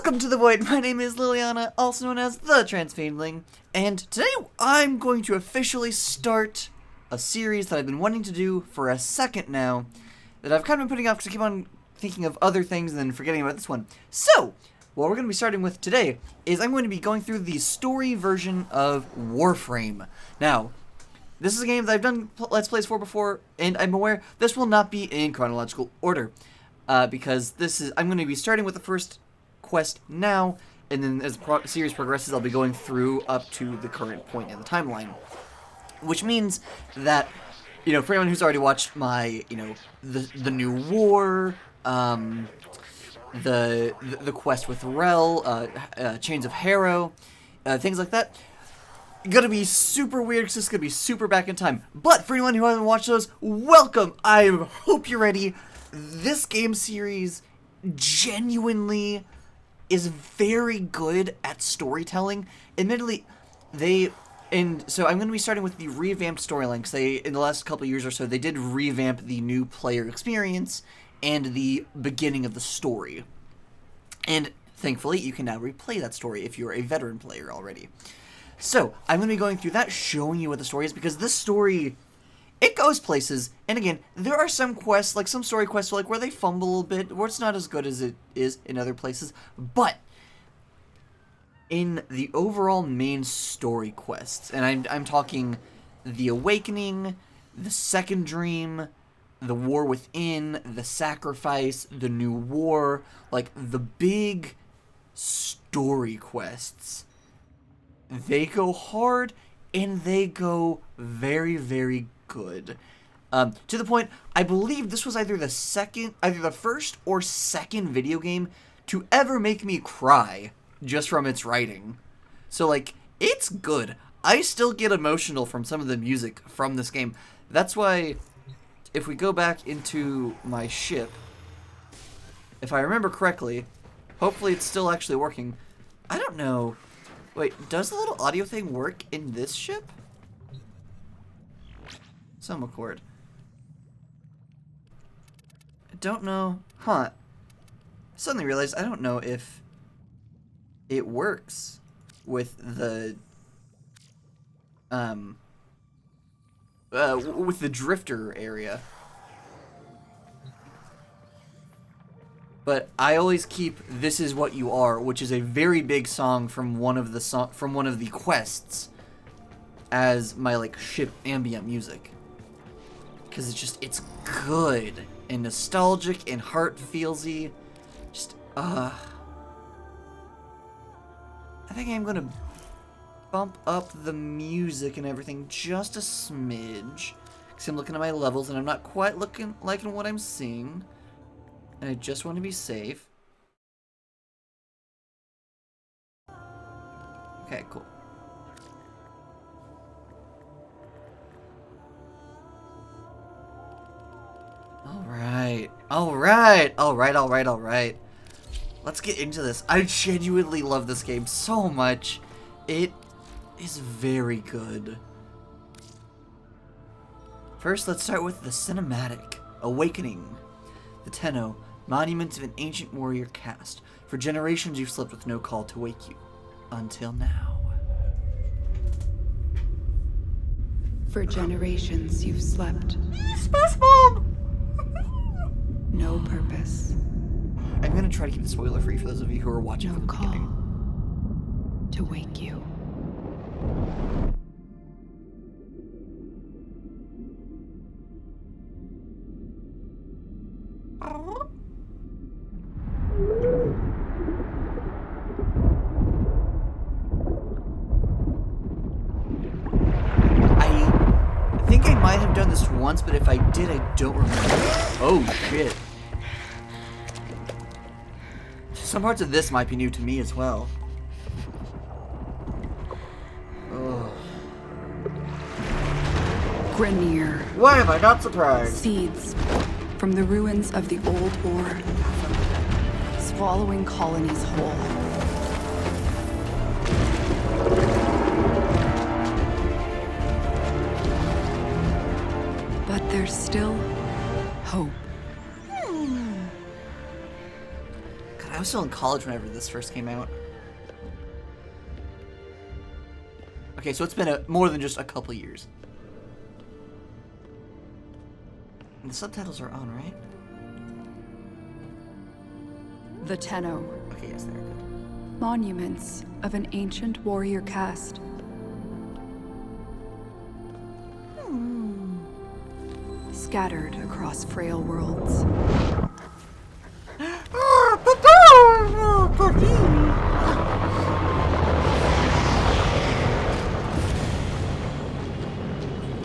Welcome to the Void. My name is Liliana, also known as the Transfiendling, and today I'm going to officially start a series that I've been wanting to do for a second now, that I've kind of been putting off because I keep on thinking of other things and then forgetting about this one. So, what we're going to be starting with today is I'm going to be going through the story version of Warframe. Now, this is a game that I've done Let's Plays for before, and I'm aware this will not be in chronological order, because I'm going to be starting with the first quest now, and then as the series progresses, I'll be going through up to the current point in the timeline. Which means that, for anyone who's already watched my, the new war, the quest with Rel, Chains of Harrow, things like that, gonna be super weird because it's gonna be super back in time. But for anyone who hasn't watched those, welcome! I hope you're ready. This game series genuinely is very good at storytelling. Admittedly, so I'm going to be starting with the revamped storyline, because in the last couple of years or so, they did revamp the new player experience and the beginning of the story. And thankfully, you can now replay that story if you're a veteran player already. So, I'm going to be going through that, showing you what the story is, because this story, it goes places. And again, there are some quests, like some story quests, where they fumble a little bit, where it's not as good as it is in other places. But in the overall main story quests, and I'm talking the Awakening, the Second Dream, the War Within, the Sacrifice, the New War, like the big story quests, they go hard and they go very, very good. To the point, I believe this was either the first or second video game to ever make me cry just from its writing. So, it's good. I still get emotional from some of the music from this game. That's why, if we go back into my ship, if I remember correctly, hopefully it's still actually working. I don't know. Wait, does the little audio thing work in this ship? Some accord. I don't know. Huh. I suddenly realized I don't know if it works with the drifter area. But I always keep "This Is What You Are," which is a very big song from one of the quests, as my ship ambient music. Because it's good and nostalgic and heart feelsy. I think I'm gonna bump up the music and everything just a smidge, because I'm looking at my levels and I'm not quite liking what I'm seeing, and I just want to be safe. Okay, cool. Alright. Let's get into this. I genuinely love this game so much. It is very good. First, let's start with the cinematic. Awakening. The Tenno, monument of an ancient warrior caste. For generations you've slept with no call to wake you. Until now. For generations you've slept. Space Bomb! No purpose. I'm gonna try to keep it spoiler free for those of you who are watching from the call beginning. To wake you. I think I might have done this once, but if I did, I don't remember. Oh shit. Some parts of this might be new to me as well. Oh. Grenier. Why am I not surprised? Seeds from the ruins of the old war, swallowing colonies whole. But there's still hope. I was still in college whenever this first came out. Okay, so it's been more than just a couple years. And the subtitles are on, right? The Tenno. Okay, yes, they're good. Monuments of an ancient warrior caste. Scattered across frail worlds.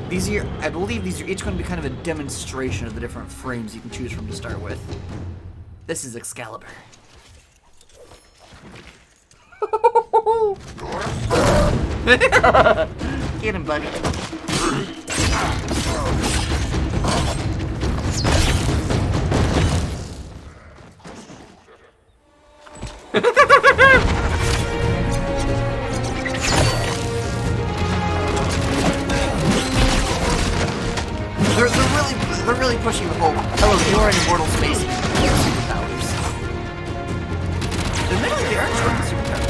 These are, I believe these are each going to be kind of a demonstration of the different frames you can choose from to start with. This is Excalibur. Get him, buddy. They're really pushing the whole, hello, you are in immortal space and you have superpowers. Admittedly, they are showing the superpowers.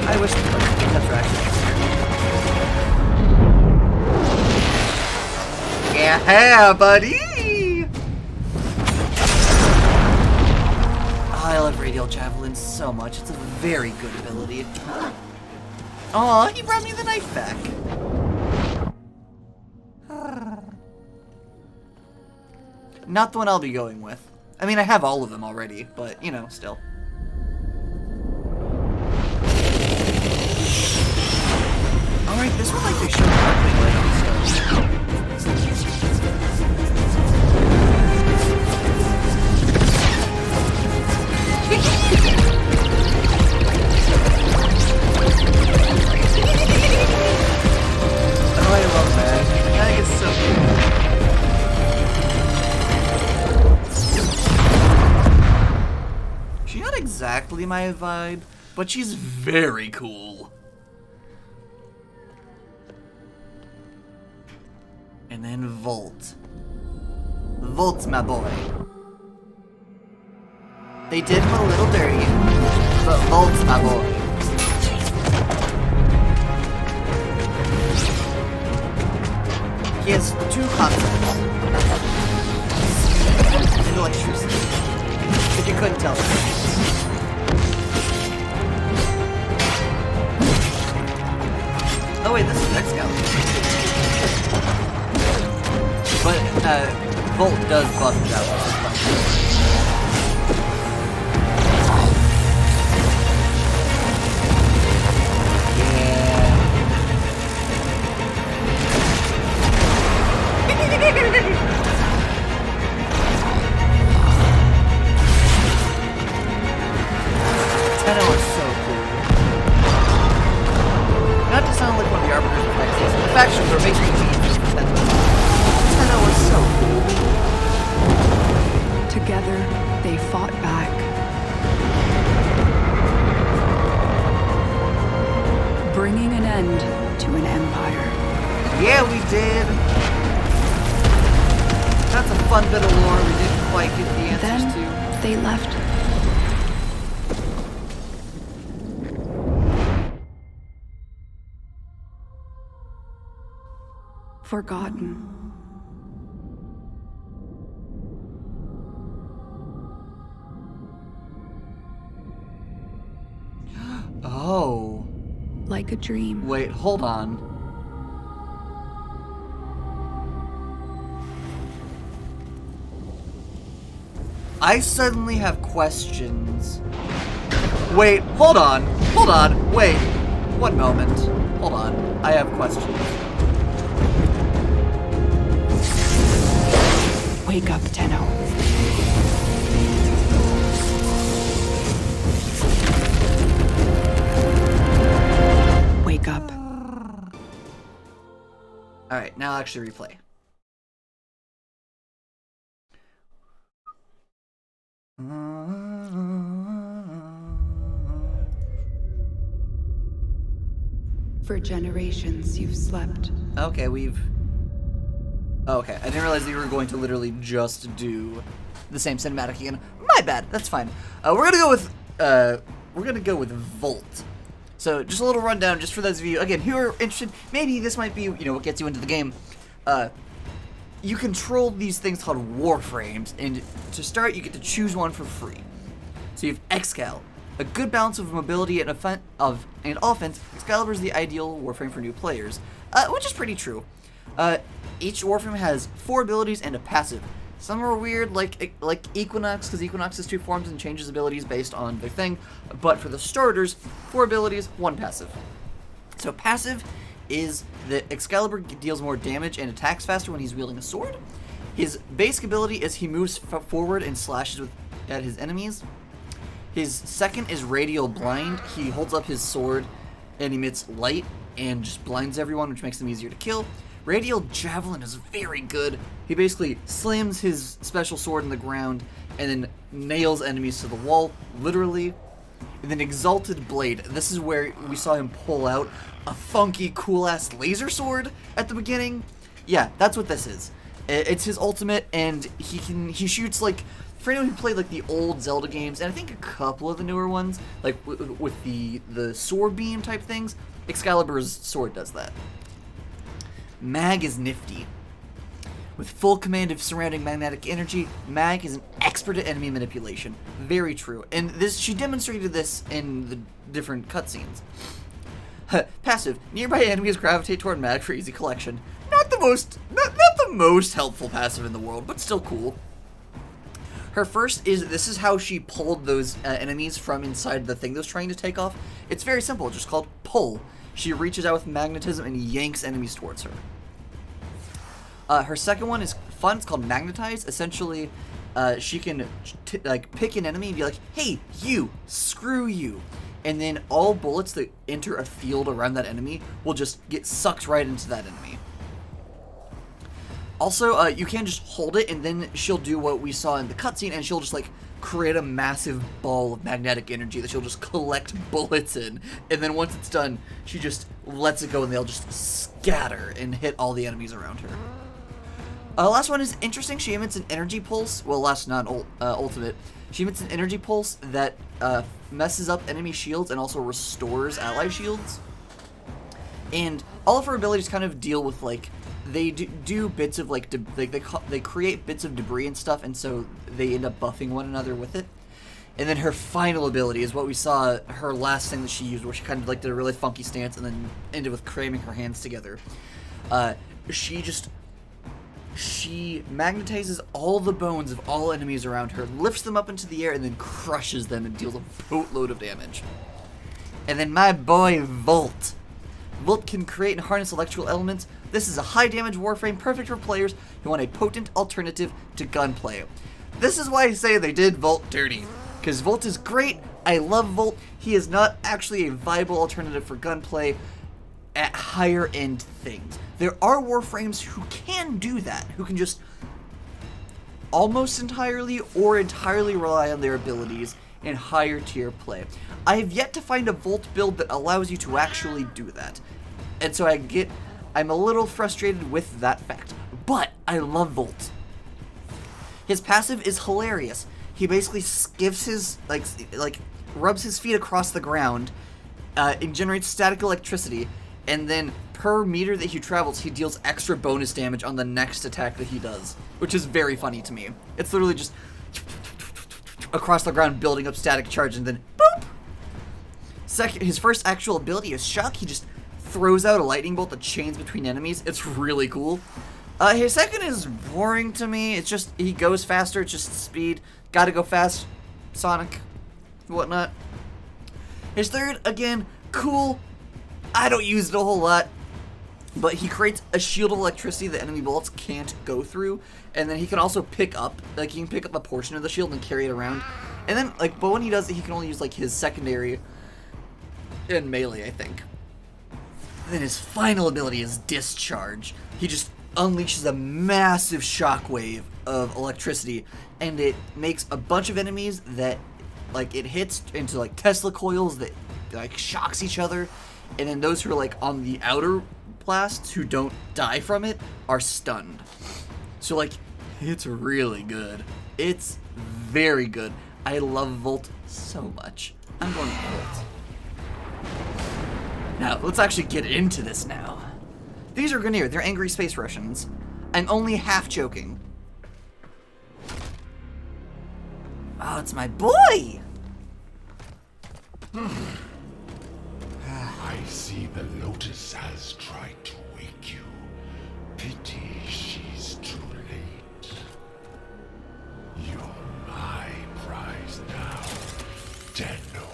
I wish the actually yeah, buddy! Oh, I love radial javelins so much. It's a very good ability. Aw, he brought me the knife back. Not the one I'll be going with. I mean, I have all of them already, but, you know, still. Alright, this one like they showed marketing right on, so... Oh, I love that. I think it's so cool. She's not exactly my vibe, but she's very cool. And then Volt. Volt's my boy. They did him a little dirty, but Volt's my boy. He has two concepts. And electricity. If you couldn't tell. Oh wait, this is Excalibur. But, Volt does buff it out. Tenno is so cool. Not to sound like one of the arbiters of Texas, the factions are making me Tenno is so cool. Together, they fought back. Bringing an end to an empire. Yeah, we did. That's a fun bit of lore we didn't quite get the answers to. Then they left. Forgotten. Oh. Like a dream. Wait, hold on. I suddenly have questions. Wait, hold on. Hold on. Wait. One moment. Hold on. I have questions. Wake up, Tenno. Wake up. Alright, now I'll actually replay. For generations, you've slept. Okay, we've... Oh, okay, I didn't realize that you were going to literally just do the same cinematic again. My bad. That's fine. We're gonna go with Volt. So just a little rundown, just for those of you again who are interested. Maybe this might be what gets you into the game. You control these things called Warframes, and to start, you get to choose one for free. So you have Excal, a good balance of mobility and offense. Excalibur is the ideal Warframe for new players, which is pretty true. Each Warframe has 4 abilities and a passive. Some are weird, like Equinox, because Equinox has 2 forms and changes abilities based on their thing. But for the starters, 4 abilities, 1 passive. So passive is that Excalibur deals more damage and attacks faster when he's wielding a sword. His basic ability is he moves forward and slashes at his enemies. His second is Radial Blind. He holds up his sword and emits light and just blinds everyone, which makes them easier to kill. Radial Javelin is very good. He basically slams his special sword in the ground and then nails enemies to the wall, literally. And then Exalted Blade. This is where we saw him pull out a funky, cool-ass laser sword at the beginning. Yeah, that's what this is. It's his ultimate, and he shoots, like, for anyone who played, like, the old Zelda games, and I think a couple of the newer ones, like, with the sword beam type things, Excalibur's sword does that. Mag is nifty. With full command of surrounding magnetic energy, Mag is an expert at enemy manipulation. Very true. And she demonstrated this in the different cutscenes. Passive. Nearby enemies gravitate toward Mag for easy collection. Not the most helpful passive in the world, but still cool. Her first this is how she pulled those enemies from inside the thing that was trying to take off. It's very simple, it's just called pull. She reaches out with magnetism and yanks enemies towards her. Her second one is fun. It's called Magnetize. Essentially, she can pick an enemy and be like, "Hey, you, screw you," and then all bullets that enter a field around that enemy will just get sucked right into that enemy. Also, you can just hold it, and then she'll do what we saw in the cutscene, and she'll just create a massive ball of magnetic energy that she'll just collect bullets in, and then once it's done, she just lets it go, and they'll just scatter and hit all the enemies around her. Last one is interesting. She emits an energy pulse. Well, last non-ultimate. She emits an energy pulse that messes up enemy shields and also restores ally shields. And all of her abilities kind of deal with they do bits of they create bits of debris and stuff, and so they end up buffing one another with it. And then her final ability is what we saw her last thing that she used, where she kind of did a really funky stance and then ended with cramming her hands together. She magnetizes all the bones of all enemies around her, lifts them up into the air, and then crushes them and deals a boatload of damage. And then my boy Volt. Volt can create and harness electrical elements. This is a high damage Warframe, perfect for players who want a potent alternative to gunplay. This is why I say they did Volt dirty, because Volt is great. I love Volt. He is not actually a viable alternative for gunplay at higher end things. There are Warframes who can do that, who can just almost entirely or entirely rely on their abilities in higher tier play. I have yet to find a Volt build that allows you to actually do that. And so I'm a little frustrated with that fact. But I love Volt. His passive is hilarious. He basically gives his rubs his feet across the ground and generates static electricity, and then per meter that he travels, he deals extra bonus damage on the next attack that he does, which is very funny to me. It's literally just across the ground building up static charge, and then boop! His first actual ability is Shock. He just throws out a lightning bolt that chains between enemies. It's really cool. His second is boring to me. It's just, he goes faster, it's just speed. Gotta go fast, Sonic, whatnot. His third, again, cool. I don't use it a whole lot, but he creates a shield of electricity that enemy bullets can't go through, and then he can also pick up, he can pick up a portion of the shield and carry it around. And then, but when he does it, he can only use, his secondary and melee, I think. And then his final ability is Discharge. He just unleashes a massive shockwave of electricity, and it makes a bunch of enemies that, it hits into, Tesla coils that, shocks each other. And then those who are, on the outer blasts who don't die from it are stunned. So, like, it's really good. It's very good. I love Volt so much. I'm going with Volt. Now, let's actually get into this now. These are Grineer. They're angry space Russians. I'm only half joking. Oh, it's my boy! I see the Lotus has tried to wake you. Pity she's too late. You're my prize now, Tenno.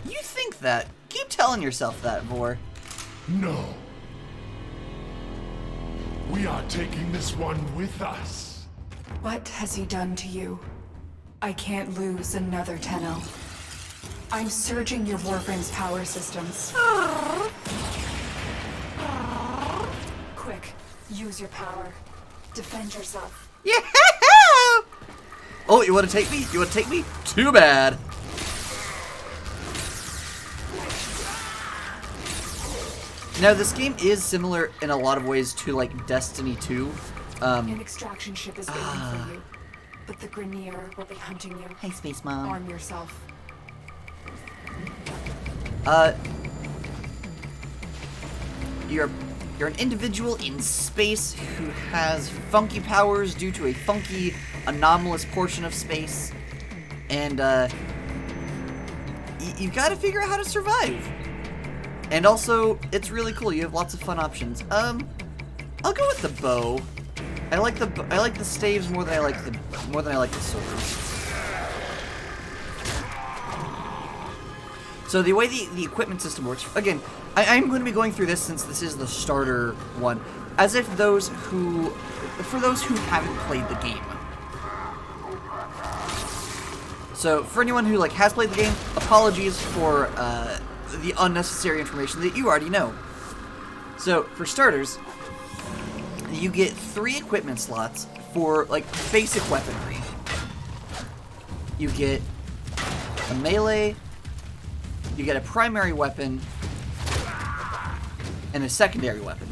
You think that? Keep telling yourself that, Vor. No. We are taking this one with us. What has he done to you? I can't lose another Tenno. I'm surging your Warframe's power systems. Quick, use your power. Defend yourself. Yeah! Oh, you want to take me? You want to take me? Too bad. Now, this game is similar in a lot of ways to, like, Destiny 2. An extraction ship is waiting for you, but the Grineer will be hunting you. Hey, Space Mom. Arm yourself. You're an individual in space who has funky powers due to a funky, anomalous portion of space, and you gotta figure out how to survive. And also, it's really cool. You have lots of fun options. I'll go with the bow. I like the staves more than I like the swords. So the way the equipment system works, again, I'm going to be going through this since this is the starter one, as if for those who haven't played the game. So for anyone who has played the game, apologies for the unnecessary information that you already know. So for starters, you get 3 equipment slots for basic weaponry. You get a melee, you get a primary weapon, and a secondary weapon.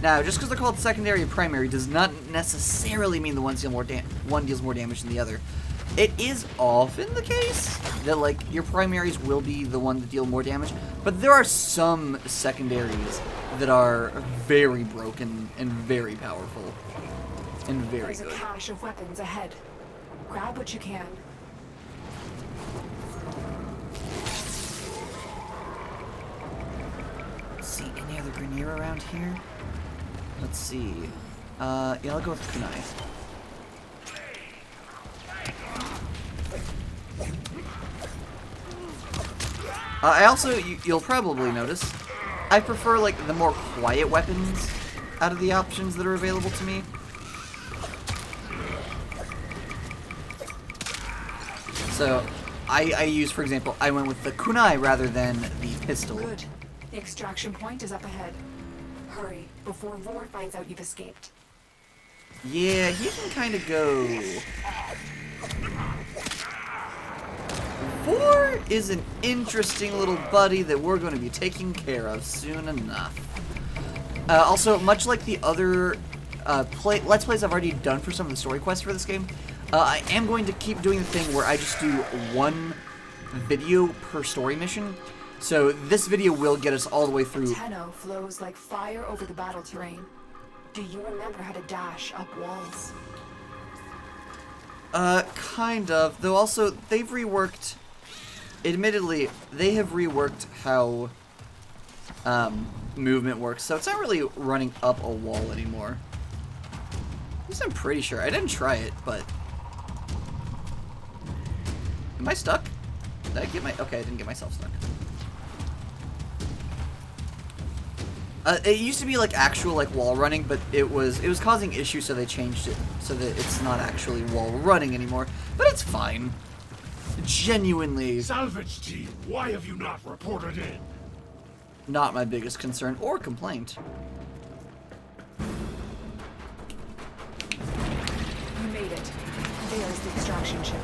Now, just because they're called secondary and primary does not necessarily mean the one deals more damage than the other. It is often the case that your primaries will be the one that deal more damage, but there are some secondaries that are very broken and very powerful and very good. There's a cache of weapons ahead. Grab what you can. Let's see, any other Grineer around here? Let's see. Yeah, I'll go with Kunai. I also, you'll probably notice, I prefer the more quiet weapons out of the options that are available to me. So, I use, for example, I went with the kunai rather than the pistol. Good. The extraction point is up ahead. Hurry, before Vor finds out you've escaped. Yeah, he can kind of go. Vor is an interesting little buddy that we're going to be taking care of soon enough. Also, much like the other Let's Plays I've already done for some of the story quests for this game, I am going to keep doing the thing where I just do one video per story mission. So this video will get us all the way through. Tenno flows like fire over the battle terrain. Do you remember how to dash up walls? Kind of. Though also, they've reworked... Admittedly, they have reworked how movement works, so it's not really running up a wall anymore. At least I'm pretty sure. I didn't try it, but... Am I stuck? Did I get my... Okay, I didn't get myself stuck. It used to be actual wall running, but it was causing issues, so they changed it so that it's not actually wall running anymore. But it's fine. Genuinely. Salvage team, why have you not reported in? Not my biggest concern or complaint. You made it. There's the extraction ship.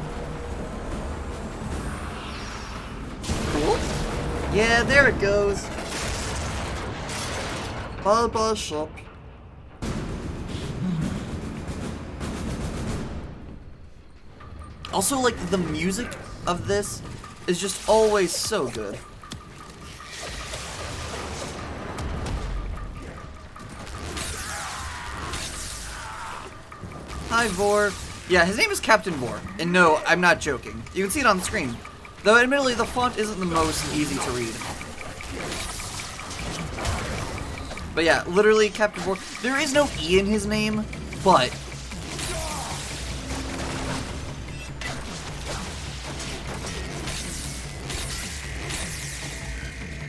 Cool. Yeah, there it goes. Bye-bye shop. Also, like, the music of this is just always so good. Hi, Vor. Yeah, his name is Captain Vor. And no, I'm not joking. You can see it on the screen. Though, admittedly, the font isn't the most easy to read. But yeah, literally, Captain Vor. There is no E in his name, but...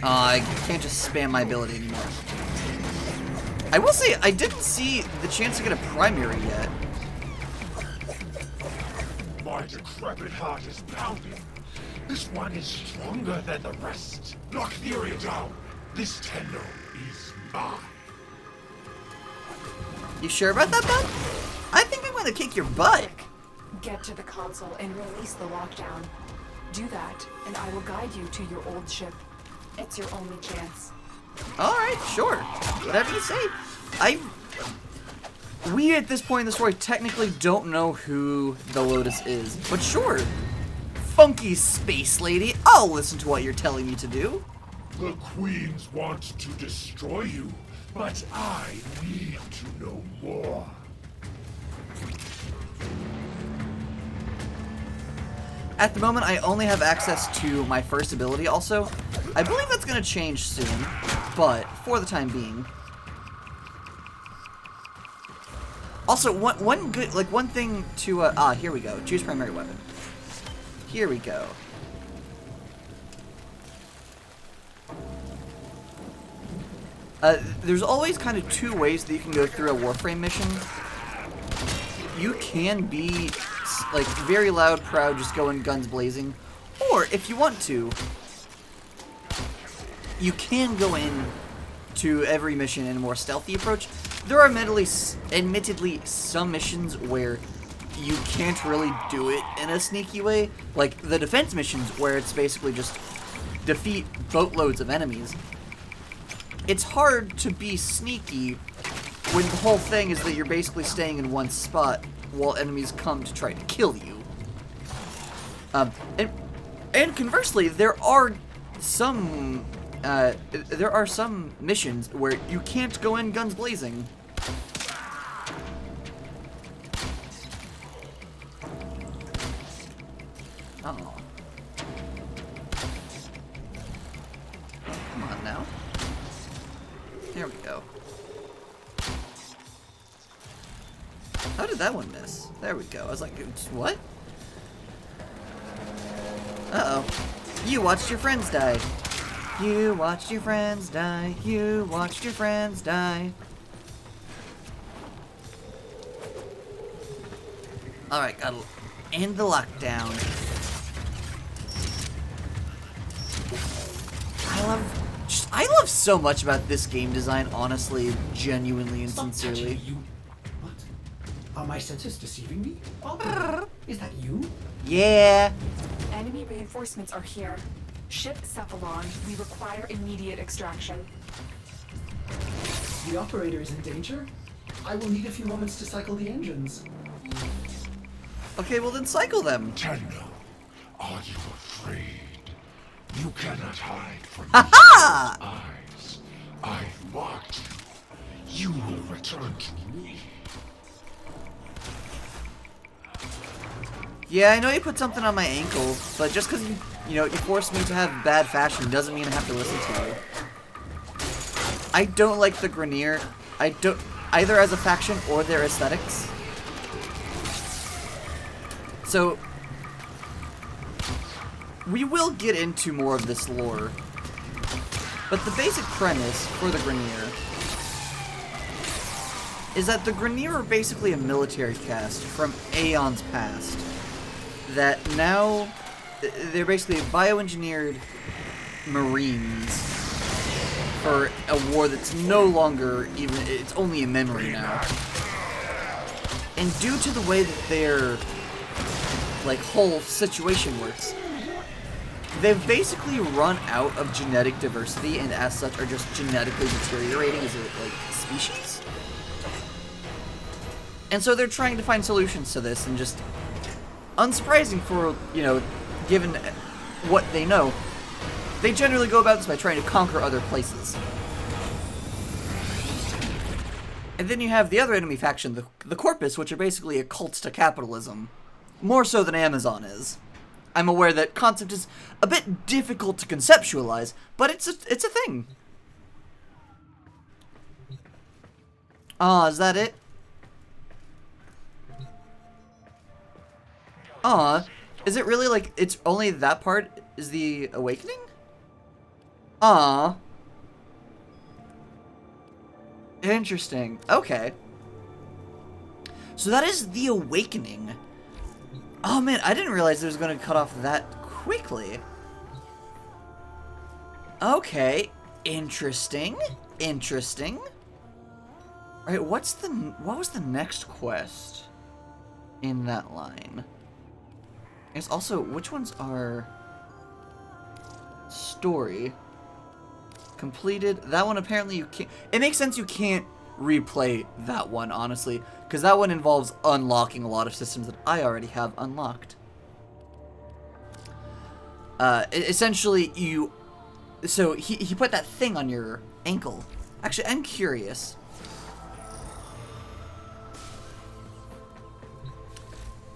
I can't just spam my ability anymore. I will say, I didn't see the chance to get a primary yet. My decrepit heart is pounding. This one is stronger than the rest. Lock the area down. This Tenno is mine. You sure about that, bud? I think I'm gonna kick your butt. Get to the console and release the lockdown. Do that, and I will guide you to your old ship. It's your only chance. Alright, sure. Whatever you say. We, at this point in the story, technically don't know who the Lotus is. But sure. Funky space lady, I'll listen to what you're telling me to do. The queens want to destroy you, but I need to know more. At the moment, I only have access to my first ability also. I believe that's going to change soon, but for the time being. Also, one thing to, here we go. Choose primary weapon. Here we go. There's always kind of two ways that you can go through a Warframe mission. You can be, like, very loud, proud, just going guns blazing. Or, if you want to, you can go in to every mission in a more stealthy approach. There are admittedly some missions where you can't really do it in a sneaky way. Like the defense missions where it's basically just defeat boatloads of enemies. It's hard to be sneaky when the whole thing is that you're basically staying in one spot while enemies come to try to kill you. And conversely, there are some missions where you can't go in guns blazing. Oh. Come on now. There we go. How did that one miss? There we go. I was like, what? Uh-oh. You watched your friends die. You watched your friends die. You watched your friends die. Alright, gotta end the lockdown. I love so much about this game design, honestly, genuinely and sincerely. You. What? Are my senses deceiving me? Oh, is that you? Yeah. Enemy reinforcements are here. Ship Cephalon, we require immediate extraction. The operator is in danger? I will need a few moments to cycle the engines. Okay, well then cycle them. Tenno, are you afraid? You cannot hide from Ha-ha! eyes. I've marked you. You will return to me. Yeah, I know you put something on my ankle, but just because you forced me to have bad fashion doesn't mean I have to listen to you. I don't like the Grineer. I don't, either as a faction or their aesthetics. So, we will get into more of this lore, but the basic premise for the Grineer is that the Grineer are basically a military caste from aeons past. That now, they're basically bioengineered Marines for a war that's no longer even, it's only a memory now. And due to the way that their, like, whole situation works, they've basically run out of genetic diversity and as such are just genetically deteriorating as a like species. And so they're trying to find solutions to this, and just unsurprising for, you know, given what they know, they generally go about this by trying to conquer other places. And then you have the other enemy faction, the Corpus, which are basically a cult to capitalism. More so than Amazon is. I'm aware that concept is a bit difficult to conceptualize, but it's a thing. Ah, is that it? Ah, is it really like, it's only that part is the awakening? Ah. Interesting. Okay. So that is the awakening. Oh man, I didn't realize it was going to cut off that quickly. Okay. Interesting. Interesting. Alright, what was the next quest in that line? It's also, which ones are story? Completed. That one apparently you can't. It makes sense you can't replay that one, honestly, because that one involves unlocking a lot of systems that I already have unlocked. Essentially, you. So he put that thing on your ankle. Actually, I'm curious.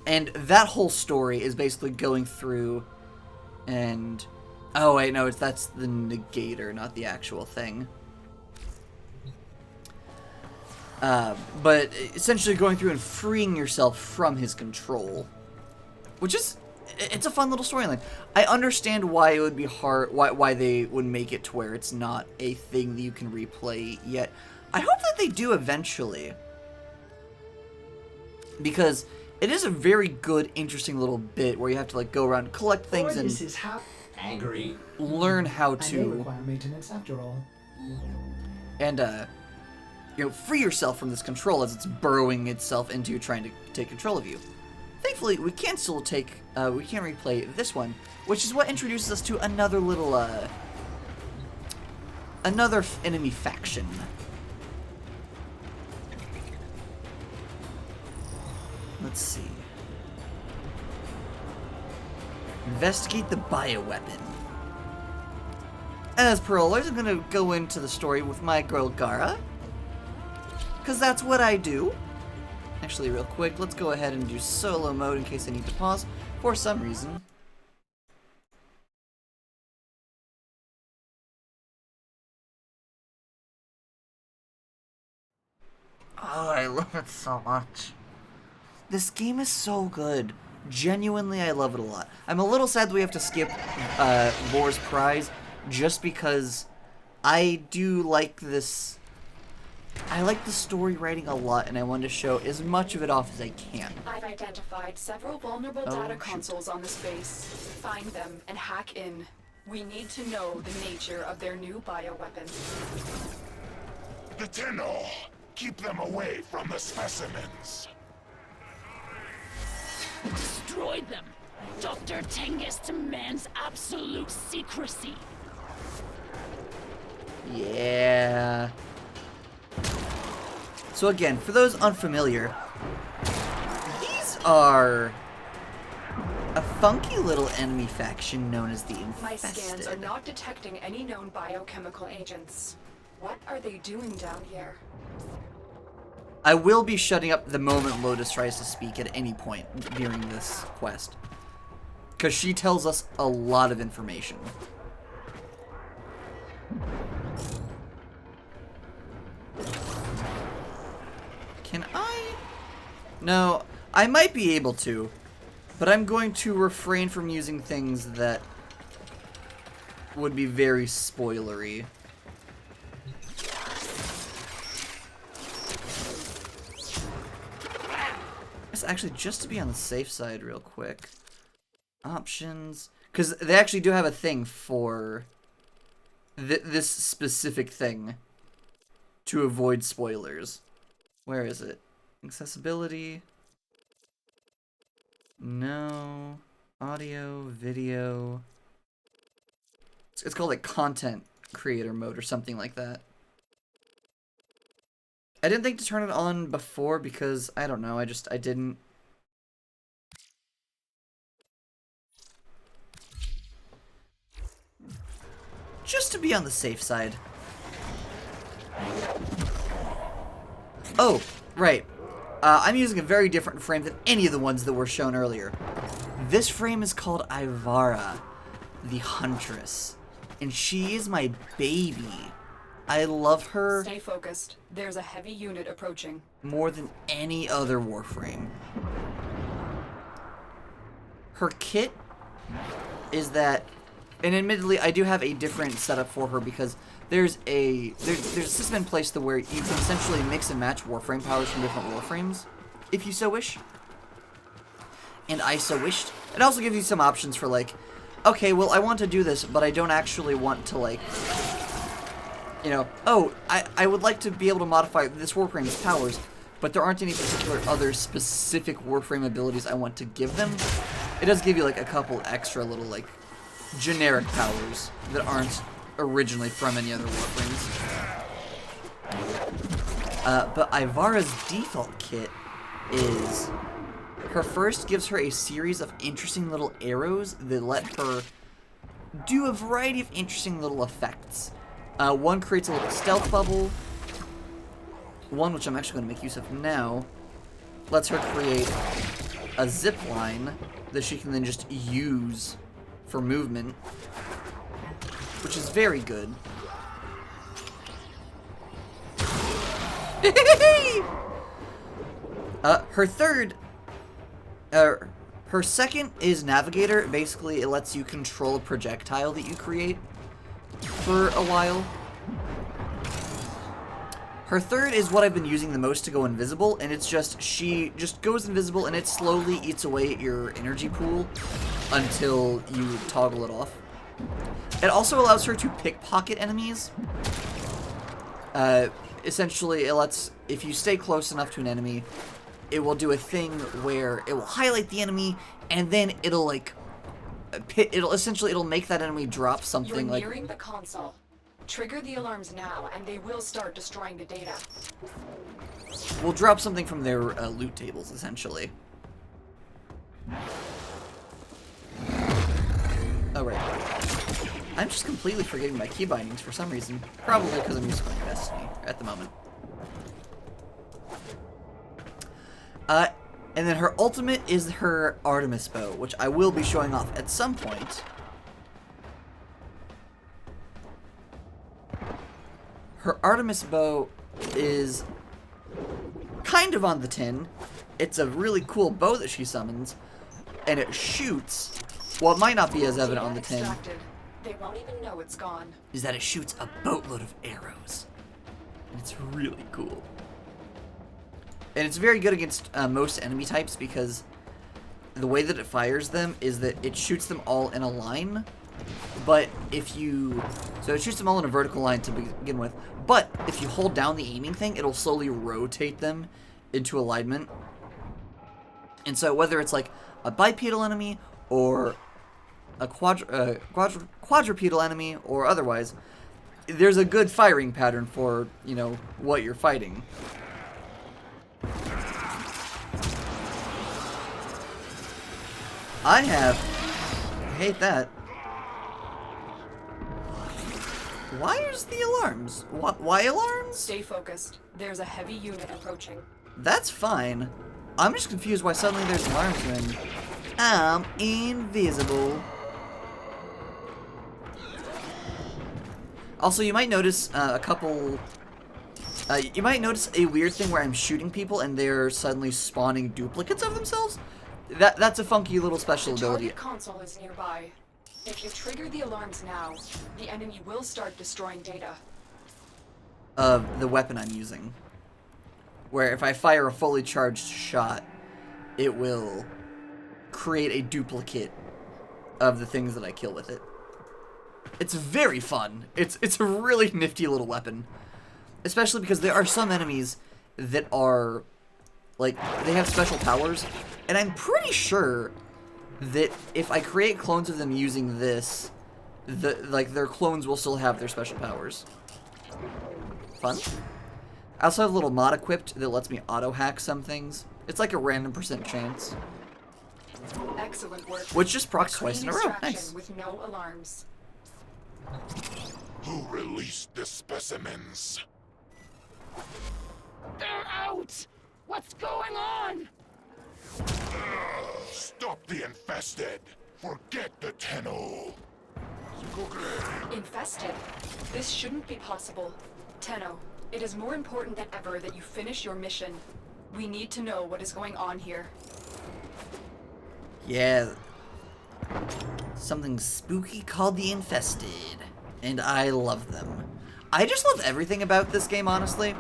And that whole story is basically going through and... Oh, wait, no, that's the negator, not the actual thing. But essentially going through and freeing yourself from his control. Which is... It's a fun little storyline. I understand why it would be hard... Why they would make it to where it's not a thing that you can replay yet. I hope that they do eventually. Because... It is a very good, interesting little bit where you have to like go around, collect things, and this is angry. Learn how I may to require maintenance after all. And you know, free yourself from this control as it's burrowing itself into you, trying to take control of you. Thankfully, we can still take we can replay this one, which is what introduces us to another little another enemy faction. Let's see. Investigate the bioweapon. As per always, I'm gonna go into the story with my girl Gara, because that's what I do. Actually, real quick, let's go ahead and do solo mode in case I need to pause for some reason. Oh, I love it so much. This game is so good. Genuinely, I love it a lot. I'm a little sad that we have to skip Lore's Prize, just because I do like this. I like the story writing a lot, and I want to show as much of it off as I can. I've identified several vulnerable data consoles on this base. Find them and hack in. We need to know the nature of their new bioweapon. The Tenno! Keep them away from the specimens! Destroy them! Dr. Tengus demands absolute secrecy! Yeah. So again, for those unfamiliar, these are a funky little enemy faction known as the Infested. My scans are not detecting any known biochemical agents. What are they doing down here? I will be shutting up the moment Lotus tries to speak at any point during this quest, because she tells us a lot of information. Can I? No, I might be able to, but I'm going to refrain from using things that would be very spoilery. Actually, just to be on the safe side real quick. Options. Because they actually do have a thing for this specific thing to avoid spoilers. Where is it? Accessibility. No. Audio, video. It's called like content creator mode or something like that. I didn't think to turn it on before because, I don't know, I didn't. Just to be on the safe side. Oh, right. I'm using a very different frame than any of the ones that were shown earlier. This frame is called Ivara, the Huntress. And she is my baby. I love her. Stay focused. There's a heavy unit approaching. More than any other Warframe. Her kit is that, and admittedly, I do have a different setup for her because there's a system in place to where you can essentially mix and match Warframe powers from different Warframes, if you so wish. And I so wished. It also gives you some options for like, okay, well, I want to do this, but I don't actually want to like, you know, oh, I would like to be able to modify this Warframe's powers, but there aren't any particular other specific Warframe abilities I want to give them. It does give you like a couple extra little like generic powers that aren't originally from any other Warframes. But Ivara's default kit is, her first gives her a series of interesting little arrows that let her do a variety of interesting little effects. One creates a little stealth bubble. One, which I'm actually going to make use of now, lets her create a zip line that she can then just use for movement, which is very good. Her third, her second is Navigator. Basically, it lets you control a projectile that you create for a while. Her third is what I've been using the most to go invisible, and it's just, she just goes invisible and it slowly eats away at your energy pool until you toggle it off. It also allows her to pickpocket enemies. Essentially, it lets, if you stay close enough to an enemy, it will do a thing where it will highlight the enemy, and then it'll like, it'll make that enemy drop something. You're like, nearing the console. Trigger the alarms now, and they will start destroying the data. will drop something from their loot tables, essentially. Oh, right. I'm just completely forgetting my key bindings for some reason. Probably because I'm using playing Destiny at the moment. And then her ultimate is her Artemis bow, which I will be showing off at some point. Her Artemis bow is kind of on the tin. It's a really cool bow that she summons, and it shoots. Well, it might not be as evident on the tin. They won't even know it's gone. Is that it shoots a boatload of arrows. And it's really cool. And it's very good against most enemy types because the way that it fires them is that it shoots them all in a line. But if you... So it shoots them all in a vertical line to begin with. But if you hold down the aiming thing, it'll slowly rotate them into alignment. And so whether it's like a bipedal enemy or a quadrupedal enemy or otherwise, there's a good firing pattern for, you know, what you're fighting. I hate that. Why is the alarms? Why alarms? Stay focused. There's a heavy unit approaching. That's fine. I'm just confused why suddenly there's alarms when I'm invisible. Also, you might notice you might notice a weird thing where I'm shooting people and they're suddenly spawning duplicates of themselves. That's a funky little special ability. The target console is nearby. If you trigger the alarms now, the enemy will start destroying data. Of the weapon I'm using. Where if I fire a fully charged shot, it will create a duplicate of the things that I kill with it. It's very fun. It's a really nifty little weapon. Especially because there are some enemies that are, like, they have special powers, and I'm pretty sure that if I create clones of them using this, their clones will still have their special powers. Fun. I also have a little mod equipped that lets me auto-hack some things. It's like a random % chance. Excellent work. Which just procs twice in a row. Extraction Nice. with no alarms. Who released the specimens? They're out! What's going on? Stop the infested! Forget the Tenno! Infested? This shouldn't be possible. Tenno, it is more important than ever that you finish your mission. We need to know what is going on here. Yeah. Something spooky called the Infested. And I love them. I just love everything about this game, honestly.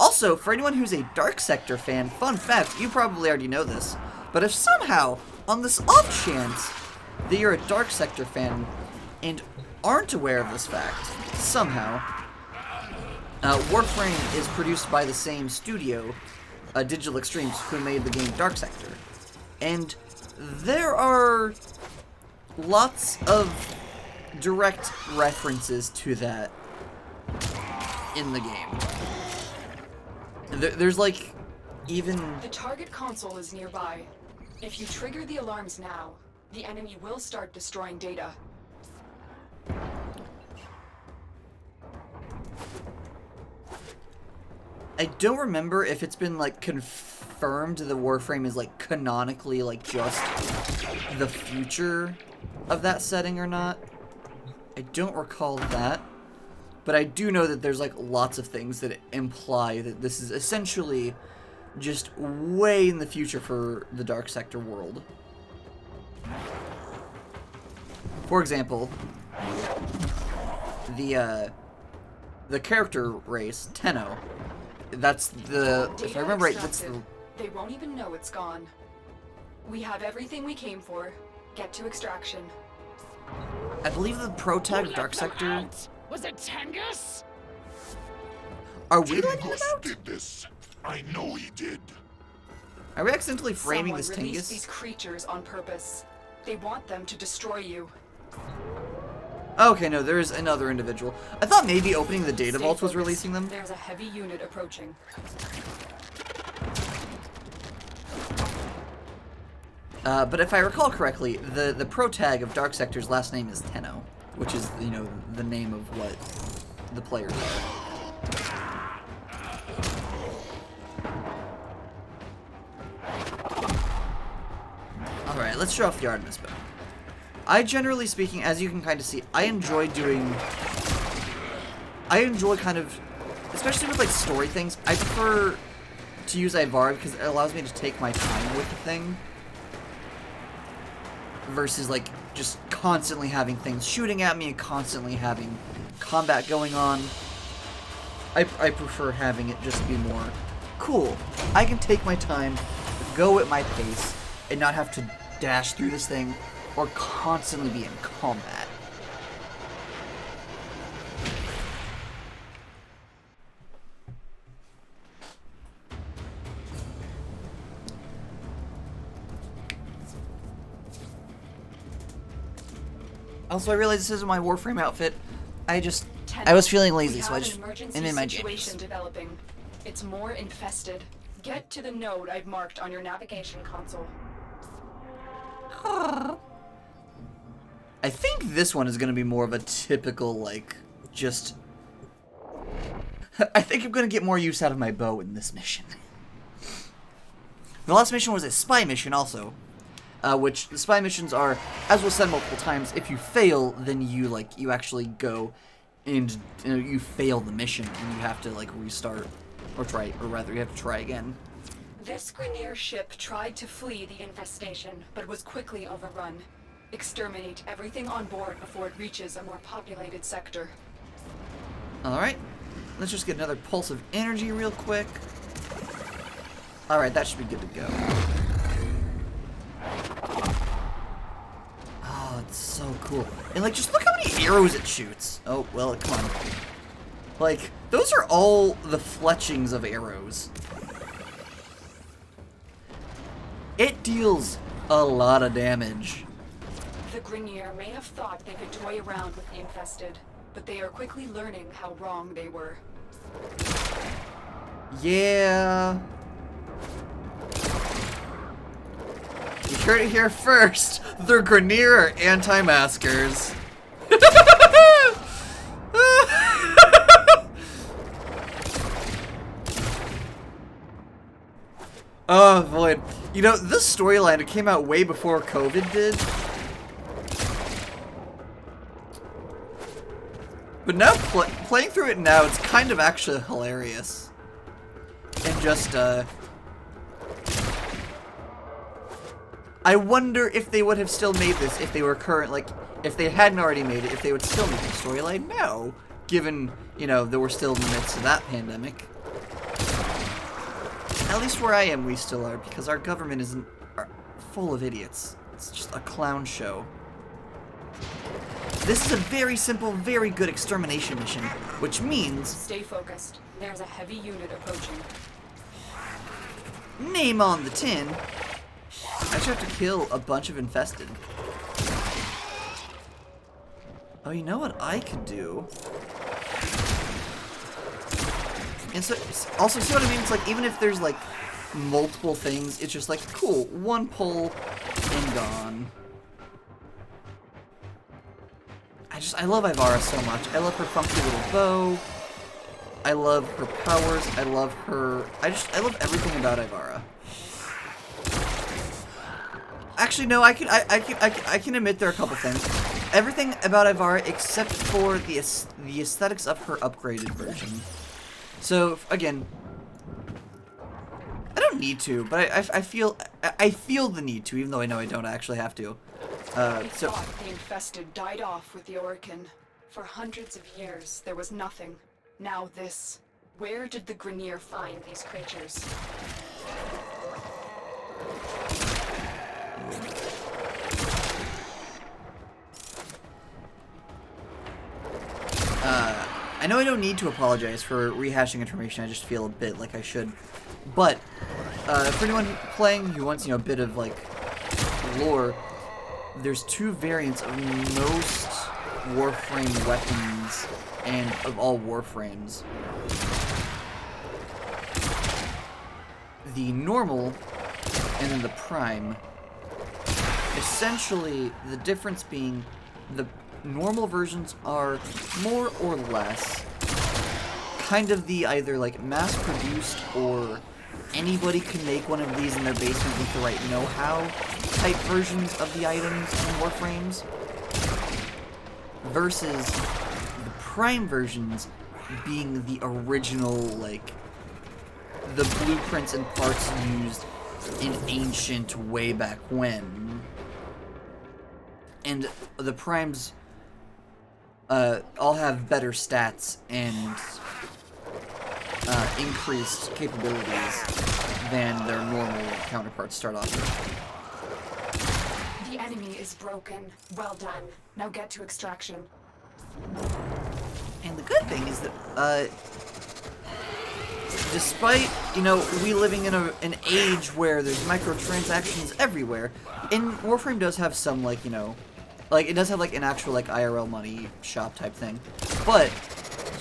Also, for anyone who's a Dark Sector fan, fun fact, you probably already know this, but if somehow, on this off chance, that you're a Dark Sector fan and aren't aware of this fact, somehow, Warframe is produced by the same studio, Digital Extremes, who made the game Dark Sector. And there are lots of direct references to that in the game. There's like, even... The target console is nearby. If you trigger the alarms now, the enemy will start destroying data. I don't remember if it's been, like, confirmed that Warframe is, like, canonically, like, just the future of that setting or not. I don't recall that. But I do know that there's, like, lots of things that imply that this is essentially just way in the future for the Dark Sector world. For example, the character race, Tenno, that's the, if I remember right, that's the... They won't even know it's gone. We have everything we came for. Get to extraction. I believe the pro tag of Dark Let them Sector... out? Was it Tengus? Are we letting him Tengus out? did this. I know he did. Are we accidentally framing Someone this released Tengus? these creatures on purpose. They want them to destroy you. Okay, no, there is another individual. I thought maybe opening the data Stay vaults was focused. releasing them. There's a heavy unit approaching. But if I recall correctly, the pro tag of Dark Sector's last name is Tenno, which is, you know, the name of what the players are. Alright, let's show off the Artemis bow. I, generally speaking, as you can kind of see, I enjoy kind of, especially with, like, story things, I prefer to use Ivar because it allows me to take my time with the thing. Versus, like, just constantly having things shooting at me and constantly having combat going on. I prefer having it just be more cool. I can take my time, go at my pace, and not have to dash through this thing or constantly be in combat. Also, I realized this isn't my Warframe outfit. I was feeling lazy, so I just am in my situation jammies. developing. It's more infested. Get to the node I've marked on your navigation console. I think this one is going to be more of a typical, like, just... I think I'm going to get more use out of my bow in this mission. The last mission was a spy mission also. Which, the spy missions are, as was said multiple times, if you fail, then you actually go and, you fail the mission, and you have to, like, restart, or rather, you have to try again. This Grineer ship tried to flee the infestation, but was quickly overrun. Exterminate everything on board before it reaches a more populated sector. Alright, let's just get another pulse of energy real quick. Alright, that should be good to go. Oh, it's so cool. And, like, just look how many arrows it shoots. Oh, well, come on. Like, those are all the fletchings of arrows. It deals a lot of damage. The Grineer may have thought they could toy around with the infested, but they are quickly learning how wrong they were. Yeah. You heard it here first. The Grineer are anti-maskers. Oh, Void. You know, this storyline, it came out way before COVID did. But now, playing through it now, it's kind of actually hilarious. And just, I wonder if they would have still made this if they were if they hadn't already made it, if they would still make the storyline now, given, you know, that we're still in the midst of that pandemic. At least where I am, we still are, because our government isn't full of idiots. It's just a clown show. This is a very simple, very good extermination mission, which means... Stay focused. There's a heavy unit approaching. Name on the tin. I just have to kill a bunch of infested. Oh, you know what I could do? And so, also, see what I mean? It's like, even if there's, like, multiple things, it's just like, cool, one pull, and gone. I love Ivara so much. I love her funky little bow. I love her powers. I love her... I love everything about Ivara. Actually, no, I can admit there are a couple things. Everything about Ivara except for the aesthetics of her upgraded version. So, again, I don't need to, but I feel the need to, even though I know I don't actually have to. They thought the infested died off with the Orkin. For hundreds of years, there was nothing. Now this. Where did the Grineer find these creatures? I know I don't need to apologize for rehashing information, I just feel a bit like I should. But, for anyone playing who wants, you know, a bit of, like, lore, there's two variants of most Warframe weapons and of all Warframes. The normal and then the prime. Essentially, the difference being the normal versions are more or less kind of the either like mass-produced or anybody can make one of these in their basement with the right know-how type versions of the items in Warframes, versus the prime versions being the original, like, the blueprints and parts used in ancient way back when. And the primes all have better stats and increased capabilities than their normal counterparts start off with. The enemy is broken. Well done. Now get to extraction. And the good thing is that, despite, you know, we living in an age where there's microtransactions everywhere, and Warframe does have some, like, you know, like, it does have, like, an actual, like, IRL money shop type thing, but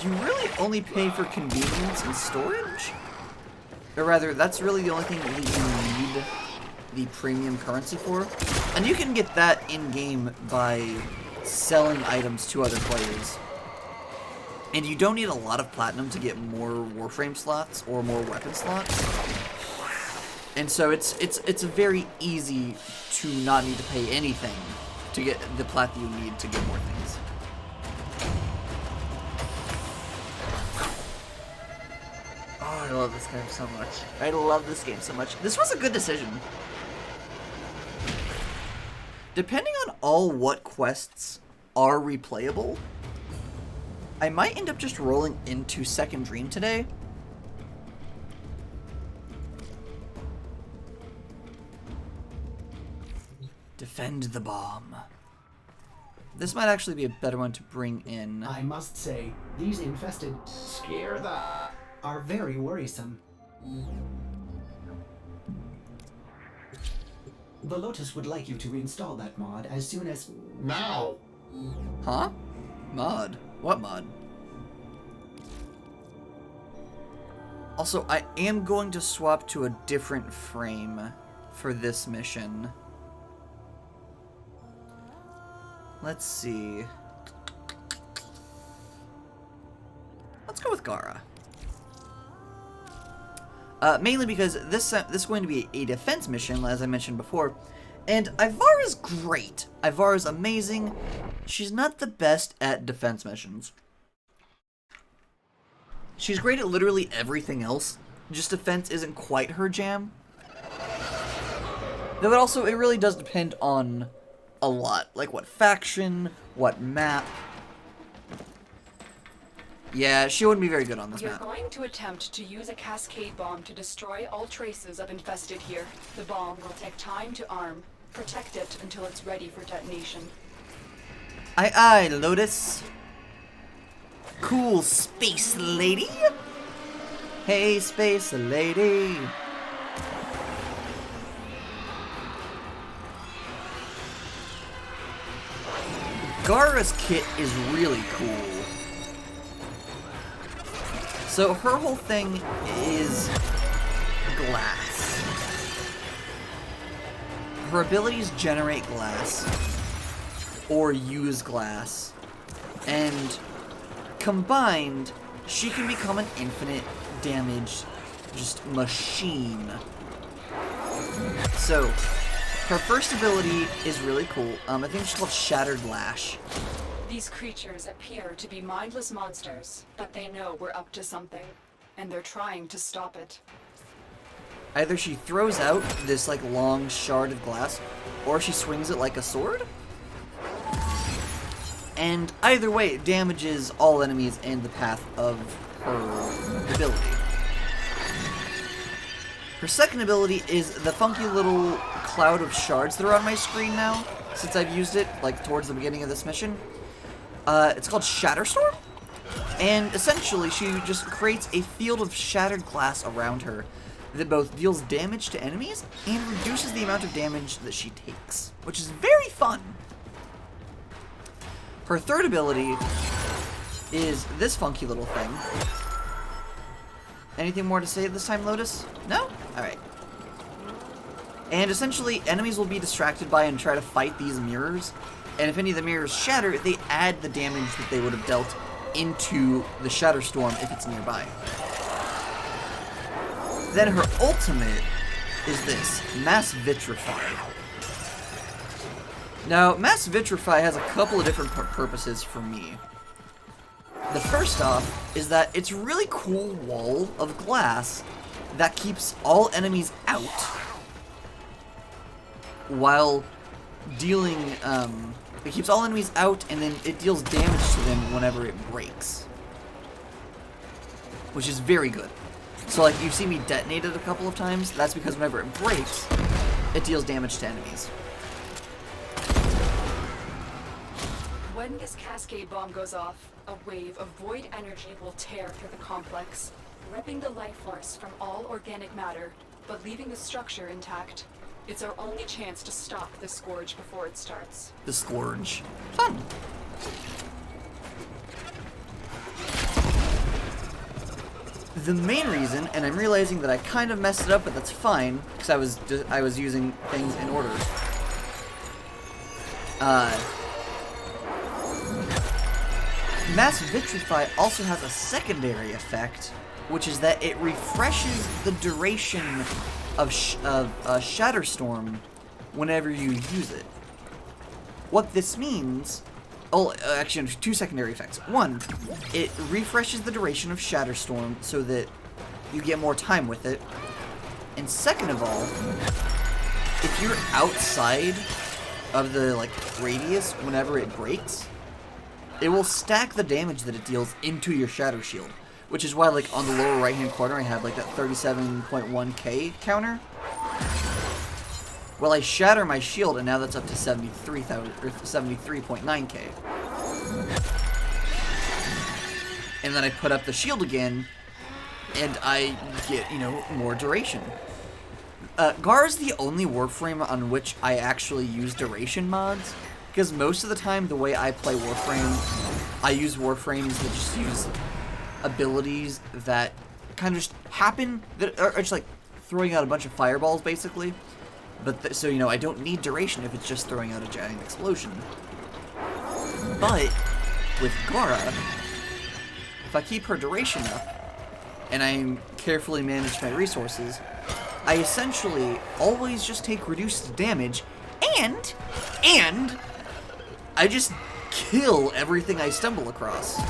you really only pay for convenience and storage? Or rather, that's really the only thing that you need the premium currency for. And you can get that in-game by selling items to other players. And you don't need a lot of platinum to get more Warframe slots or more weapon slots. And so it's very easy to not need to pay anything to get the plat that you need to get more things. Oh, I love this game so much. I love this game so much. This was a good decision. Depending on all what quests are replayable, I might end up just rolling into Second Dream today. Defend the bomb. This might actually be a better one to bring in. I must say, these infested are very worrisome. the Lotus would like you to install that mod as soon as... Now! Huh? Mod? What mod? Also, I am going to swap to a different frame for this mission. Let's see. Let's go with Gara. Mainly because this is going to be a defense mission, as I mentioned before, and Ivara's great. Ivara's amazing. She's not the best at defense missions. She's great at literally everything else. Just defense isn't quite her jam. Though it really does depend on a lot, like what faction, what map. Yeah, she wouldn't be very good on this You're map. going to attempt to use a cascade bomb to destroy all traces of infested here. The bomb will take time to arm. Protect it until it's ready for detonation. Aye aye, Lotus. Cool space lady. Hey, space lady. Gara's kit is really cool. So her whole thing is glass. Her abilities generate glass or use glass, and combined, she can become an infinite damage just machine. So her first ability is really cool. I think it's called Shattered Lash. These creatures appear to be mindless monsters, but they know we're up to something, and they're trying to stop it. Either she throws out this like long shard of glass, or she swings it like a sword. And either way, it damages all enemies in the path of her ability. Her second ability is the funky little cloud of shards that are on my screen now, since I've used it, like, towards the beginning of this mission. It's called Shatterstorm, and essentially she just creates a field of shattered glass around her that both deals damage to enemies and reduces the amount of damage that she takes, which is very fun. Her third ability is this funky little thing. Anything more to say this time, Lotus? No? Alright. And essentially, enemies will be distracted by and try to fight these mirrors. And if any of the mirrors shatter, they add the damage that they would have dealt into the Shatterstorm if it's nearby. Then her ultimate is this, Mass Vitrify. Now, Mass Vitrify has a couple of different purposes for me. The first off is that it's a really cool wall of glass that keeps all enemies out while dealing, it keeps all enemies out and then it deals damage to them whenever it breaks. Which is very good. So like, you see me detonate it a couple of times, that's because whenever it breaks, it deals damage to enemies. When this cascade bomb goes off, a wave of void energy will tear through the complex, ripping the life force from all organic matter, but leaving the structure intact. It's our only chance to stop the Scourge before it starts. The Scourge. Fun. The main reason, and I'm realizing that I kind of messed it up, but that's fine, because I was using things in order. Mass Vitrify also has a secondary effect, which is that it refreshes the duration of Shatterstorm whenever you use it. What this means... Oh, actually, two secondary effects. One, it refreshes the duration of Shatterstorm so that you get more time with it. And second of all, if you're outside of the, like, radius whenever it breaks, it will stack the damage that it deals into your Shatter Shield. Which is why, like, on the lower right-hand corner, I have, like, that 37.1k counter. Well, I shatter my shield, and now that's up to 73.9k. And then I put up the shield again, and I get, you know, more duration. Gar's the only Warframe on which I actually use duration mods, because most of the time the way I play Warframe, I use Warframes that just use abilities that kind of just happen, that are just like throwing out a bunch of fireballs, basically. But so, you know, I don't need duration if it's just throwing out a giant explosion. But with Gara, if I keep her duration up, and I carefully manage my resources, I essentially always just take reduced damage, and I just kill everything I stumble across.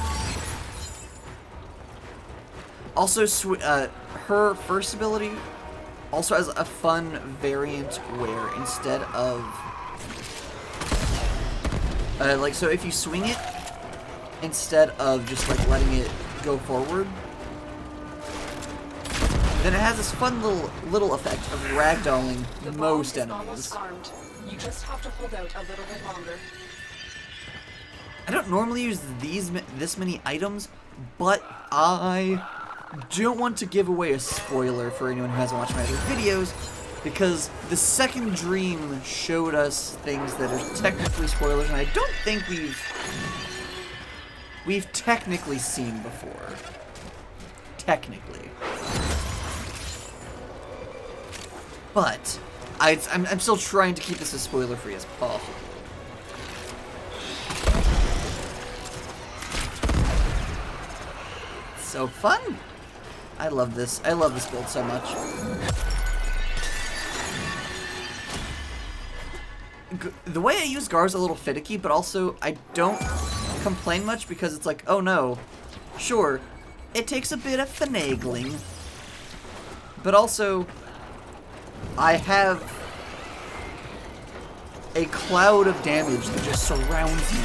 Also, her first ability also has a fun variant where instead of like, so if you swing it instead of just like letting it go forward, then it has this fun little effect of ragdolling most enemies. Almost armed. You just have to hold out a little bit longer. I don't normally use this many items, but I don't want to give away a spoiler for anyone who hasn't watched my other videos, because the second dream showed us things that are technically spoilers, and I don't think we've technically seen before. Technically. But I'm still trying to keep this as spoiler-free as possible. So fun! I love this. I love this build so much. The way I use Gar is a little finicky, but also I don't complain much because it's like, oh no, sure, it takes a bit of finagling, but also I have a cloud of damage that just surrounds me.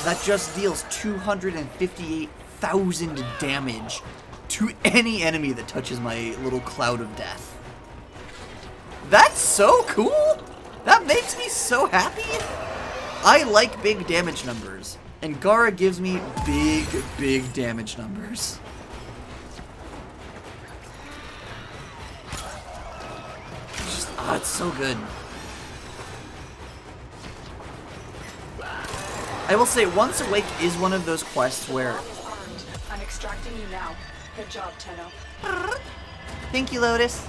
That just deals 258,000 damage to any enemy that touches my little cloud of death. That's so cool! That makes me so happy! I like big damage numbers, and Gara gives me big damage numbers. Just, it's so good. I will say, Once Awake is one of those quests where... I'm extracting you now. Good job, Tenno. Thank you, Lotus.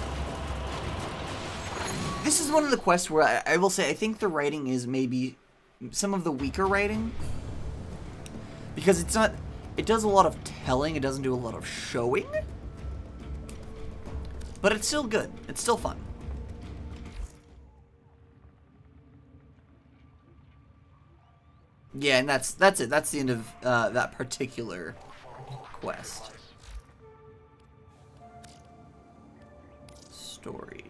This is one of the quests where I will say I think the writing is maybe some of the weaker writing. Because it's not... It does a lot of telling, it doesn't do a lot of showing. But it's still good. It's still fun. Yeah, and that's it. That's the end of that particular quest. Story.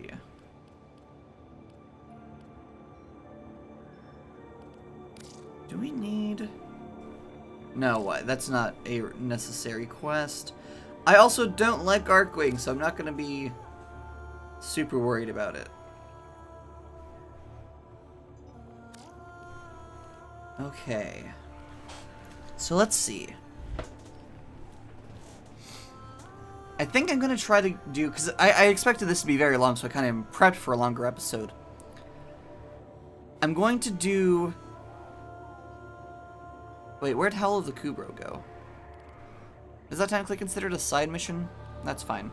Do we need... No, that's not a necessary quest. I also don't like Arcwing, so I'm not going to be super worried about it. Okay. So let's see. I think I'm going to try to do... Because I expected this to be very long, so I kind of am prepped for a longer episode. I'm going to do... Wait, where'd Howl of the Kubro go? Is that technically considered a side mission? That's fine.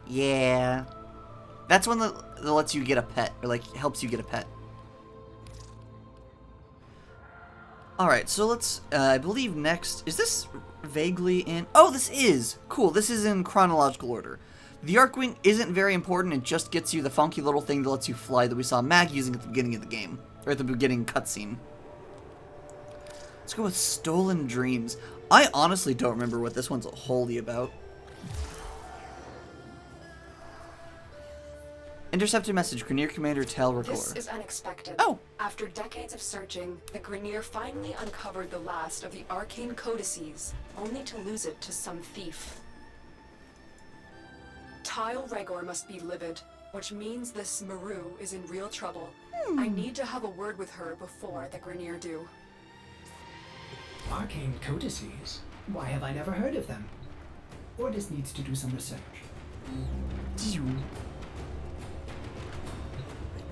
Yeah. That's one that lets you get a pet, or like helps you get a pet. Alright, so let's, I believe next, is this vaguely in, oh, this is! Cool, this is in chronological order. The Arcwing isn't very important, it just gets you the funky little thing that lets you fly that we saw Mag using at the beginning of the game, or at the beginning cutscene. Let's go with Stolen Dreams. I honestly don't remember what this one's wholly about. Intercepted message, Grineer Commander Tal Rakor. This is unexpected. Oh! After decades of searching, the Grineer finally uncovered the last of the arcane codices, only to lose it to some thief. Tal Rakor must be livid, which means this Maru is in real trouble. I need to have a word with her before the Grineer do. I arcane codices. Why have I never heard of them? Ordis needs to do some research.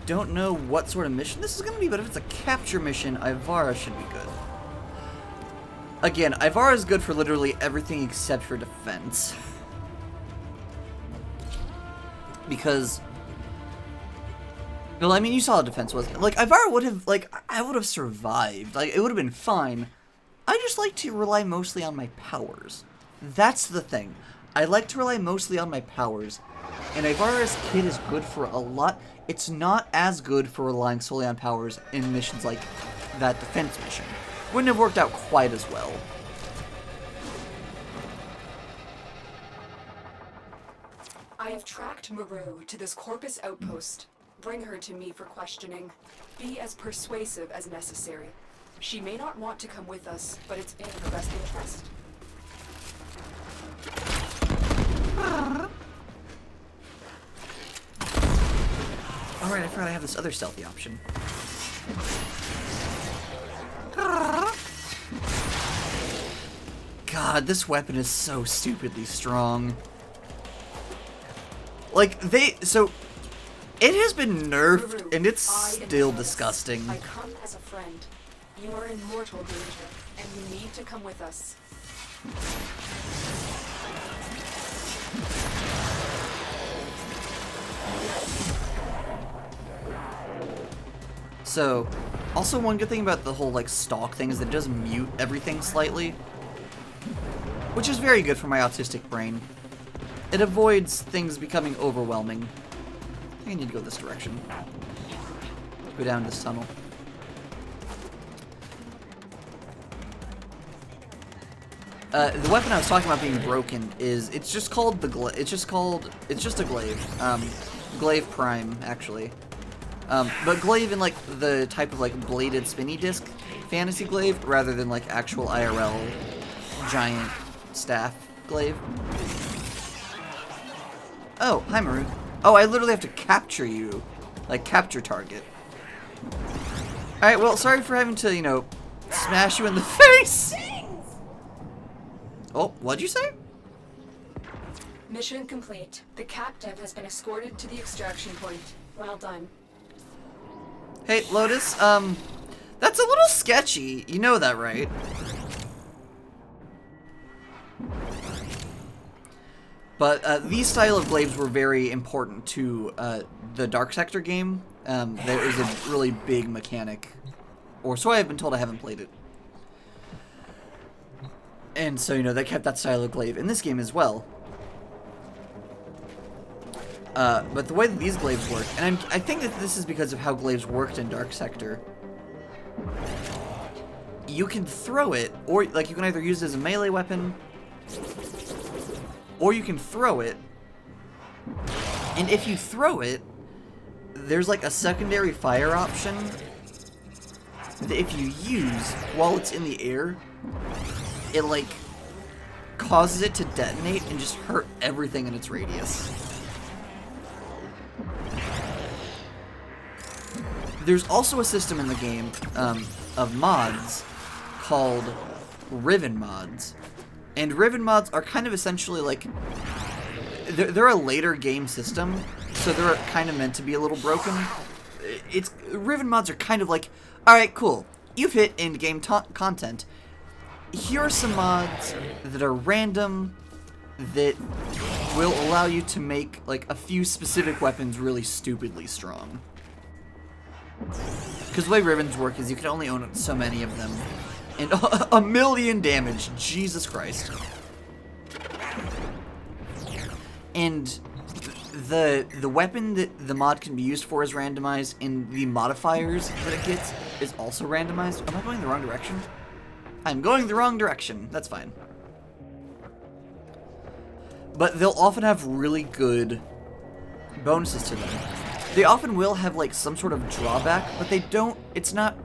Don't know what sort of mission this is going to be, but if it's a capture mission, Ivara should be good. Again, Ivara is good for literally everything except for defense. Because, well, I mean, you saw how defense was. Like, Ivara would have, like, I would have survived. Like, it would have been fine. I just like to rely mostly on my powers. That's the thing. I like to rely mostly on my powers. And Ivara's kit is good for a lot. It's not as good for relying solely on powers in missions like that defense mission. Wouldn't have worked out quite as well. I have tracked Maru to this Corpus outpost. Bring her to me for questioning. Be as persuasive as necessary. She may not want to come with us, but it's in her best interest. Alright, I forgot I have this other stealthy option. God, this weapon is so stupidly strong. Like, so, it has been nerfed, Maru, and it's I am still Tenno. disgusting. I come as a friend. You are in mortal danger, and you need to come with us. So, also one good thing about the whole, like, stalk thing is that it does mute everything slightly. Which is very good for my autistic brain. It avoids things becoming overwhelming. I think I need to go this direction. Go down this tunnel. The weapon I was talking about being broken is, it's just called the it's just a glaive. Glaive Prime, actually. But glaive in, like, the type of, like, bladed spinny disc fantasy glaive, rather than, like, actual IRL giant staff glaive. Oh, hi, Maru. Oh, I literally have to capture you. Like, capture target. Alright, well, sorry for having to, you know, smash you in the face! Oh, what'd you say? Mission complete. The captive has been escorted to the extraction point. Well done. Hey, Lotus, that's a little sketchy. You know that, right? But, these style of glaives were very important to, the Dark Sector game. There is a really big mechanic. Or so I've been told. I haven't played it. And so, you know, they kept that style of glaive in this game as well. But the way that these glaives work, and I think that this is because of how glaives worked in Dark Sector. You can throw it, or, like, you can either use it as a melee weapon, or you can throw it, and if you throw it, there's, like, a secondary fire option that if you use while it's in the air, it, like, causes it to detonate and just hurt everything in its radius. There's also a system in the game of mods called Riven mods. And Riven mods are kind of essentially like... They're a later game system, so they're kind of meant to be a little broken. Riven mods are kind of like, alright, cool, you've hit in-game content. Here are some mods that are random, that will allow you to make, like, a few specific weapons really stupidly strong. Because the way Rivens work is you can only own so many of them. And 1,000,000 damage, Jesus Christ. And the weapon that the mod can be used for is randomized, and the modifiers that it gets is also randomized. Am I going the wrong direction? I'm going the wrong direction. That's fine. But they'll often have really good bonuses to them. They often will have, like, some sort of drawback, but they don't, it's not...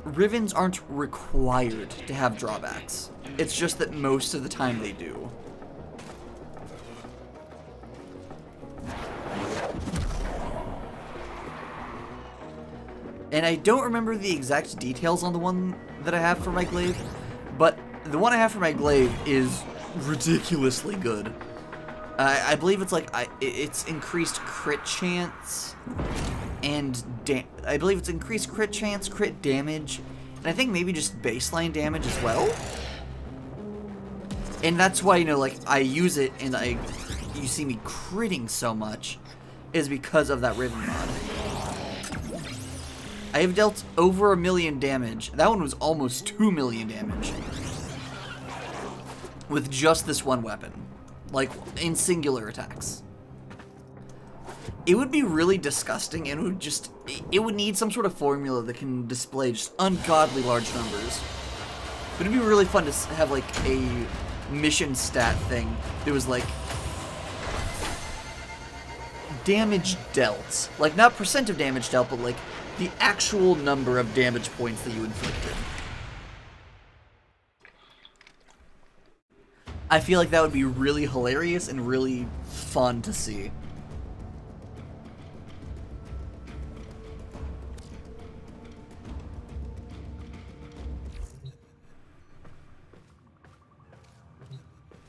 Rivens aren't required to have drawbacks. It's just that most of the time they do. And I don't remember the exact details on the one that I have for my glaive, but the one I have for my glaive is ridiculously good. I believe it's like it's increased crit chance, and I believe it's increased crit chance, crit damage, and I think maybe just baseline damage as well. And that's why, you know, like, I use it and you see me critting so much is because of that Riven mod. I have dealt over 1 million damage. That one was almost 2 million damage with just this one weapon, like in singular attacks. It would be really disgusting, and it would need some sort of formula that can display just ungodly large numbers. But it'd be really fun to have like a mission stat thing that was like damage dealt, like not percent of damage dealt, but like the actual number of damage points that you inflicted. I feel like that would be really hilarious and really fun to see.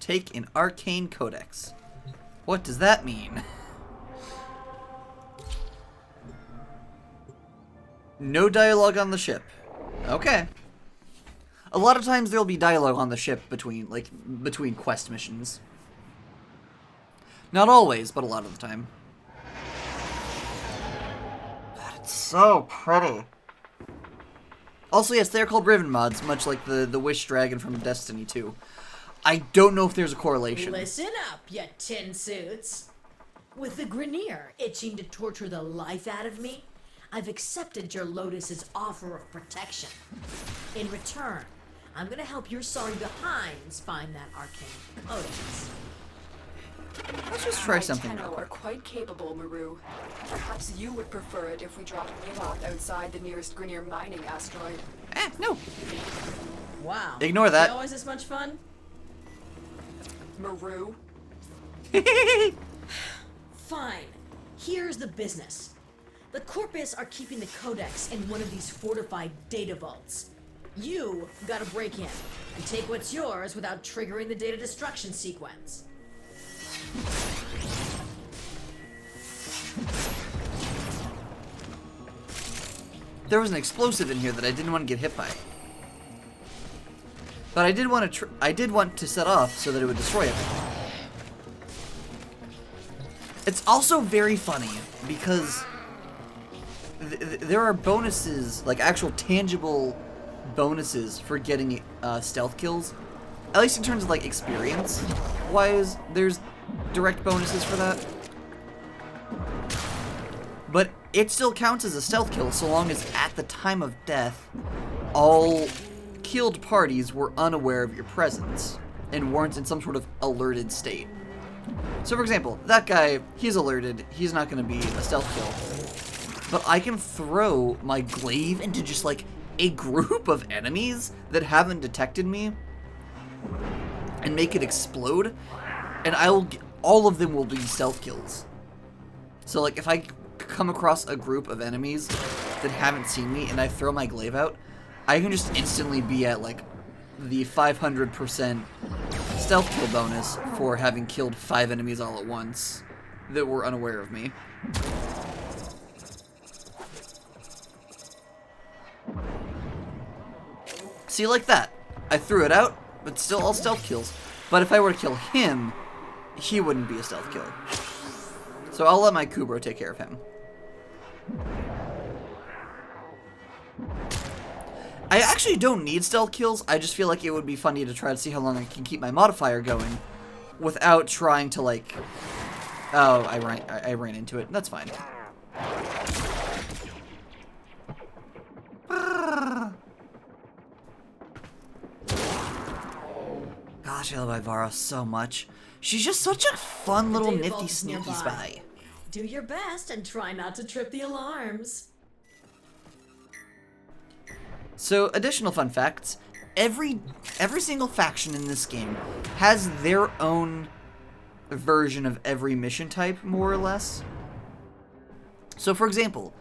Take an arcane codex. What does that mean? No dialogue on the ship. Okay. A lot of times there'll be dialogue on the ship between quest missions. Not always, but a lot of the time. God, it's so pretty. Also, yes, they're called Riven mods, much like the Wish Dragon from Destiny 2. I don't know if there's a correlation. Listen up, you tin suits. With the Grineer itching to torture the life out of me, I've accepted your Lotus's offer of protection. In return, I'm gonna help your sorry behinds find that arcane codex. Let's just try something real Tenno are quick. quite capable, Maru. Perhaps you would prefer it if we dropped Nimot outside the nearest Grineer mining asteroid. No. Wow. Ignore that. Always this much fun? Maru? Fine. Here's the business. The Corpus are keeping the codex in one of these fortified data vaults. You gotta break in and take what's yours without triggering the data destruction sequence. There was an explosive in here that I didn't want to get hit by. But I did want to set off so that it would destroy everything. It's also very funny because there are bonuses, like actual tangible bonuses for getting stealth kills. At least in terms of like experience wise, there's direct bonuses for that. But it still counts as a stealth kill so long as at the time of death, all killed parties were unaware of your presence and weren't in some sort of alerted state. So for example, that guy, he's alerted, he's not going to be a stealth kill. But I can throw my glaive into just like a group of enemies that haven't detected me and make it explode, and all of them will be stealth kills. So like if I come across a group of enemies that haven't seen me and I throw my glaive out, I can just instantly be at like the 500% stealth kill bonus for having killed 5 enemies all at once that were unaware of me. See, like that. I threw it out, but still all stealth kills. But if I were to kill him, he wouldn't be a stealth kill. So I'll let my Kubro take care of him. I actually don't need stealth kills, I just feel like it would be funny to try to see how long I can keep my modifier going without trying to like... Oh, I ran into it. That's fine. Gosh, I love Ivara so much. She's just such a fun little Data nifty vault's sneaky nearby. spy. Do your best and try not to trip the alarms. So, additional fun facts. Every single faction in this game has their own version of every mission type, more or less. So, for example,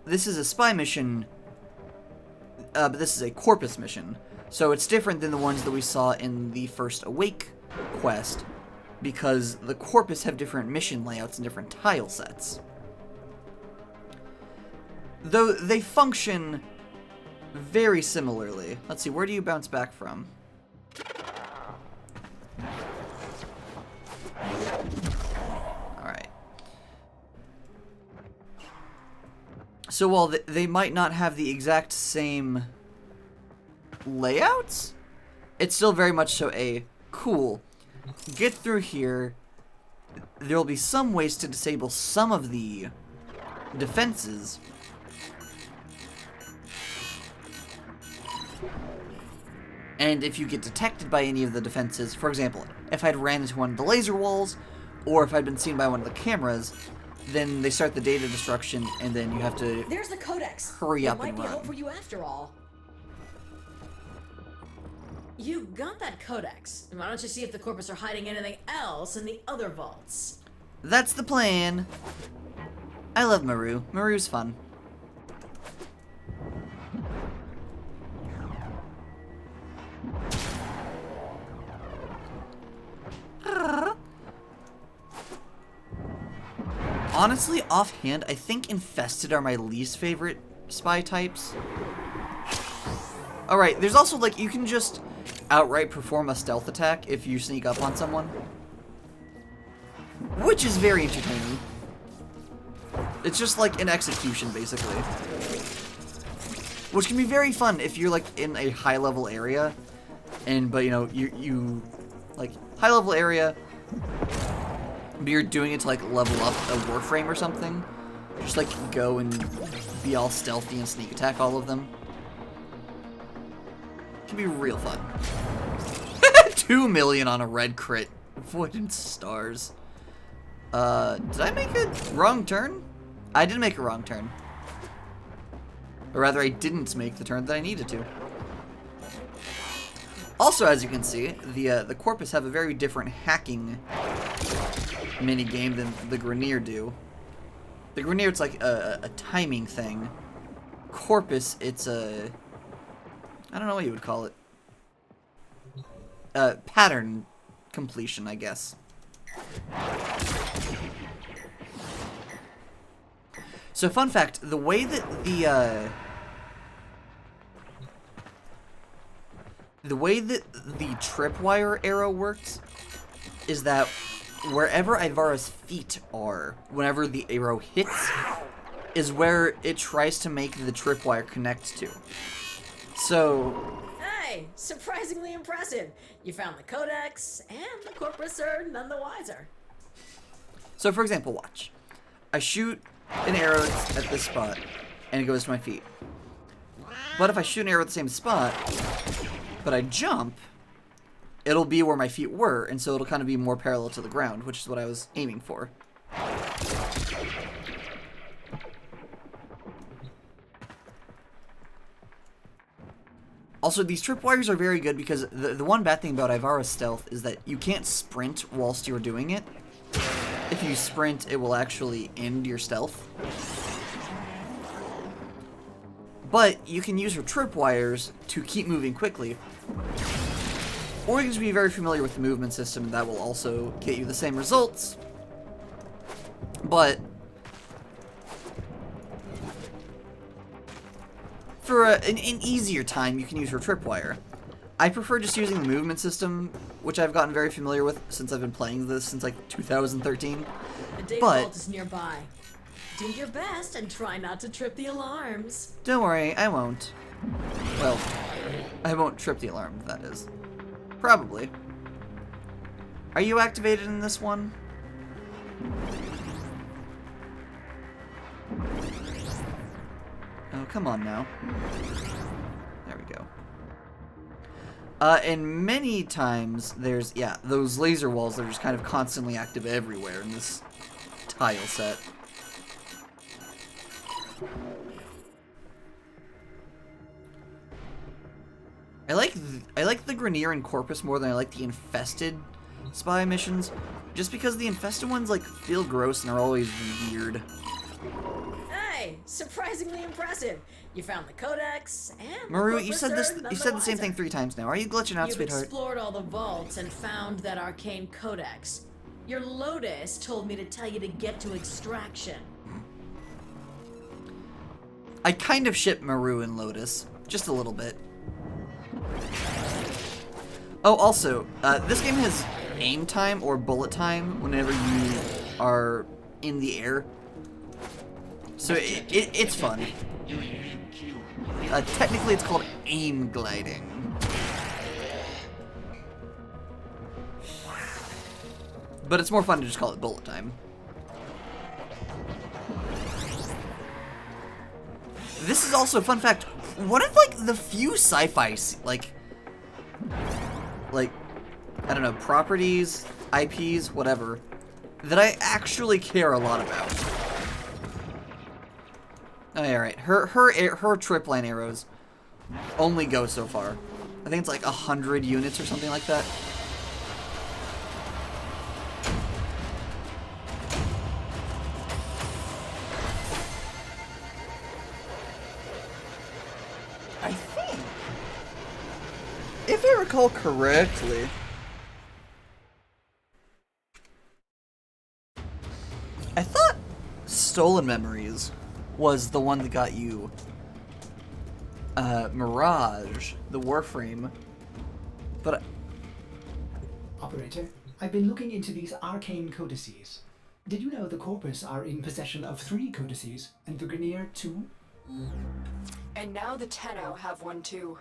this is a spy mission, but this is a Corpus mission. So it's different than the ones that we saw in the first Awake quest, because the Corpus have different mission layouts and different tile sets. Though they function very similarly. Let's see, where do you bounce back from? Alright. So while they might not have the exact same layouts, it's still very much so a cool. Get through here. There'll be some ways to disable some of the defenses. And if you get detected by any of the defenses, for example, if I'd ran into one of the laser walls, or if I'd been seen by one of the cameras, then they start the data destruction, and then you have to There's the codex. hurry up there and might be run. hope for you after all. You got that codex. Why don't you see if the Corpus are hiding anything else in the other vaults? That's the plan. I love Maru. Maru's fun. Honestly, offhand, I think infested are my least favorite spy types. Alright, there's also, like, you can just outright perform a stealth attack if you sneak up on someone, which is very entertaining. It's just like an execution, basically. Which can be very fun if you're, like, in a high-level area, but, you know, you like, high-level area, but you're doing it to, like, level up a Warframe or something. Just, like, go and be all stealthy and sneak attack all of them. It can be real fun. 2 million on a red crit. Void and stars. Did I make a wrong turn? I did make a wrong turn. Or rather, I didn't make the turn that I needed to. Also, as you can see, the Corpus have a very different hacking mini-game than the Grineer do. The Grineer, it's like a timing thing. Corpus, it's a... I don't know what you would call it. Pattern completion, I guess. So, fun fact, the way that the tripwire arrow works is that wherever Ivara's feet are, whenever the arrow hits, is where it tries to make the tripwire connect to. So... Hey, surprisingly impressive. You found the codex, and the Corpus are none the wiser. So, for example, watch. I shoot an arrow at this spot, and it goes to my feet. But if I shoot an arrow at the same spot, but I jump, it'll be where my feet were, and so it'll kind of be more parallel to the ground, which is what I was aiming for. Also, these tripwires are very good because the one bad thing about Ivara's stealth is that you can't sprint whilst you're doing it. If you sprint, it will actually end your stealth. But you can use her tripwires to keep moving quickly. Or you can just be very familiar with the movement system, that will also get you the same results. But for an easier time, you can use her tripwire. I prefer just using the movement system, which I've gotten very familiar with since I've been playing this since like 2013. The data vault is nearby. Do your best and try not to trip the alarms. Don't worry, I won't. Well, I won't trip the alarm, that is. Probably. Are you activated in this one? Oh, come on now. There we go. And many times there's, yeah, those laser walls that are just kind of constantly active everywhere in this tile set. I like the Grineer and Corpus more than I like the infested spy missions, just because the infested ones like feel gross and are always weird. Hey, Hey, surprisingly impressive. You found the codex and Maru, the you corpus said this. earth, none You said the same wiser. thing 3 times now. Are you glitching out, You've sweetheart? explored all the vaults and found that arcane codex. Your Lotus told me to tell you to get to extraction. I kind of ship Maru and Lotus, just a little bit. Oh, also, this game has aim time or bullet time whenever you are in the air. So it's fun. Technically, it's called aim gliding. But it's more fun to just call it bullet time. This is also a fun fact. One of, like, the few sci-fi, like, I don't know, properties, IPs, whatever, that I actually care a lot about. Oh, yeah, right. Her tripline arrows only go so far. I think it's like 100 units or something like that. I think, if I recall correctly, I thought Stolen Memories was the one that got you Mirage, the Warframe, but Operator, I've been looking into these arcane codices. Did you know the Corpus are in possession of 3 codices, and the Grineer 2? And now the Tenno have one too.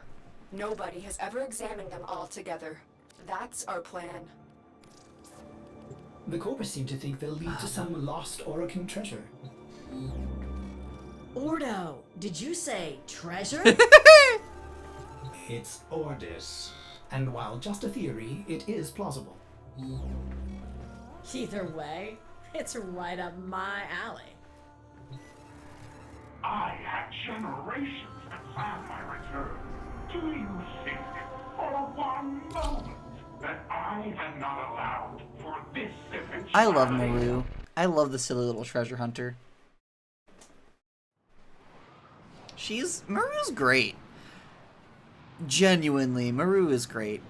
Nobody has ever examined them all together. That's our plan. The Corpus seem to think they'll lead to some lost Orokin treasure. Ordo, did you say treasure? It's Ordis, and while just a theory, it is plausible. Either way, it's right up my alley. I had generations to plan my return. Do you think, for one moment, that I am not allowed for this eventuality? I love Maru. I love the silly little treasure hunter. Maru's great. Genuinely, Maru is great.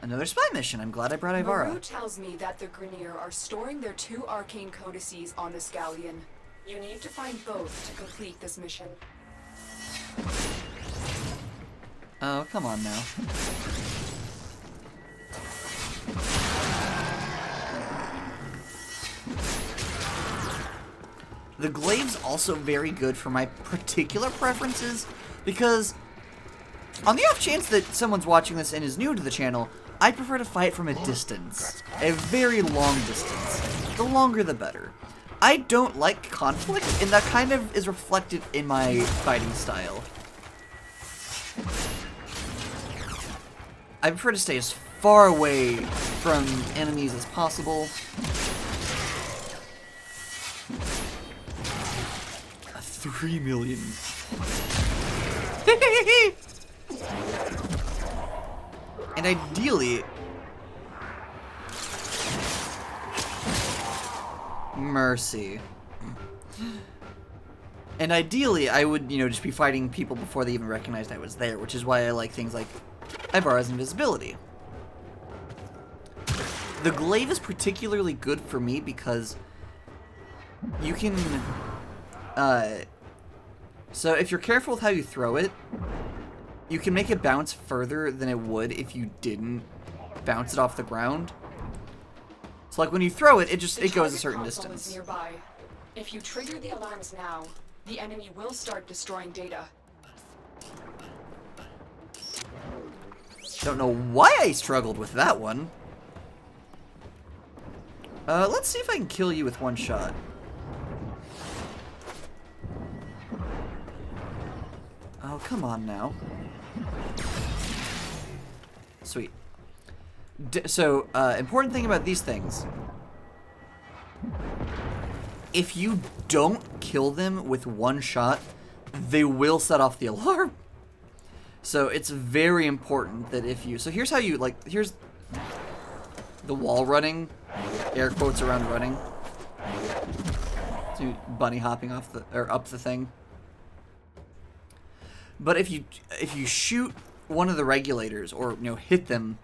Another spy mission. I'm glad I brought Maru Ivara. tells me that the Grineer are storing their 2 arcane codices on the Scallion. You need to find both to complete this mission. Oh, come on now. The glaive's also very good for my particular preferences, because on the off chance that someone's watching this and is new to the channel, I prefer to fight from a distance. A very long distance. The longer the better. I don't like conflict, and that kind of is reflected in my fighting style. I prefer to stay as far away from enemies as possible. 3 million. And ideally, mercy. And ideally, I would, just be fighting people before they even recognized I was there, which is why I like things like Ivara's invisibility. The glaive is particularly good for me because you can, so if you're careful with how you throw it, you can make it bounce further than it would if you didn't bounce it off the ground. So like when you throw it, it goes a certain distance. Nearby. If you trigger the alarms now, the enemy will start destroying data. Don't know why I struggled with that one. Let's see if I can kill you with one shot. Oh, come on now. Sweet. So, important thing about these things. If you don't kill them with one shot, they will set off the alarm. So it's very important that if you... So here's how you, like, here's the wall running. Air quotes around running. So bunny hopping off the, or up the thing. But if you shoot one of the regulators, or, you know, hit them,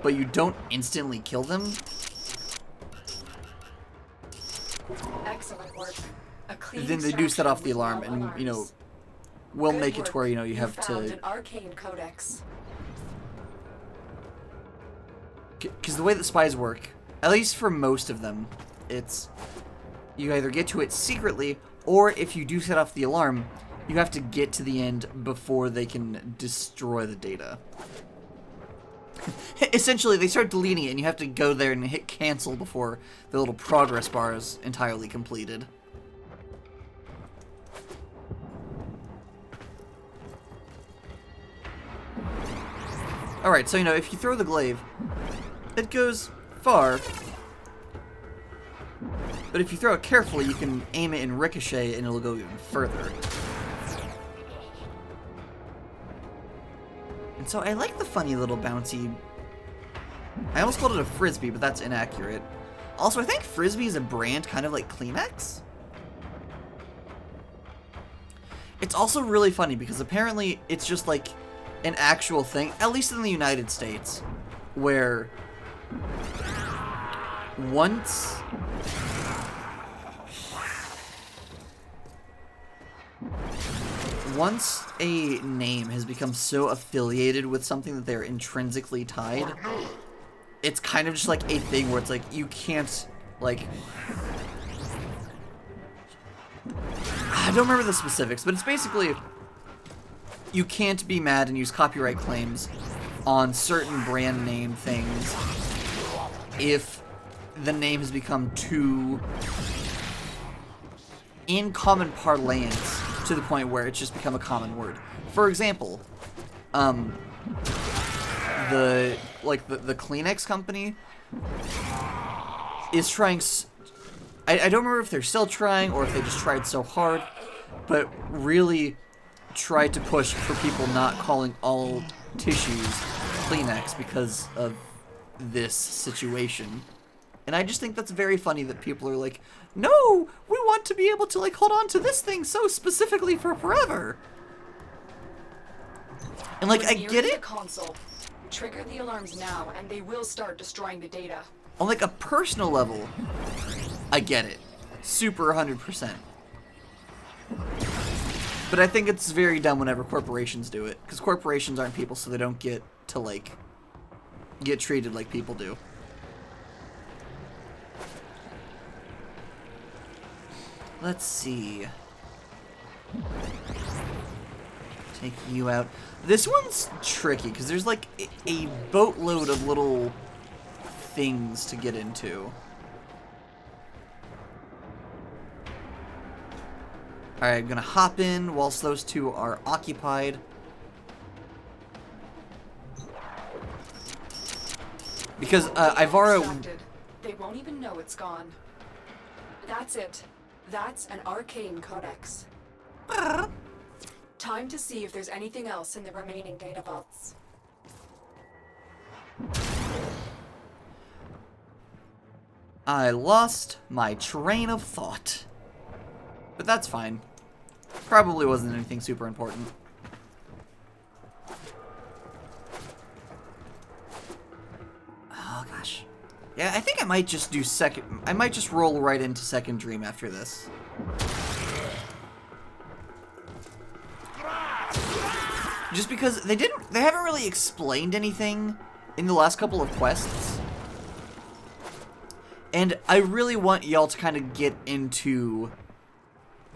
but you don't instantly kill them... Excellent work. A clean then they do set off the extraction alarm, with and, no you know, alarms. we'll Good make it to work. where, you know, you have found to... an arcane codex. Because the way that spies work, at least for most of them, it's... You either get to it secretly, or if you do set off the alarm, you have to get to the end before they can destroy the data. Essentially, they start deleting it, and you have to go there and hit cancel before the little progress bar is entirely completed. Alright, so, you know, if you throw the glaive, it goes far. But if you throw it carefully, you can aim it and ricochet, and it'll go even further. And so I like the funny little bouncy... I almost called it a Frisbee, but that's inaccurate. Also, I think Frisbee is a brand kind of like Kleenex. It's also really funny because apparently it's just like an actual thing, at least in the United States, where once a name has become so affiliated with something that they're intrinsically tied, it's kind of just like a thing where it's like you can't, like, I don't remember the specifics, but it's basically you can't be mad and use copyright claims on certain brand name things if the name has become too in common parlance to the point where it's just become a common word. For example, the Kleenex company is trying. I don't remember if they're still trying or if they just tried so hard, but really tried to push for people not calling all tissues Kleenex because of this situation. And I just think that's very funny that people are like, no, we want to be able to, like, hold on to this thing so specifically for forever. And, like, I get it. Console. Trigger the alarms now, and they will start destroying the data. On, like, a personal level, I get it. Super 100%. But I think it's very dumb whenever corporations do it. Because corporations aren't people, so they don't get to, like, get treated like people do. Let's see. Take you out. This one's tricky because there's like a boatload of little things to get into. Alright, I'm gonna hop in whilst those two are occupied. Because Ivara... Distracted. They won't even know it's gone. That's it. That's an arcane codex. Time to see if there's anything else in the remaining data vaults. I lost my train of thought. But that's fine. Probably wasn't anything super important. Oh gosh. Yeah, I think I might just do I might just roll right into Second Dream after this. Just because they haven't really explained anything in the last couple of quests. And I really want y'all to kind of get into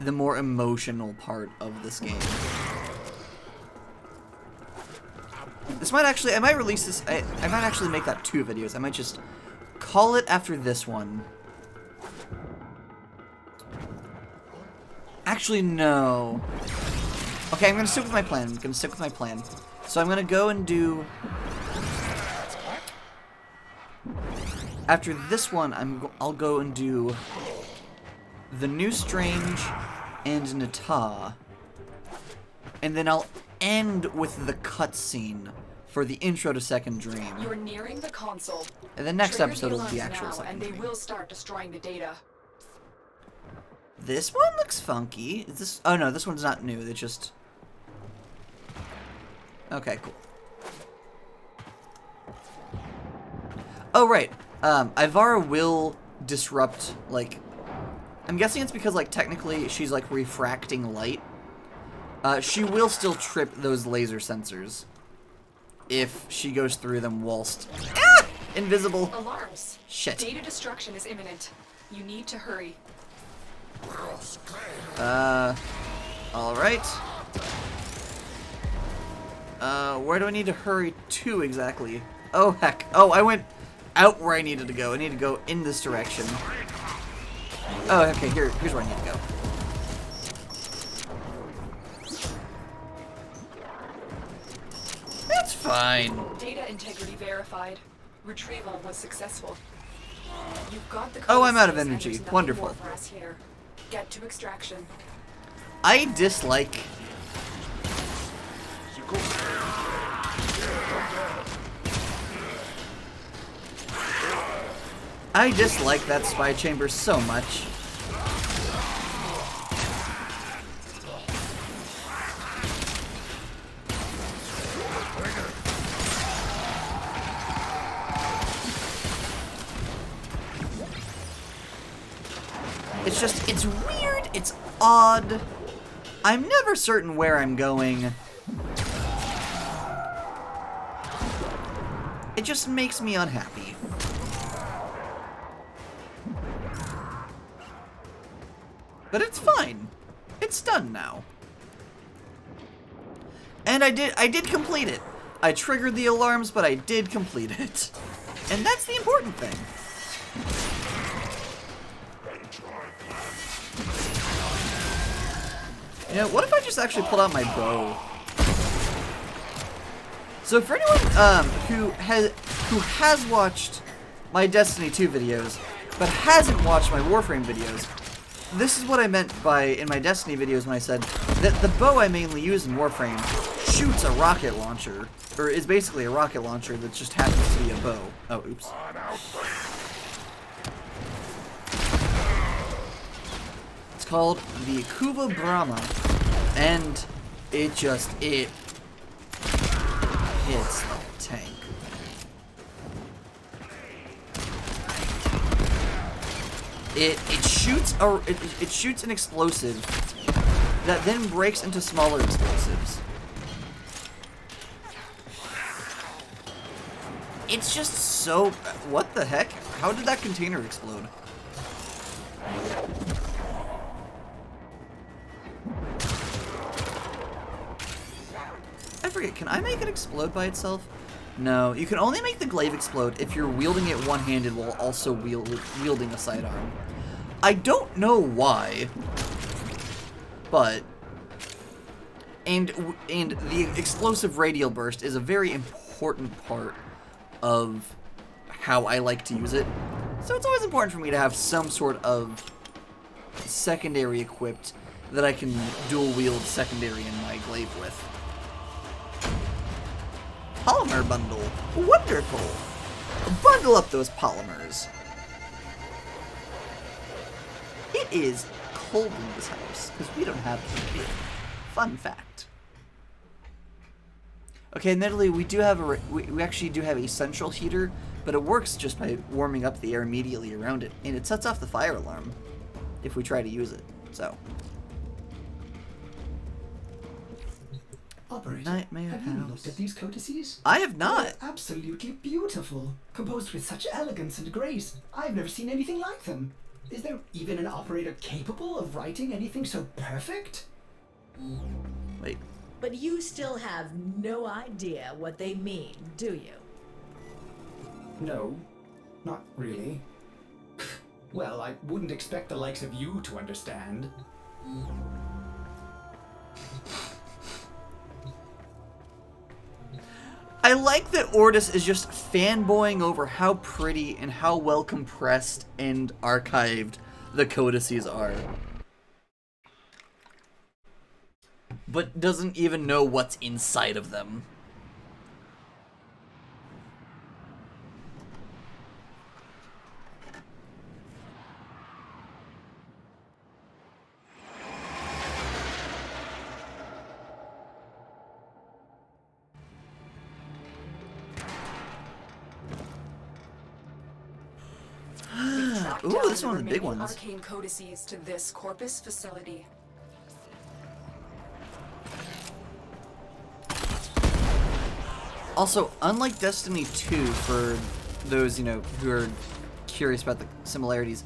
the more emotional part of this game. This might actually, I might release this, I might actually make that 2 videos. I might just call it after this one. Actually, no. Okay, I'm gonna stick with my plan. So I'm gonna go and do... After this one, I'll go and do the New Strange and Nata. And then end with the cutscene for the intro to Second Dream. You're nearing the console. And the next Trigger episode the will be the alarms actual now, Second and they Dream. will start destroying the data. This one looks funky. Is this... Oh no, this one's not new. They just... Okay, cool. Oh, right. Ivara will disrupt, like... I'm guessing it's because, like, technically she's, like, refracting light. She will still trip those laser sensors if she goes through them whilst... Ah! Invisible. Alarms. Shit. Data destruction is imminent. You need to hurry. Alright. Where do I need to hurry to exactly? Oh, heck. Oh, I went out where I needed to go. I need to go in this direction. Oh, okay, here's where I need to go. That's fine. Data integrity verified. Retrieval was successful. You've got the Oh, I'm out of codicities and energy. there's nothing Wonderful. more for us here. Get to extraction. I dislike... I dislike that spy chamber so much. It's just, it's weird, it's odd. I'm never certain where I'm going. It just makes me unhappy. But it's fine. It's done now. And I did complete it. I triggered the alarms, but I did complete it. And that's the important thing. You know, what if I just actually pulled out my bow? So for anyone who has watched my Destiny 2 videos, but hasn't watched my Warframe videos, this is what I meant by, in my Destiny videos, when I said that the bow I mainly use in Warframe shoots a rocket launcher, or is basically a rocket launcher that just happens to be a bow. Oh, oops. It's called the Kuva Brahma, and it just, it hits the tank. It shoots an explosive that then breaks into smaller explosives. It's just so... What the heck? How did that container explode? I forget, can I make it explode by itself? No, you can only make the glaive explode if you're wielding it one-handed while also wielding a sidearm. I don't know why, but... And the explosive radial burst is a very important part of how I like to use it. So it's always important for me to have some sort of secondary equipped that I can dual wield secondary in my glaive with. Polymer bundle. Wonderful. Bundle up those polymers. It is cold in this house because we don't have heat. Fun fact. Okay, admittedly, we do have we actually do have a central heater, but it works just by warming up the air immediately around it, and it sets off the fire alarm if we try to use it. So. Operator, Nightmare have you house. looked at these codices? I have not. They're absolutely beautiful. Composed with such elegance and grace. I've never seen anything like them. Is there even an operator capable of writing anything so perfect? Wait. But you still have no idea what they mean, do you? No, not really. Well, I wouldn't expect the likes of you to understand. I like that Ordis is just fanboying over how pretty and how well compressed and archived the codices are. but doesn't even know what's inside of them. Ooh, this is one of the big ones. Arcane codices to this Corpus facility. Also, unlike Destiny 2, for those, who are curious about the similarities,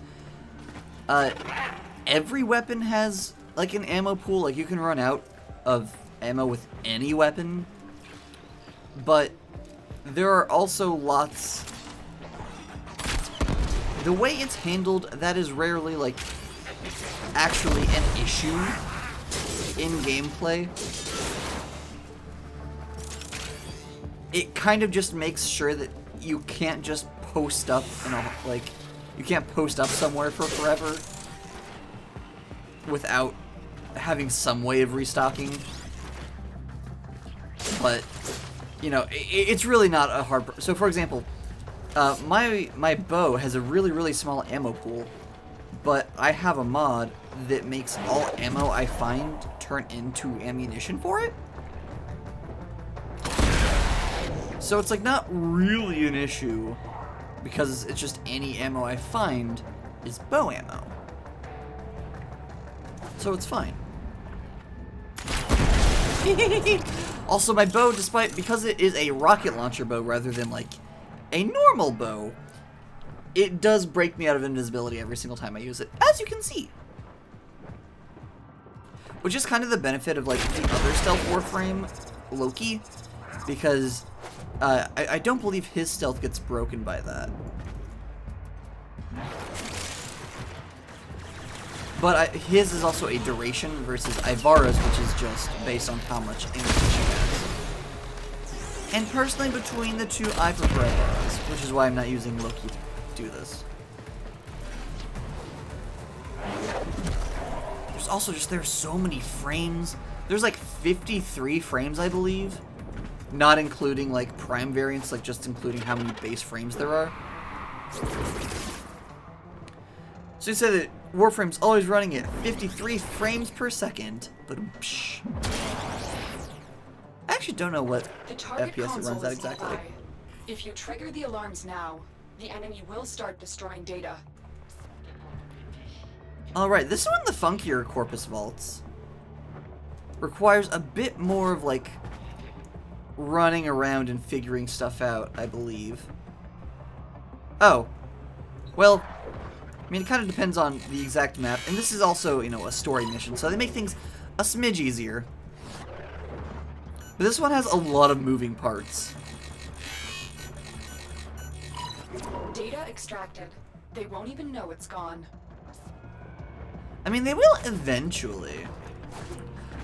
every weapon has, like, an ammo pool. Like, you can run out of ammo with any weapon, but there are also lots... The way it's handled, that is rarely, like, actually an issue in gameplay. It kind of just makes sure that you can't just post up in a, like, you can't post up somewhere for forever without having some way of restocking. But, it's really not a hard... So, for example... my bow has a really small ammo pool, but I have a mod that makes all ammo I find turn into ammunition for it. So it's like not really an issue, because it's just any ammo I find is bow ammo. So it's fine. Also, my bow, because it is a rocket launcher bow rather than like a normal bow, it does break me out of invisibility every single time I use it, as you can see. Which is kind of the benefit of, like, the other stealth Warframe, Loki, because I don't believe his stealth gets broken by that. But his is also a duration versus Ivara's, which is just based on how much energy she has. And personally, between the two, I prefer Ivara's, which is why I'm not using Loki to do this. There's also there's so many frames. There's like 53 frames, I believe. Not including like prime variants, like just including how many base frames there are. So you say that Warframe's always running at 53 frames per second, but I actually don't know what FPS it runs at exactly. If you trigger the alarms now, the enemy will start destroying data. Alright, this is one of the funkier Corpus vaults. Requires a bit more of, like, running around and figuring stuff out, I believe. Oh. Well, I mean, it kind of depends on the exact map. And this is also, a story mission, so they make things a smidge easier. But this one has a lot of moving parts. Data extracted. They won't even know it's gone. I mean, they will eventually.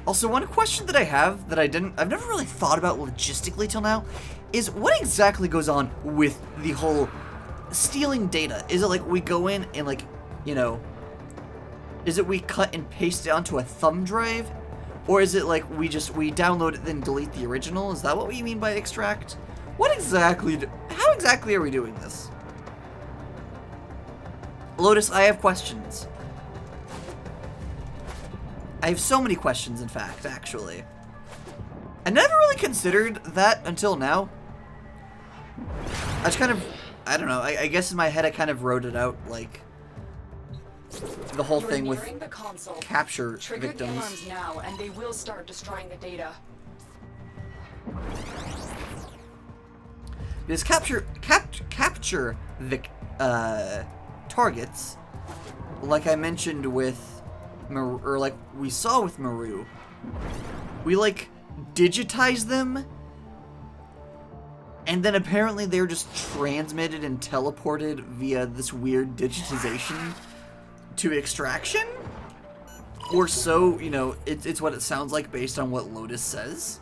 Also, one question that I have that I've never really thought about logistically till now is what exactly goes on with the whole stealing data? Is it like we go in and like, is it we cut and paste it onto a thumb drive? Or is it like we download it then delete the original? Is that what we mean by extract? How exactly are we doing this? Lotus, I have questions. I have so many questions, in fact, actually. I never really considered that until now. I just kind of, I don't know, I guess in my head I kind of wrote it out, like, the whole thing with capture Trigger victims. the alarms now, and they will start destroying the data. Because capture targets, like I mentioned with or like we saw with Maru, we like digitize them, and then apparently they're just transmitted and teleported via this weird digitization to extraction, or so it's what it sounds like based on what Lotus says.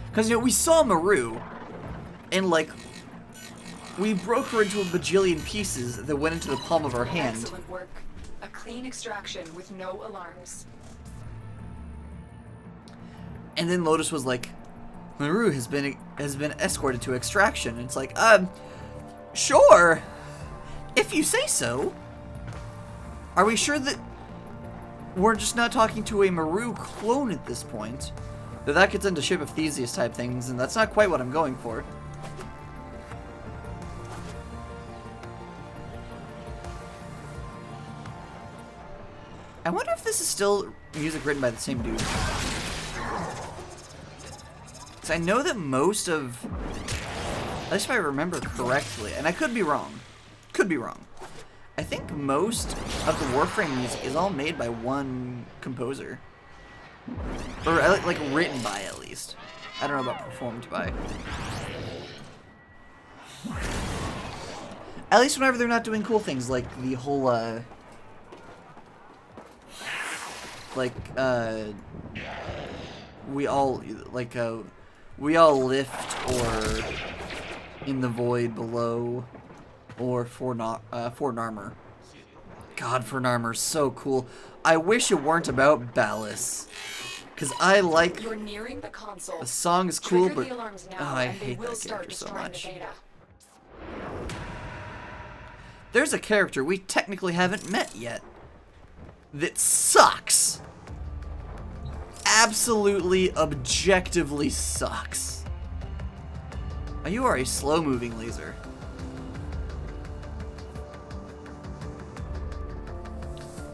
Because we saw Maru, and like we broke her into a bajillion pieces that went into the palm of our hand. Excellent work. A clean extraction with no alarms. And then Lotus was like, Maru has been escorted to extraction. And it's like, sure, if you say so. Are we sure that we're just not talking to a Maru clone at this point? That gets into Ship of Theseus type things, and that's not quite what I'm going for. I wonder if this is still music written by the same dude. Because I know that most of, at least if I remember correctly, and I could be wrong. Could be wrong. I think most of the Warframe music is all made by one composer. Or, like, written by, at least. I don't know about performed by. At least whenever they're not doing cool things, like the whole, we all lift, or in the void below, or Fornarmer. God, Fornarmer's so cool. I wish it weren't about Ballas, because I like. You're nearing the console. The song is cool, Trigger but the alarms now, I and they hate will that start character so destroying much. the beta. There's a character we technically haven't met yet that sucks. Absolutely, objectively sucks. Oh, you are a slow-moving laser.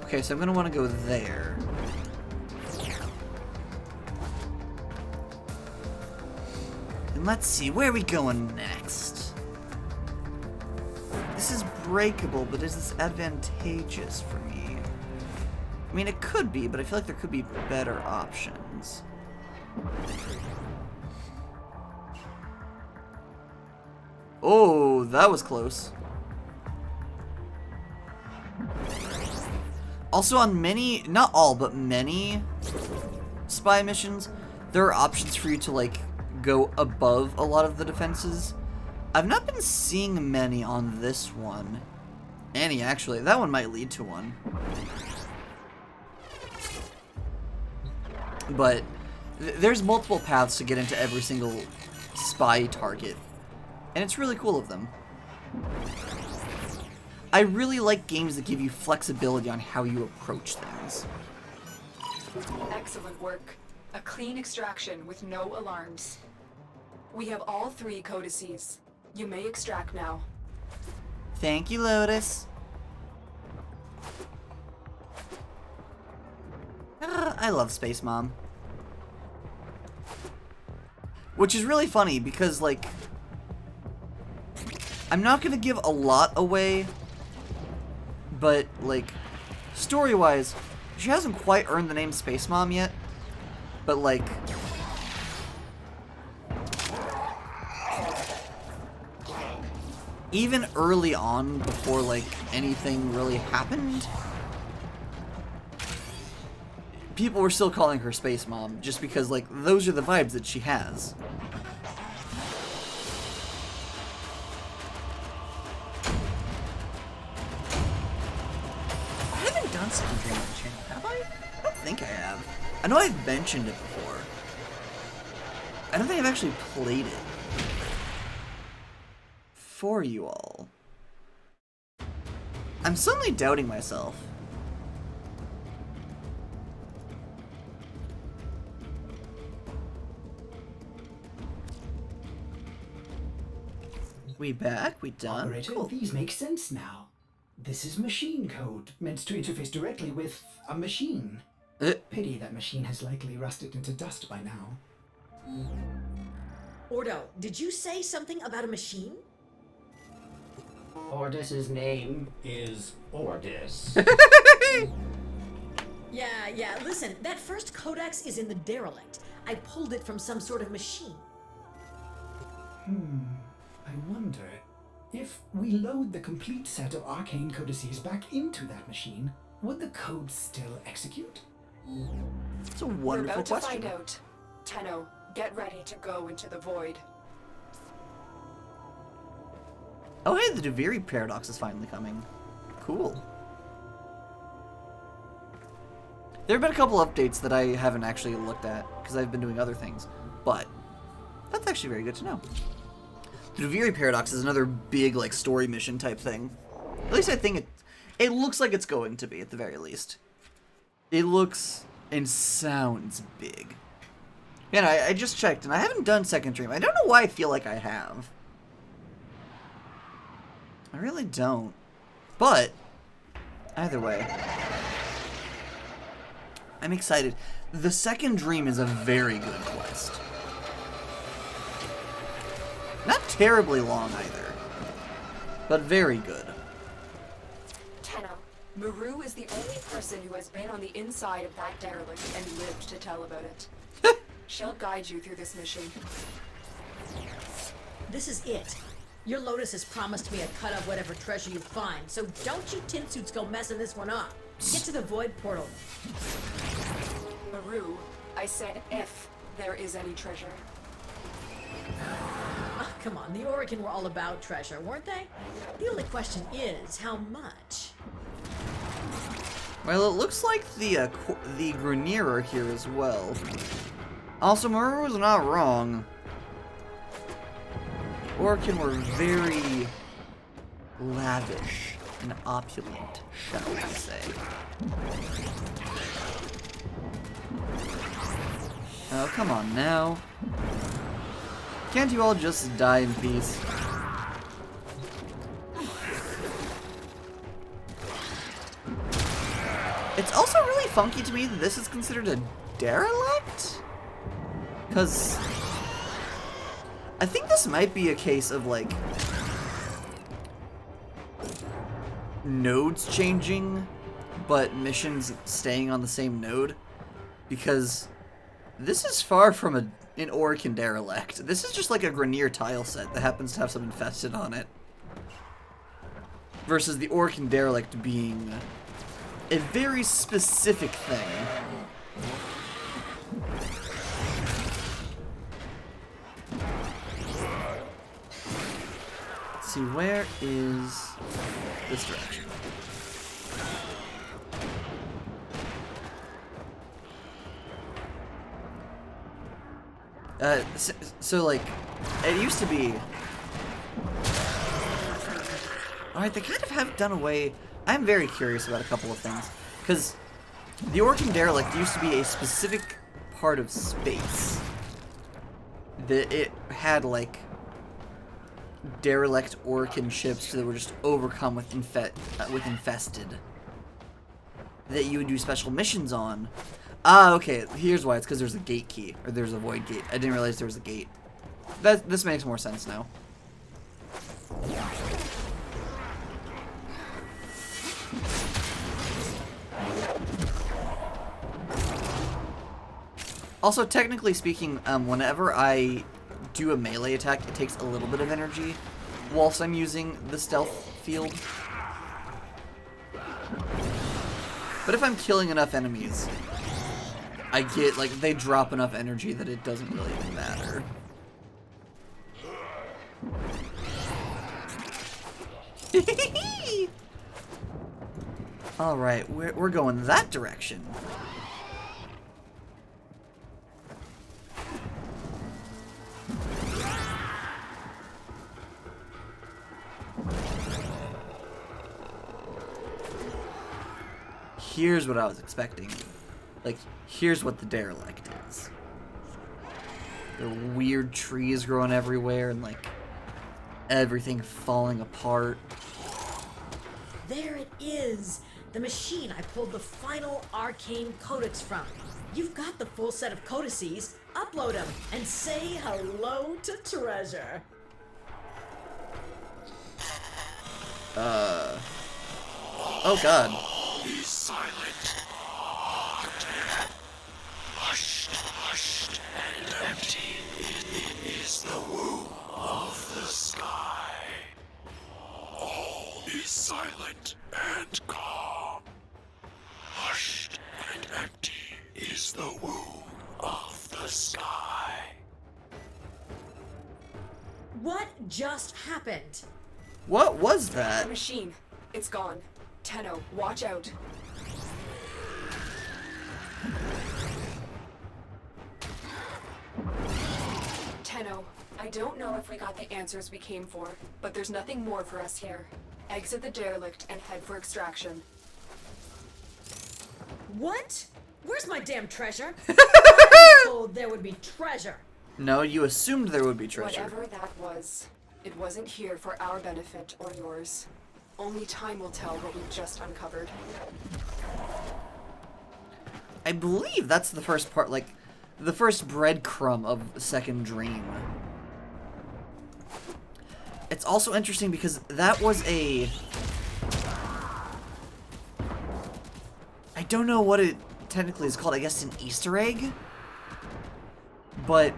Okay, so I'm gonna want to go there. And let's see, where are we going next? This is breakable, but is this advantageous for me? I mean, it could be, but I feel like there could be better options. Oh, that was close. Also, on many, not all, but many spy missions, there are options for you to, like, go above a lot of the defenses. I've not been seeing many on this one. Any, actually. That one might lead to one. But there's multiple paths to get into every single spy target. And it's really cool of them. I really like games that give you flexibility on how you approach things. Excellent work. A clean extraction with no alarms. We have all 3 codices. You may extract now. Thank you, Lotus. I love Space Mom. Which is really funny because, like, I'm not gonna give a lot away, but, like, story-wise, she hasn't quite earned the name Space Mom yet, but, like, even early on, before, like, anything really happened, people were still calling her Space Mom, just because, like, those are the vibes that she has. I haven't done something on the channel, have I? I don't think I have. I know I've mentioned it before. I don't think I've actually played it for you all. I'm suddenly doubting myself. We back? We done? Operator, Cool. these make sense now. This is machine code, meant to interface directly with a machine. Pity that machine has likely rusted into dust by now. Ordo, did you say something about a machine? Ordis's name is Ordis. Yeah, listen, that first codex is in the derelict. I pulled it from some sort of machine. I wonder, if we load the complete set of arcane codices back into that machine, would the code still execute? It's a We're wonderful about to question. find out. Tenno, get ready to go into the void. Oh, hey, the Deviri paradox is finally coming. Cool. There have been a couple updates that I haven't actually looked at because I've been doing other things, but that's actually very good to know. The Duviri Paradox is another big, like, story mission type thing. At least I think it looks like it's going to be, at the very least. It looks and sounds big. And I just checked, and I haven't done Second Dream. I don't know why I feel like I have. I really don't. But, either way, I'm excited. The Second Dream is a very good quest. Not terribly long either, but very good. Tenno, Maru is the only person who has been on the inside of that derelict and lived to tell about it. She'll guide you through this mission. This is it. Your Lotus has promised me a cut of whatever treasure you find, so don't you tin suits go messing this one up. Get to the void portal. Maru, I said if there is any treasure. Oh, come on, the Oregon were all about treasure, weren't they? The only question is, how much? Well, it looks like the Grenier are here as well. Also, Maru was not wrong. Orkin were very lavish and opulent, shall we say. Oh, come on now. Can't you all just die in peace? It's also really funky to me that this is considered a derelict? Because I think this might be a case of, like, nodes changing, but missions staying on the same node. Because this is far from an Orkin derelict. This is just like a Grenier tile set that happens to have some infested on it. Versus the Orkin derelict being a very specific thing. Let's see, where is this direction? So like, it used to be... Alright, they kind of have done away... I'm very curious about a couple of things. Because the Orkin derelict used to be a specific part of space. That it had, like, derelict Orkin ships that were just overcome with infested. That you would do special missions on. Ah, okay, here's why. It's because there's a gate key. Or there's a void gate. I didn't realize there was a gate. This makes more sense now. Also, technically speaking, whenever I do a melee attack, it takes a little bit of energy whilst I'm using the stealth field. But if I'm killing enough enemies, I get, like, they drop enough energy that it doesn't really matter. Alright, we're going that direction. Here's what I was expecting. Like, here's what the derelict is. There are weird trees growing everywhere and, like, everything falling apart. There it is! The machine I pulled the final arcane codex from. You've got the full set of codices. Upload them and say hello to treasure. Oh god. Be silent. Hushed and empty. It is the womb of the sky. All is silent and calm. Hushed and empty is the womb of the sky. What just happened? What was The that? machine. It's gone. Tenno, watch out. Tenno, I don't know if we got the answers we came for, but there's nothing more for us here. Exit the derelict and head for extraction. What? Where's my damn treasure? I was told there would be treasure. No, you assumed there would be treasure. Whatever that was, it wasn't here for our benefit or yours. Only time will tell what we've just uncovered. I believe that's the first part, like, the first breadcrumb of Second Dream. It's also interesting because that was a... I don't know what it technically is called. I guess an Easter egg? But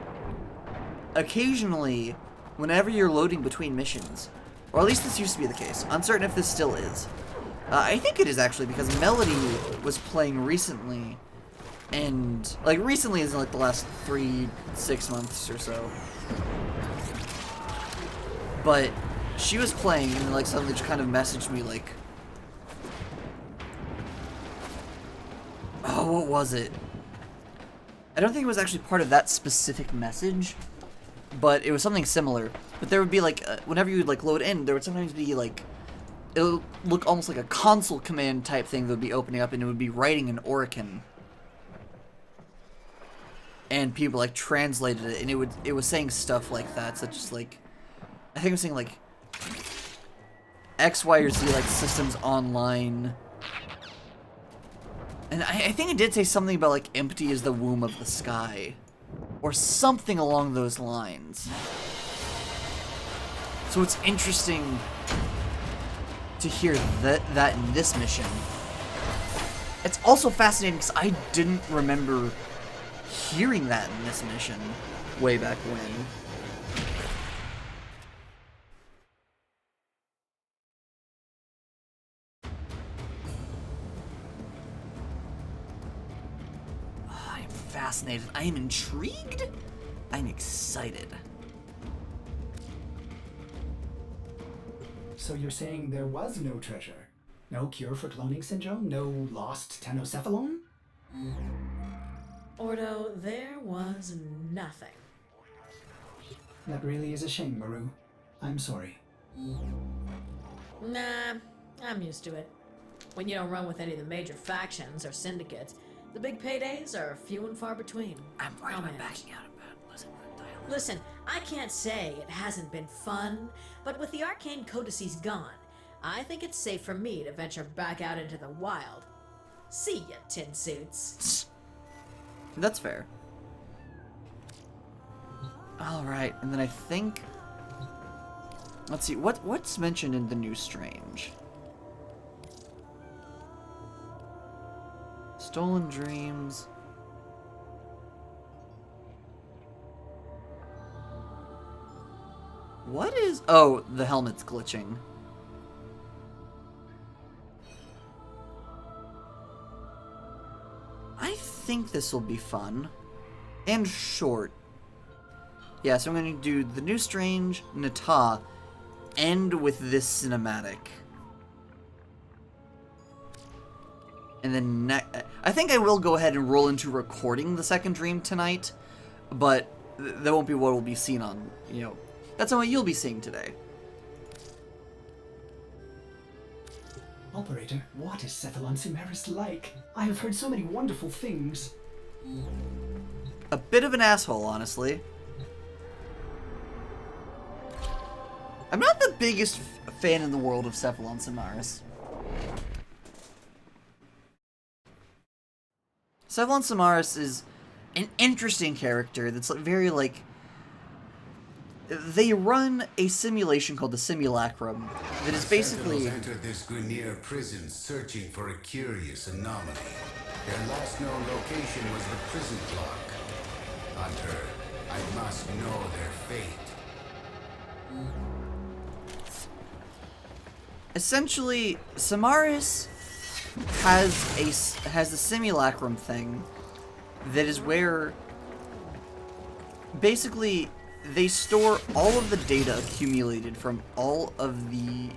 occasionally, whenever you're loading between missions, or at least this used to be the case, uncertain if this still is. I think it is actually, because Melody was playing recently, and, like, recently is in, like, the last 3-6 months or so. But she was playing, and, like, suddenly just kind of messaged me, like, oh, what was it? I don't think it was actually part of that specific message, but it was something similar. But there would be, like, whenever you would, like, load in, there would sometimes be, like, it would look almost like a console command type thing that would be opening up, and it would be writing in Oricon. And people, like, translated it, and it was saying stuff like that, such as, like, I think it was saying, like, X, Y, or Z, like, systems online. And I think it did say something about, like, empty is the womb of the sky. Or something along those lines. So it's interesting to hear that in this mission. It's also fascinating because I didn't remember hearing that in this mission way back when. I'm fascinated. I am intrigued. I'm excited. So you're saying there was no treasure? No cure for cloning syndrome? No lost Tennocephalon? Ordo, there was nothing. That really is a shame, Maru. I'm sorry. Nah, I'm used to it. When you don't run with any of the major factions or syndicates, the big paydays are few and far between. I'm worried I'll about manage. backing out about losing the dialogue. Listen, I can't say it hasn't been fun, but with the arcane codices gone, I think it's safe for me to venture back out into the wild. See ya, tin suits. That's fair. Alright, and then I think... Let's see, what's mentioned in the New Strange? Stolen Dreams... What is... Oh, the helmet's glitching. I think this will be fun. And short. Yeah, so I'm going to do the New Strange, Nata, end with this cinematic. And then I think I will go ahead and roll into recording the second dream tonight, but that won't be what will be seen on, you know, that's not what you'll be seeing today. Operator, what is Cephalon Cimeris like? I have heard so many wonderful things. A bit of an asshole, honestly. I'm not the biggest fan in the world of Cephalon Cimeris. Cephalon Cimeris is an interesting character that's very, like... They run a simulation called the Simulacrum that is basically... Sentinels entered this Grenier prison searching for a curious anomaly. Their last known location was the prison block. Hunter, I must know their fate. Essentially, Cimeris has the Simulacrum thing that is where basically they store all of the data accumulated from all of the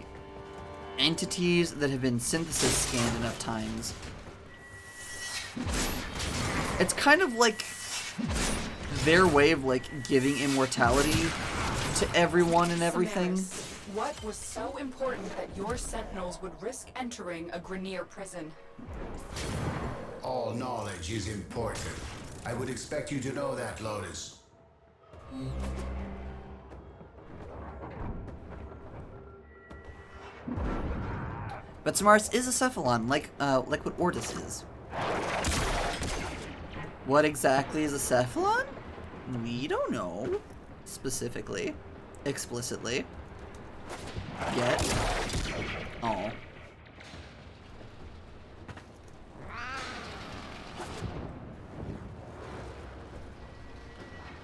entities that have been synthesis scanned enough times. It's kind of like their way of like giving immortality to everyone and everything. Samaras, what was so important that your sentinels would risk entering a Grenier prison? All knowledge is important. I would expect you to know that, Lotus. But Samaras is a cephalon, like what Ordis is. What exactly is a cephalon? We don't know. Specifically. Explicitly. Yet. Oh.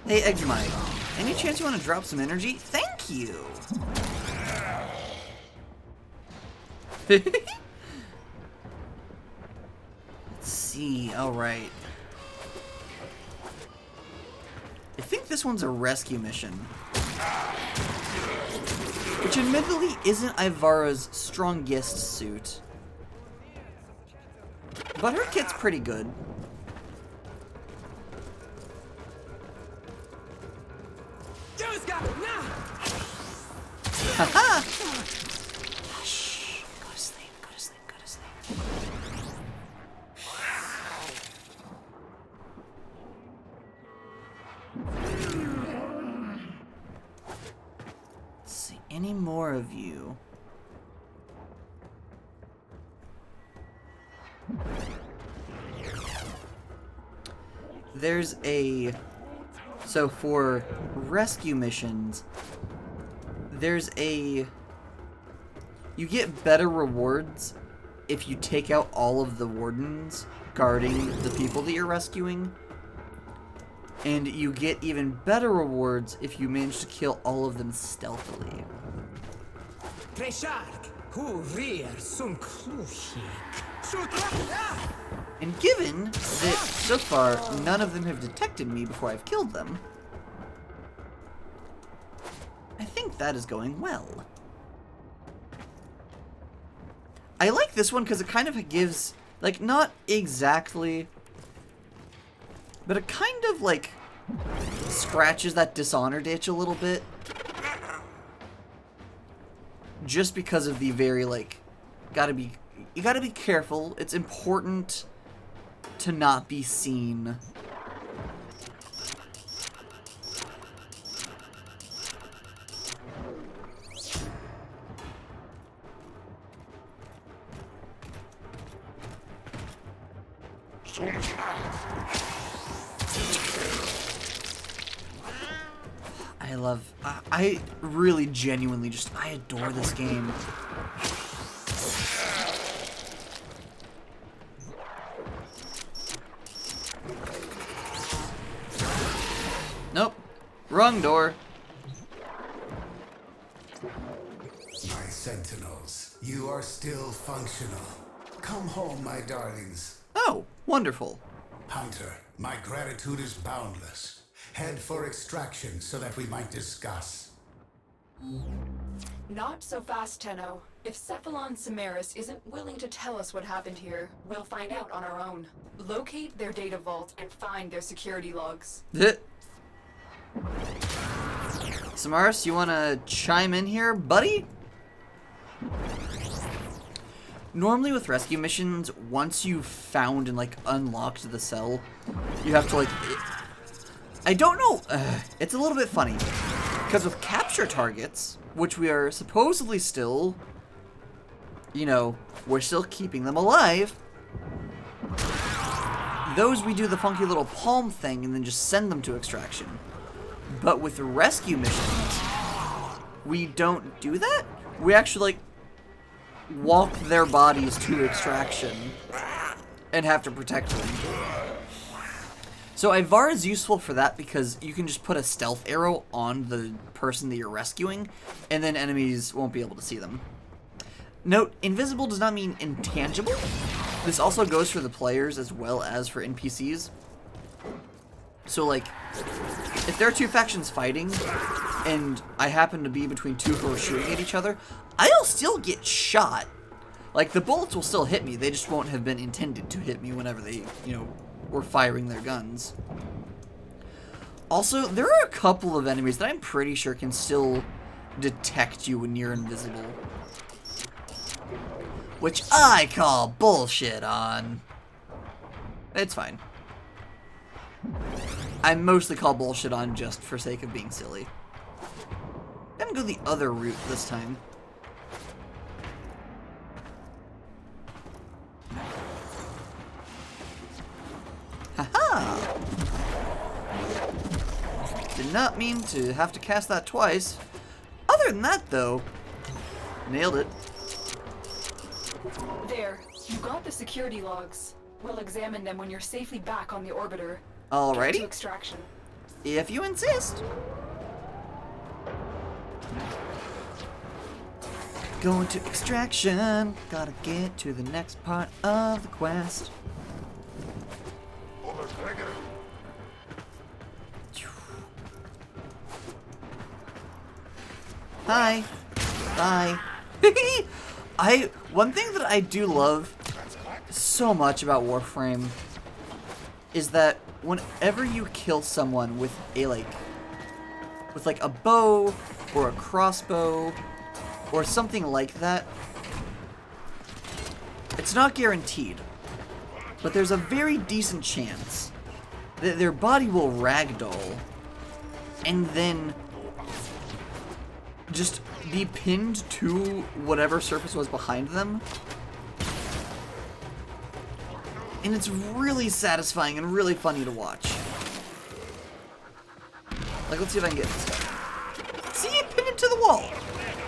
Hey, Egmite. Any chance you want to drop some energy? Thank you! Let's see. Alright. I think this one's a rescue mission. Which admittedly isn't Ivara's strongest suit. But her kit's pretty good. Haha! Shh. Go to sleep, go to sleep, go to sleep. Let's see, any more of you? There's a... So for rescue missions, there's a... You get better rewards if you take out all of the wardens guarding the people that you're rescuing. And you get even better rewards if you manage to kill all of them stealthily. And given that so far none of them have detected me before I've killed them, I think that is going well. I like this one because it kind of gives, like, not exactly, but it kind of, like, scratches that dishonor ditch a little bit. Just because of the very, like, you gotta be careful. It's important to not be seen. I really genuinely I adore this game. Nope. Wrong door. My sentinels, you are still functional. Come home, my darlings. Oh, wonderful. Hunter, my gratitude is boundless. Head for extraction so that we might discuss. Not so fast, Tenno. If Cephalon Samaras isn't willing to tell us what happened here, we'll find out on our own. Locate their data vault and find their security logs. Samaras, you wanna chime in here, buddy? Normally with rescue missions, once you've found and, like, unlocked the cell, you have to, like... I don't know. It's a little bit funny. Because with capture targets, which we are supposedly still, you know, we're still keeping them alive. Those we do the funky little palm thing and then just send them to extraction. But with rescue missions, we don't do that. We actually, like, walk their bodies to extraction and have to protect them. So Ivar is useful for that because you can just put a stealth arrow on the person that you're rescuing, and then enemies won't be able to see them. Note, invisible does not mean intangible. This also goes for the players as well as for NPCs. So, like, if there are two factions fighting, and I happen to be between two who are shooting at each other, I'll still get shot. Like, the bullets will still hit me, they just won't have been intended to hit me whenever they, you know, or firing their guns. Also, there are a couple of enemies that I'm pretty sure can still detect you when you're invisible. Which I call bullshit on. It's fine. I mostly call bullshit on just for sake of being silly. I'm gonna go the other route this time. Haha! Did not mean to have to cast that twice. Other than that, though, nailed it. There, you got the security logs. We'll examine them when you're safely back on the orbiter. Get to Alrighty, extraction. if you insist. Going to extraction. Gotta get to the next part of the quest. Hi. Bye. One thing that I do love so much about Warframe is that whenever you kill someone with a with a bow or a crossbow or something like that, it's not guaranteed, but there's a very decent chance that their body will ragdoll and then just be pinned to whatever surface was behind them. And it's really satisfying and really funny to watch. Like, let's see if I can get this guy. See, I pinned it to the wall.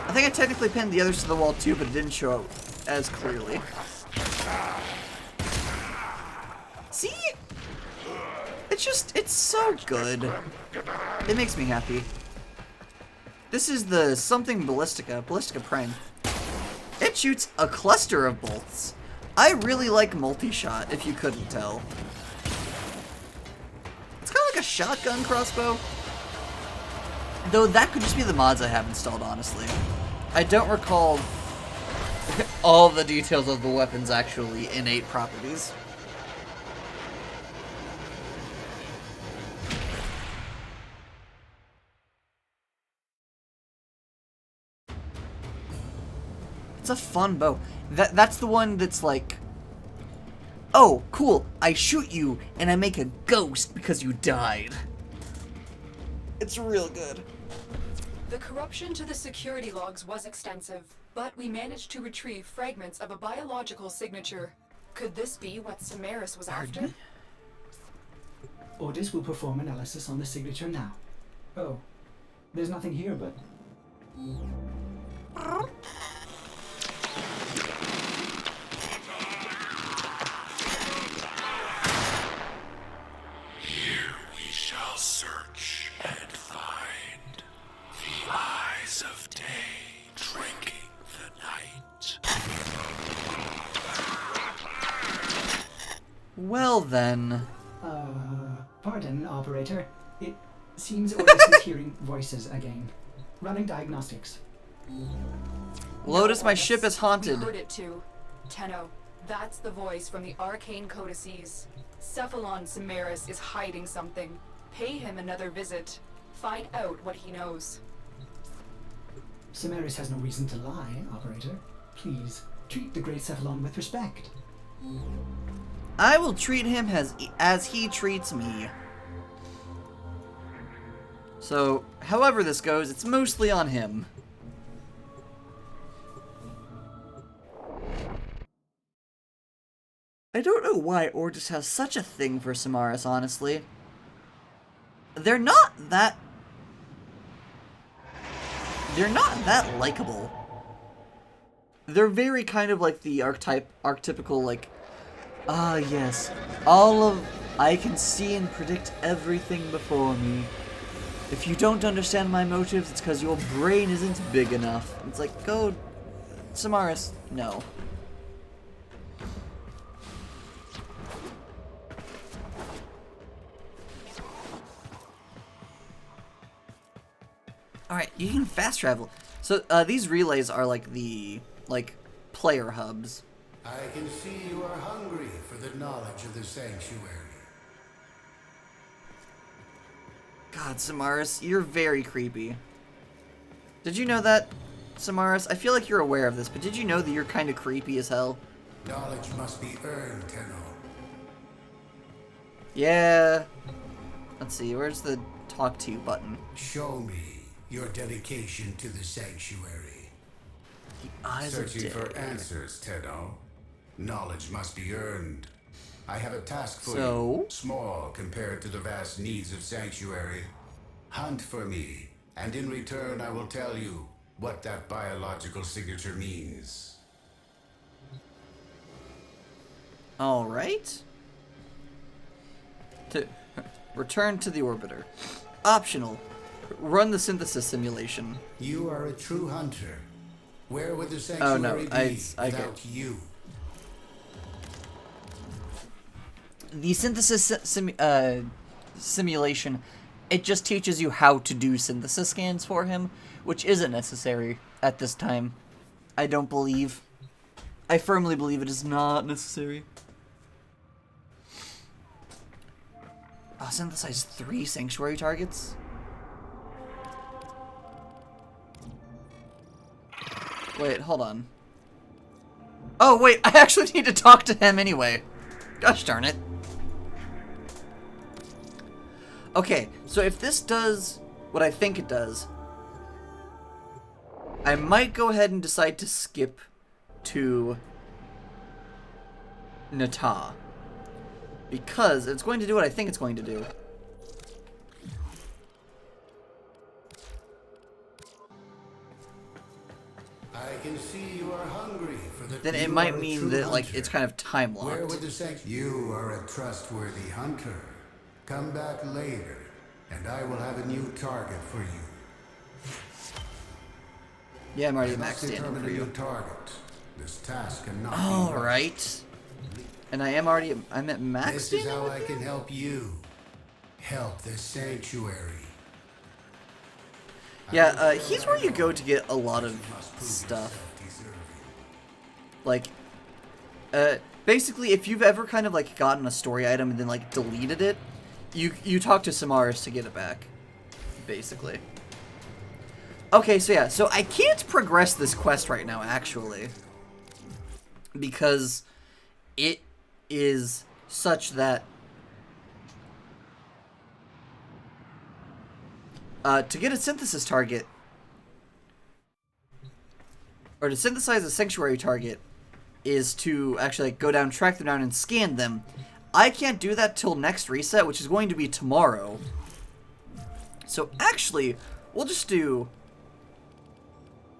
I think I technically pinned the others to the wall too, but it didn't show up as clearly. See? It's so good. It makes me happy. This is the something Ballistica Prime. It shoots a cluster of bolts. I really like multi-shot, if you couldn't tell. It's kind of like a shotgun crossbow. Though that could just be the mods I have installed, honestly. I don't recall all the details of the weapon's actually innate properties. It's a fun bow. That's the one that's like, oh, cool, I shoot you and I make a ghost because you died. It's real good. The corruption to the security logs was extensive, but we managed to retrieve fragments of a biological signature. Could this be what Samaris was after? Ordis will perform analysis on the signature now. Oh, there's nothing here but... Here we shall search and find the eyes of day drinking the night. Well then. Pardon, operator. It seems Ordis is hearing voices again. Running diagnostics. Lotus, my ship is We haunted. heard it too. Tenno, that's the voice from the arcane codices. Cephalon Samaris is hiding something. Pay him another visit. Find out what he knows. Samaris has no reason to lie, operator. Please, treat the great Cephalon with respect. I will treat him as he treats me. So, however this goes, it's mostly on him. I don't know why Ordis has such a thing for Samaris, honestly. They're not that likable. They're very kind of like the archetypical, like, ah, yes, I can see and predict everything before me. If you don't understand my motives, it's because your brain isn't big enough. It's like, go, Samaris, no. Alright, you can fast travel. So, these relays are like the, player hubs. I can see you are hungry for the knowledge of the sanctuary. God, Samaras, you're very creepy. Did you know that, Samaras? I feel like you're aware of this, but did you know that you're kind of creepy as hell? Knowledge must be earned, Tenno. Yeah. Let's see, where's the talk to you button? Show me your dedication to the sanctuary. The eyes Searching of for death. answers, Tenno. Knowledge must be earned. I have a task for So? you, small compared to the vast needs of Sanctuary. Hunt for me, and in return I will tell you what that biological signature means. Alright. To return to the orbiter. Optional. Run the synthesis simulation. You are a true hunter. Where would the Oh Sanctuary no, be I without get you? the synthesis simulation. It just teaches you how to do synthesis scans for him, which isn't necessary at this time. I don't believe. I firmly believe it is not necessary. Oh, synthesize 3 sanctuary targets? Wait, hold on. Oh, wait, I actually need to talk to him anyway. Gosh darn it. Okay, so if this does what I think it does, I might go ahead and decide to skip to Nata. Because it's going to do what I think it's going to do. I can see you are hungry for the. Then it You might are a mean true that, like, hunter. it's kind of time Where locked. would the Sanctuary? You are a trustworthy hunter. Come back later, and I will have a new target for you. Yeah, I'm already I must maxed in determine for a new you. target. This task cannot be rushed. Alright. And I'm at max This is standing how with I you? can help you. Help the Sanctuary. Yeah, he's where you go to get a lot of stuff. Like, basically, if you've ever kind of, like, gotten a story item and then, like, deleted it, you talk to Samaras to get it back, basically. Okay, so yeah, so I can't progress this quest right now, actually, because it is such that to get a synthesis target, or to synthesize a sanctuary target, is to actually, like, go down, track them down, and scan them. I can't do that till next reset, which is going to be tomorrow. So actually, we'll just do,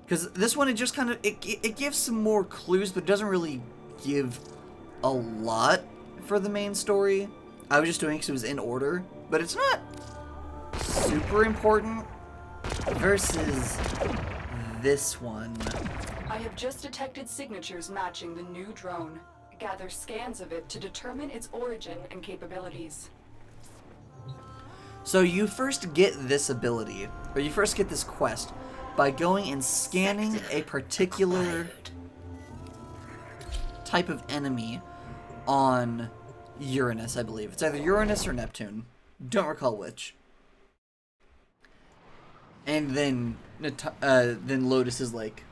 because this one, it just kind of, it gives some more clues, but doesn't really give a lot for the main story. I was just doing it because it was in order, but it's not super important versus this one. I have just detected signatures matching the new drone. Gather scans of it to determine its origin and capabilities. So you first get this ability, or you first get this quest, by going and scanning a particular type of enemy on Uranus, I believe. It's either Uranus or Neptune. Don't recall which. And then Lotus is like,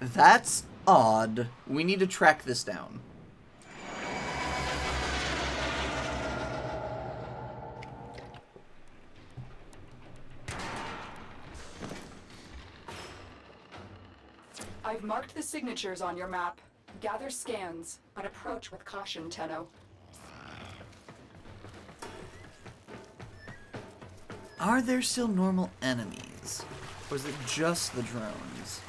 that's odd. We need to track this down. I've marked the signatures on your map. Gather scans, but approach with caution, Tenno. Are there still normal enemies? Or is it just the drones?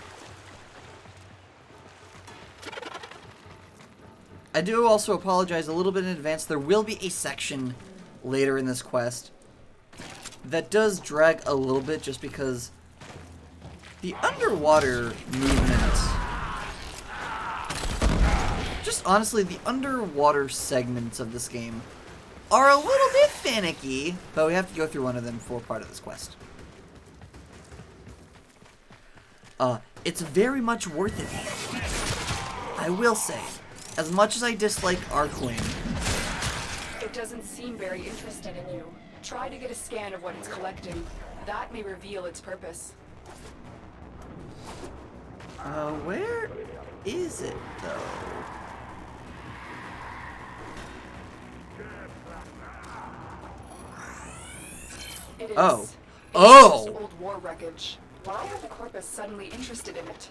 I do also apologize a little bit in advance. There will be a section later in this quest that does drag a little bit just because the underwater movement, just honestly, the underwater segments of this game are a little bit finicky, but we have to go through one of them for part of this quest. It's very much worth it. I will say, as much as I dislike Arcwing, It doesn't seem very interested in you. Try to get a scan of what it's collecting. That may reveal its purpose. Where is it, though? It is. Oh. It's Oh! just old war wreckage. Why are the Corpus suddenly interested in it?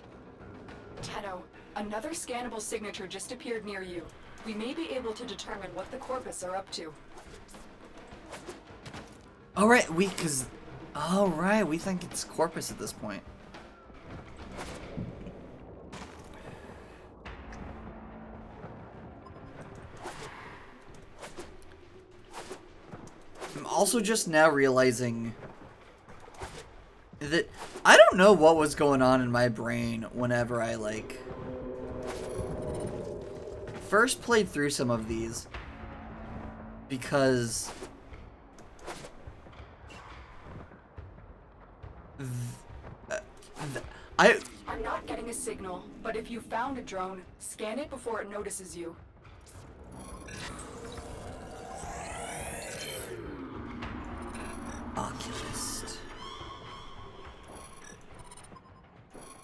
Tenno, another scannable signature just appeared near you. We may be able to determine what the Corpus are up to. Alright, we think it's Corpus at this point. I'm also just now realizing that I don't know what was going on in my brain whenever I, like, first played through some of these, because I'm not getting a signal, but if you found a drone, scan it before it notices you. Oculist.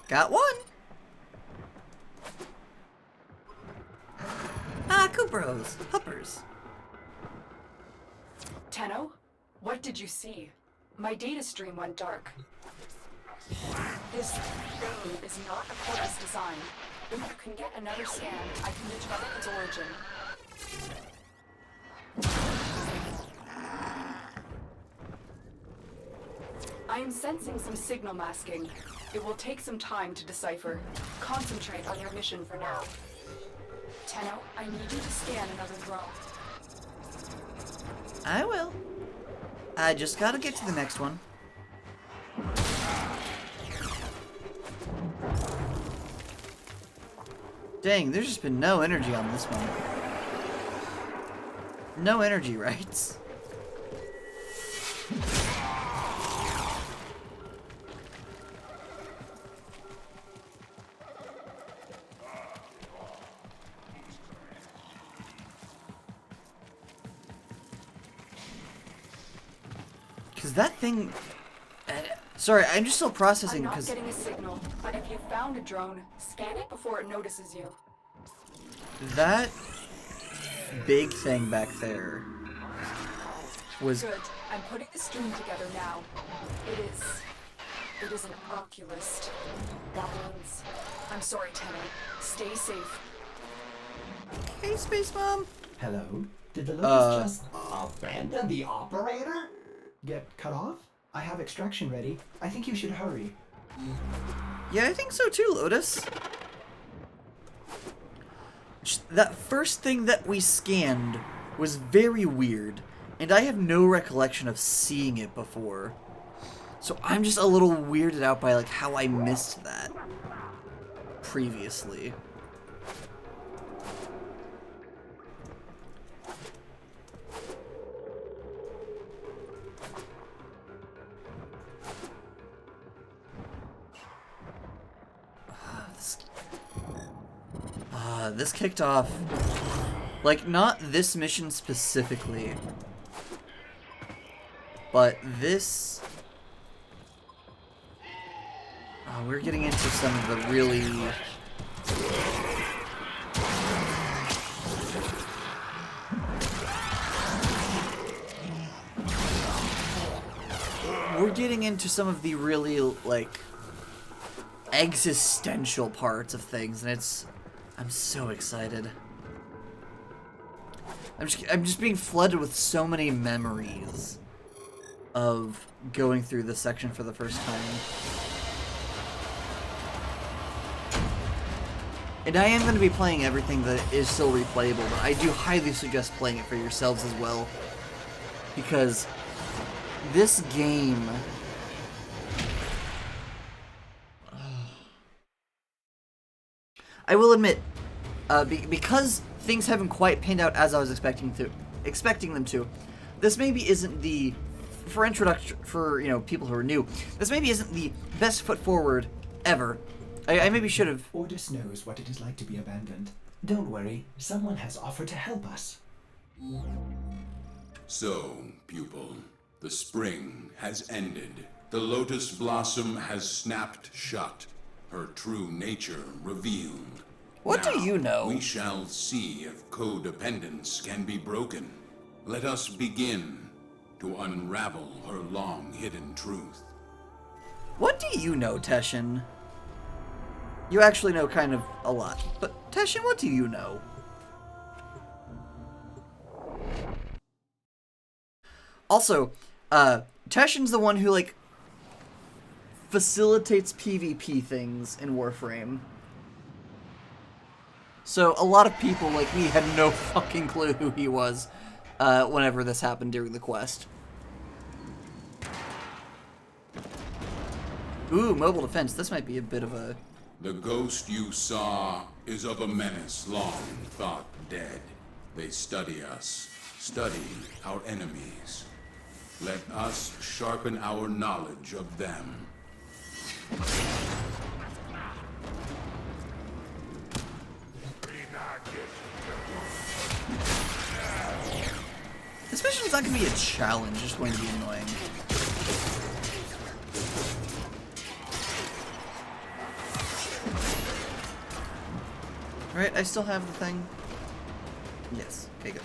Got one. Coopros. Puppers. Tenno, what did you see? My data stream went dark. This thing is not a Corpus design. If you can get another scan, I can determine its origin. I am sensing some signal masking. It will take some time to decipher. Concentrate on your mission for now. Tenno, I need you to scan another drone. I will. I just gotta get to the next one. Dang, there's just been no energy on this one. No energy rights. Because that thing... sorry, I'm just still processing I'm not because... getting a signal, but if you found a drone, scan it before it notices you. That big thing back there was... Good. I'm putting the stream together now. It is an oculist. That means... I'm sorry, Tenno. Stay safe. Hey, Space Mom! Hello? Did the Lotus just Abandon the operator? get cut off? I have extraction ready. I think you should hurry. Yeah, I think so too, Lotus. That first thing that we scanned was very weird, and I have no recollection of seeing it before. So I'm just a little weirded out by like how I missed that previously. This kicked off, like, not this mission specifically, but this, we're getting into some of the really, like, existential parts of things, and I'm so excited. I'm just being flooded with so many memories of going through this section for the first time. And I am going to be playing everything that is still replayable, but I do highly suggest playing it for yourselves as well. Because this game... I will admit, because things haven't quite panned out as I was expecting them to, this maybe isn't the, for introduction, for, you know, people who are new, this maybe isn't the best foot forward ever. I maybe should have... Ordis knows what it is like to be abandoned. Don't worry, someone has offered to help us. So, pupil, The spring has ended. The lotus blossom has snapped shut, her true nature revealed. What Now, do you know? We shall see if codependence can be broken. Let us begin to unravel her long-hidden truth. What do you know, Teshin? You actually know kind of a lot. But, Teshin, what do you know? Also, Teshin's the one who, like, facilitates PvP things in Warframe. So, a lot of people like me had no fucking clue who he was whenever this happened during the quest. Ooh, mobile defense. This might be a bit of a... The ghost you saw is of a menace long thought dead. They study us, study our enemies. Let us sharpen our knowledge of them. This mission's not going to be a challenge, it's going to be annoying. Right, I still have the thing. Yes, okay, good.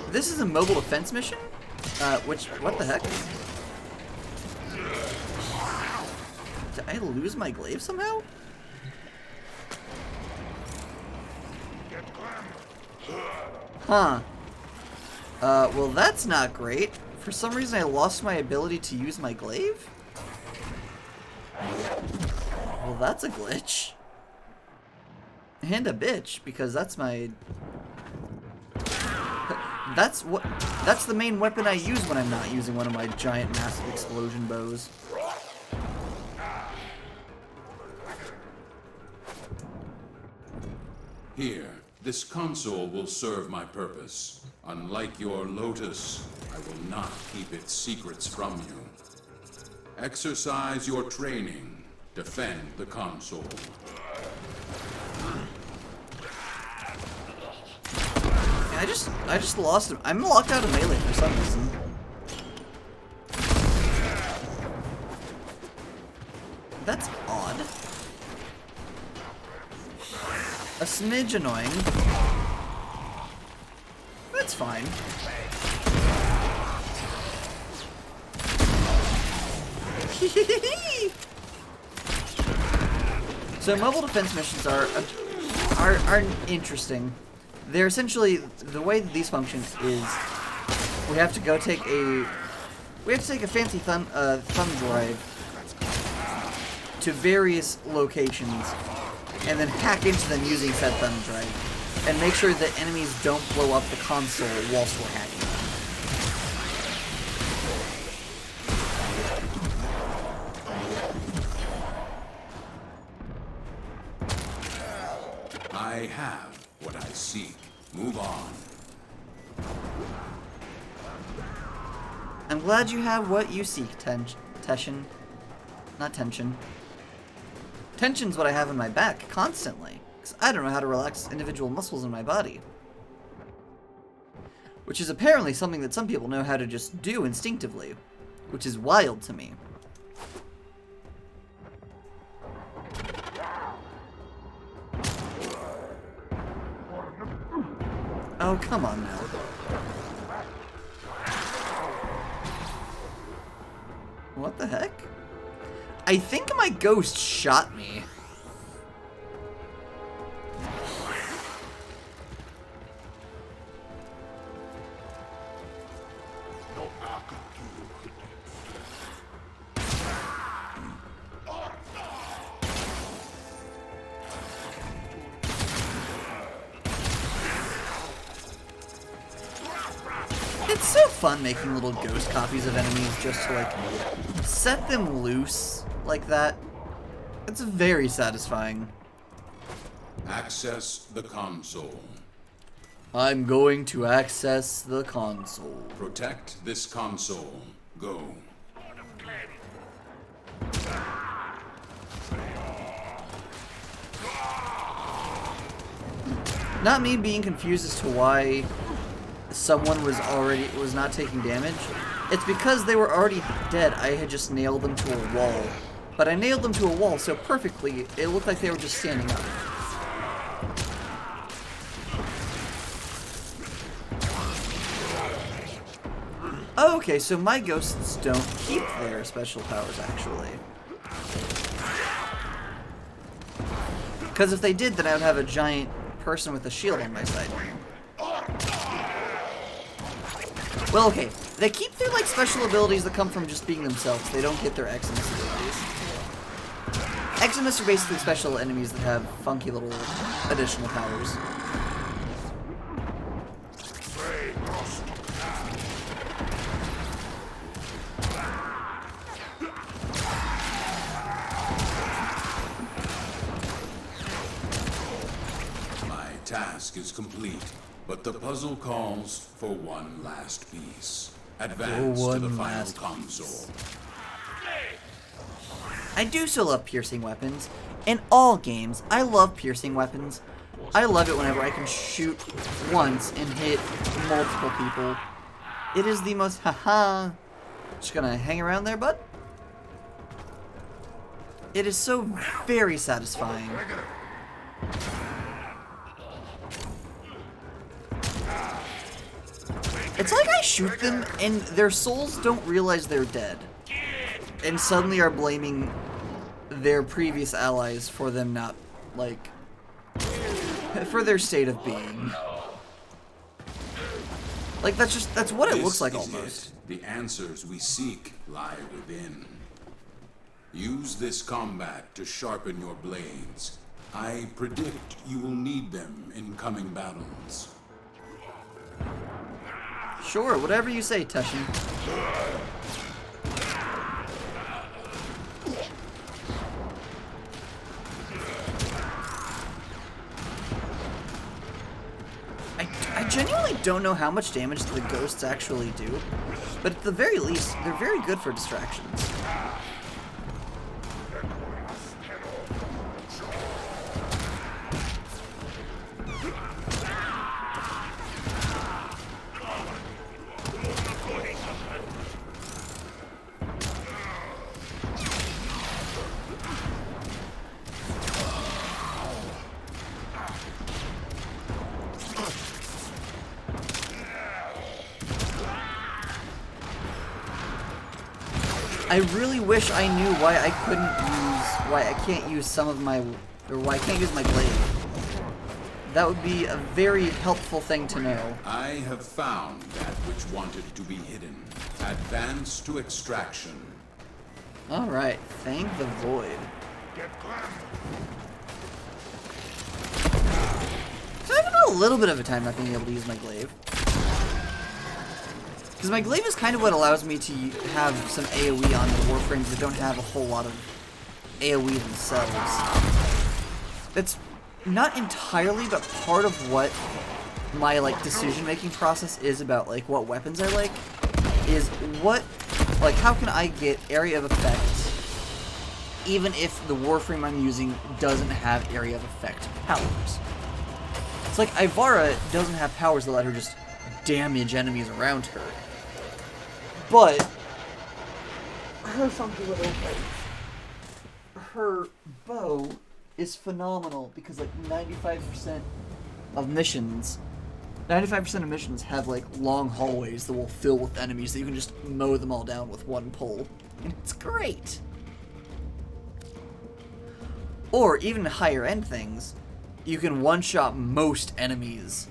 This is a mobile defense mission? What the heck? Did I lose my glaive somehow? Huh. Well that's not great. For some reason I lost my ability to use my glaive? Well that's a glitch. And a bitch, because that's my... That's the main weapon I use when I'm not using one of my giant massive explosion bows. Here, this console will serve my purpose. Unlike your lotus, I will not keep its secrets from you. Exercise your training. Defend the console. I just lost him. I'm locked out of melee for some reason. That's odd. A smidge annoying. That's fine. So mobile defense missions are interesting. They're essentially, the way that these function is we have to go take a fancy thumb drive to various locations and then hack into them using said thumb drive and make sure that enemies don't blow up the console whilst we're hacking them. I have what I seek. Move on. I'm glad you have what you seek, Teshin. Not tension. Tension's what I have in my back, constantly. Because I don't know how to relax individual muscles in my body. Which is apparently something that some people know how to just do instinctively. Which is wild to me. Oh, come on now. What the heck? I think my ghost shot me. It's so fun making little ghost copies of enemies just to, like, set them loose like that. It's very satisfying. Access the console. I'm going to access the console. Protect this console. Go. Not me being confused as to why someone was not taking damage, it's because they were already dead. I had just nailed them to a wall. But I nailed them to a wall so perfectly, it looked like they were just standing up. Okay, so my ghosts don't keep their special powers, actually. Because if they did, then I would have a giant person with a shield on my side. Well, okay, they keep their, like, special abilities that come from just being themselves. They don't get their Eximus abilities. Eximus are basically special enemies that have funky little additional powers. My task is complete, but the puzzle calls for one last piece. Advance to the final console. I do still love piercing weapons. In all games, I love piercing weapons. I love it whenever I can shoot once and hit multiple people. It is the most haha. Just gonna hang around there, bud. It is so very satisfying. It's like I shoot them and their souls don't realize they're dead. And suddenly are blaming their previous allies for them not, like, for their state of being. Like, that's what it looks like almost. The answers we seek lie within. Use this combat to sharpen your blades. I predict you will need them in coming battles. Sure, whatever you say, Tushin. I genuinely don't know how much damage the ghosts actually do, but at the very least, they're very good for distractions. I really wish I knew why I can't use some of my, or why I can't use my blade. That would be a very helpful thing to know. I have found that which wanted to be hidden. Advance to extraction. Alright, thank the void. So I have a little bit of a time not being able to use my glaive. Because my glaive is kind of what allows me to have some AoE on the Warframes that don't have a whole lot of AoE themselves. That's not entirely, but part of what my, like, decision-making process is about, like, what weapons I like, is what, like, how can I get area of effect, even if the Warframe I'm using doesn't have area of effect powers. It's like, Ivara doesn't have powers that let her just damage enemies around her. But her funky little, like, her bow is phenomenal because, like, 95% of missions have, like, long hallways that will fill with enemies that you can just mow them all down with one pull. And it's great. Or, even higher end things, you can one-shot most enemies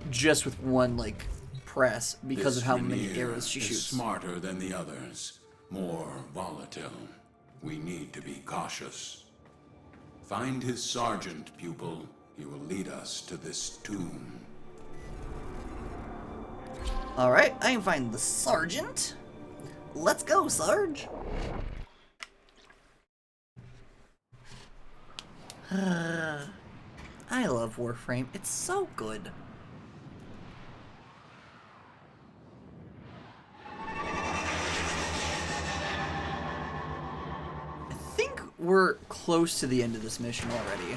just with one, like, press because of how many arrows she shoots. Smarter than the others, more volatile. We need to be cautious. Find his sergeant, pupil. He will lead us to this tomb. Alright, I can find the sergeant. Let's go, Sarge. I love Warframe. It's so good. We're close to the end of this mission already.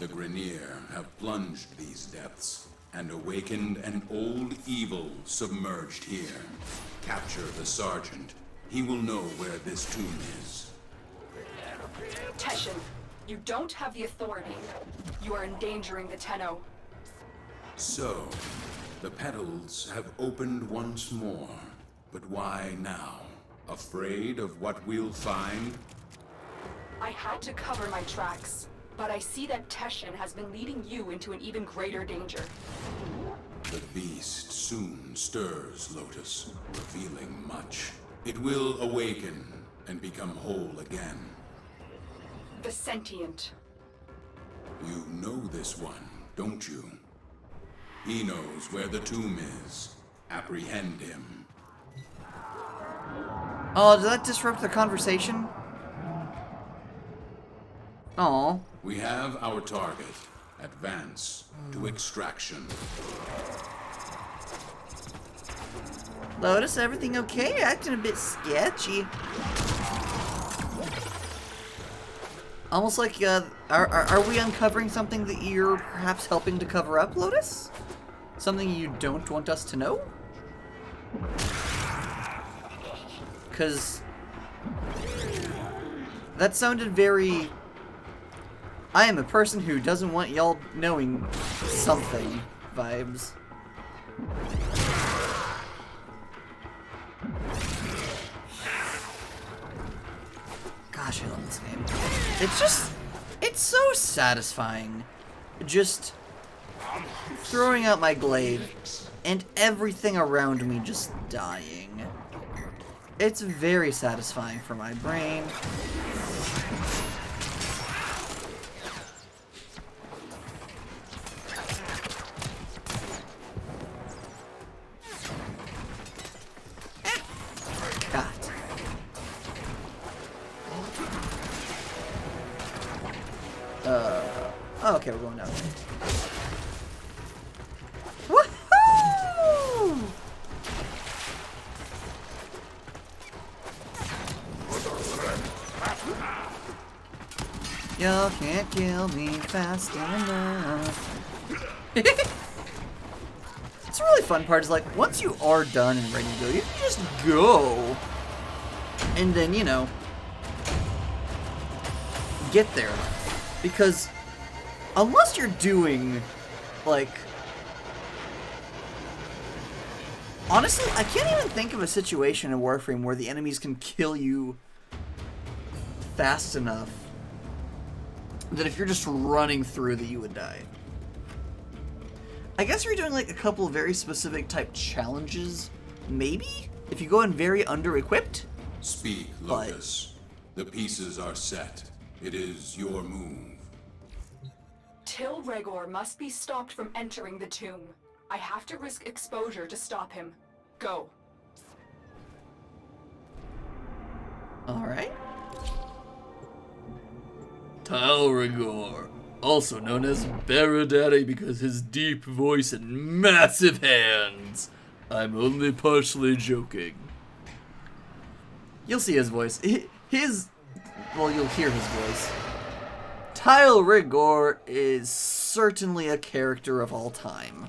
The Grenier have plunged these depths and awakened an old evil submerged here. Capture the Sergeant. He will know where this tomb is. Teshin, you don't have the authority. You are endangering the Tenno. So, the petals have opened once more. But why now? Afraid of what we'll find? I had to cover my tracks, but I see that Teshin has been leading you into an even greater danger. The beast soon stirs, Lotus, revealing much. It will awaken and become whole again. The sentient. You know this one, don't you? He knows where the tomb is. Apprehend him. Oh, did that disrupt the conversation? Oh. We have our target. Advance to extraction. Lotus, everything okay? You're acting a bit sketchy. Almost like, are we uncovering something that you're perhaps helping to cover up, Lotus? Something you don't want us to know? Because that sounded very... I am a person who doesn't want y'all knowing something vibes. Gosh, I love this game. It's so satisfying. Just throwing out my glaive and everything around me just dying. It's very satisfying for my brain. Oh, okay, we're going down. Woohoo! Y'all can't kill me fast enough. It's a really fun part is like, once you are done and ready to go, you can just go. And then, you know, get there. Because unless you're doing, like... Honestly, I can't even think of a situation in Warframe where the enemies can kill you fast enough that if you're just running through that you would die. I guess you're doing like a couple of very specific type challenges, maybe? If you go in very under-equipped? Speak, Lotus. The pieces are set. It is your move. Till Regor must be stopped from entering the tomb. I have to risk exposure to stop him. Go. Alright. Talrigor, also known as Baradaddy because his deep voice and massive hands. I'm only partially joking. You'll see his voice. Well, you'll hear his voice. Talrigor is certainly a character of all time.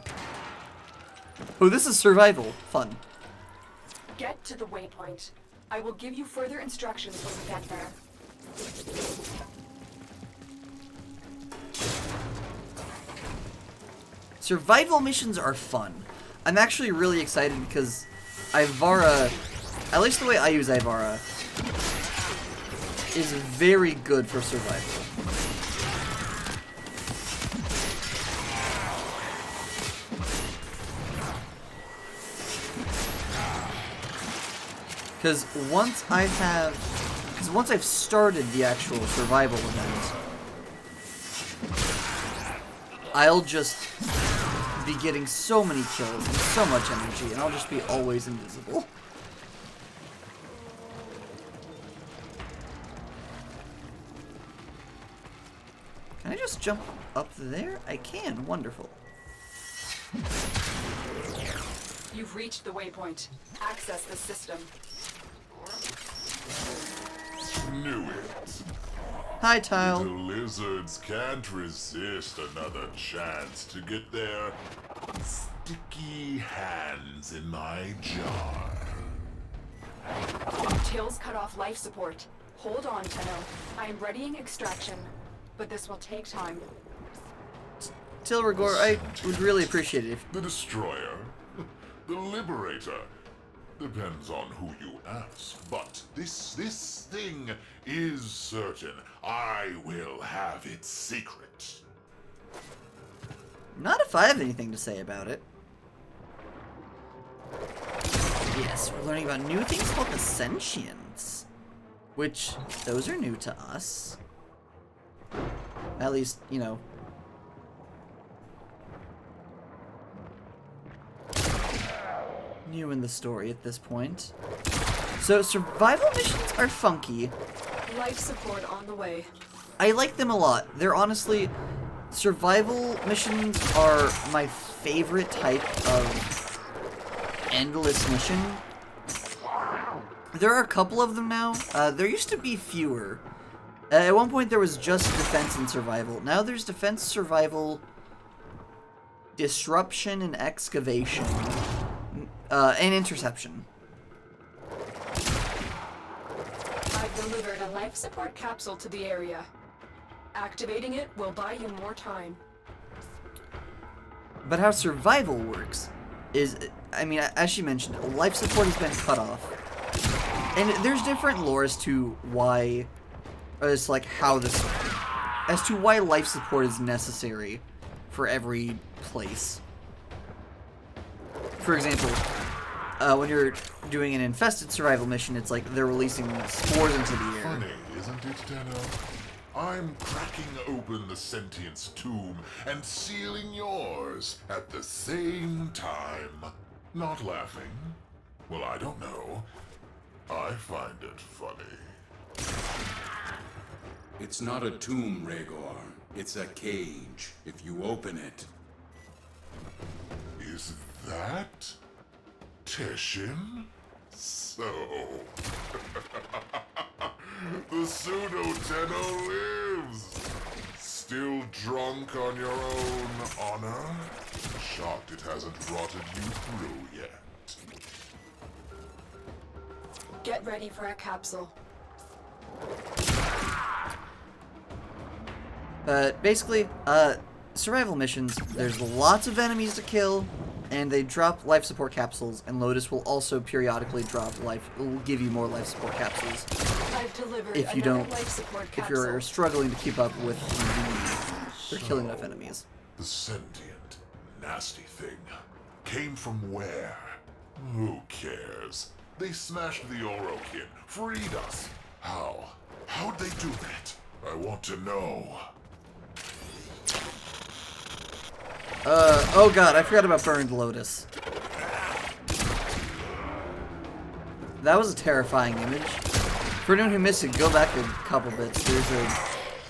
Oh, this is survival. Fun. Get to the waypoint. I will give you further instructions when we get there. Survival missions are fun. I'm actually really excited because Ivara, at least the way I use Ivara, is very good for survival. Because once I've started the actual survival event, I'll just be getting so many kills and so much energy, and I'll just be always invisible. Can I just jump up there? I can. Wonderful. You've reached the waypoint. Access the system. Knew it. Hi, Tile. Little lizards can't resist another chance to get their sticky hands in my jar. Tails cut off life support. Hold on, Tenno. I am readying extraction, but this will take time. Tilrigor, I would really appreciate it if... The destroyer, the liberator, depends on who you ask. But this thing is certain. I will have its secret. Not if I have anything to say about it. Yes, we're learning about new things called the sentients. Which, those are new to us. At least, you know. New in the story at this point. So, survival missions are funky. Life support on the way. I like them a lot. They're honestly... Survival missions are my favorite type of endless mission. There are a couple of them now. There used to be fewer. At one point there was just defense and survival. Now there's defense, survival, disruption, and excavation. And interception. I've delivered a life support capsule to the area. Activating it will buy you more time. But how survival works is, I mean, as she mentioned, life support has been cut off. And there's different lore as to why, as like how this, as to why life support is necessary for every place. For example, when you're doing an infested survival mission, it's like they're releasing spores into the air. Funny, isn't it, Tenno? I'm cracking open the sentience tomb and sealing yours at the same time. Not laughing? Well, I don't know. I find it funny. It's not a tomb, Rhaegar. It's a cage. If you open it... Is that Teshin? So... The pseudo-Tenno lives! Still drunk on your own honor? Shocked it hasn't rotted you through yet. Get ready for a capsule. Basically, survival missions, there's lots of enemies to kill, and they drop life support capsules, and Lotus will also periodically will give you more life support capsules. I've delivered If you another don't, life support if capsule. you're struggling to keep up with they're killing enough enemies. The sentient, nasty thing came from where? Who cares? They smashed the Orokin, freed us. How? How'd they do that? I want to know. Oh god, I forgot about Burned Lotus. That was a terrifying image. For anyone who missed it, go back a couple bits. There's a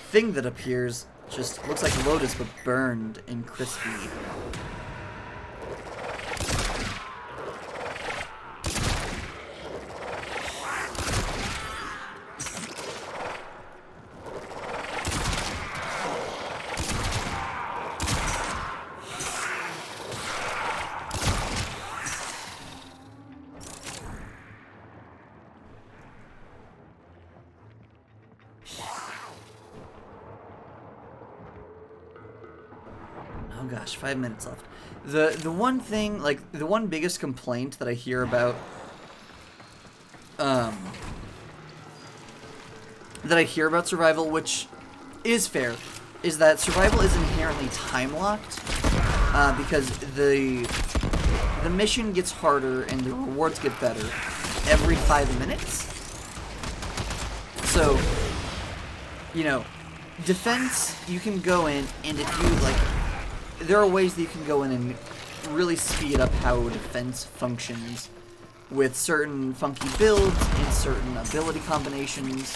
thing that appears, just looks like Lotus but burned and crispy. Oh gosh, 5 minutes left. The one thing, like, the one biggest complaint that I hear about, survival, which is fair, is that survival is inherently time-locked, because the mission gets harder and the rewards get better every 5 minutes. So, you know, defense, you can go in, and if you, like, there are ways that you can go in and really speed up how defense functions with certain funky builds and certain ability combinations.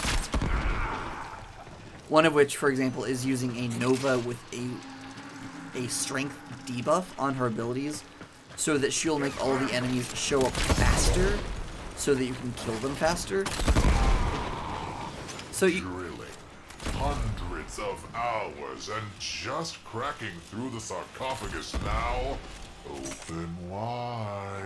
One of which, for example, is using a Nova with a strength debuff on her abilities so that she'll make all the enemies show up faster so that you can kill them faster. So you... Drilling. hundreds of hours and just cracking through the sarcophagus now. Open wide.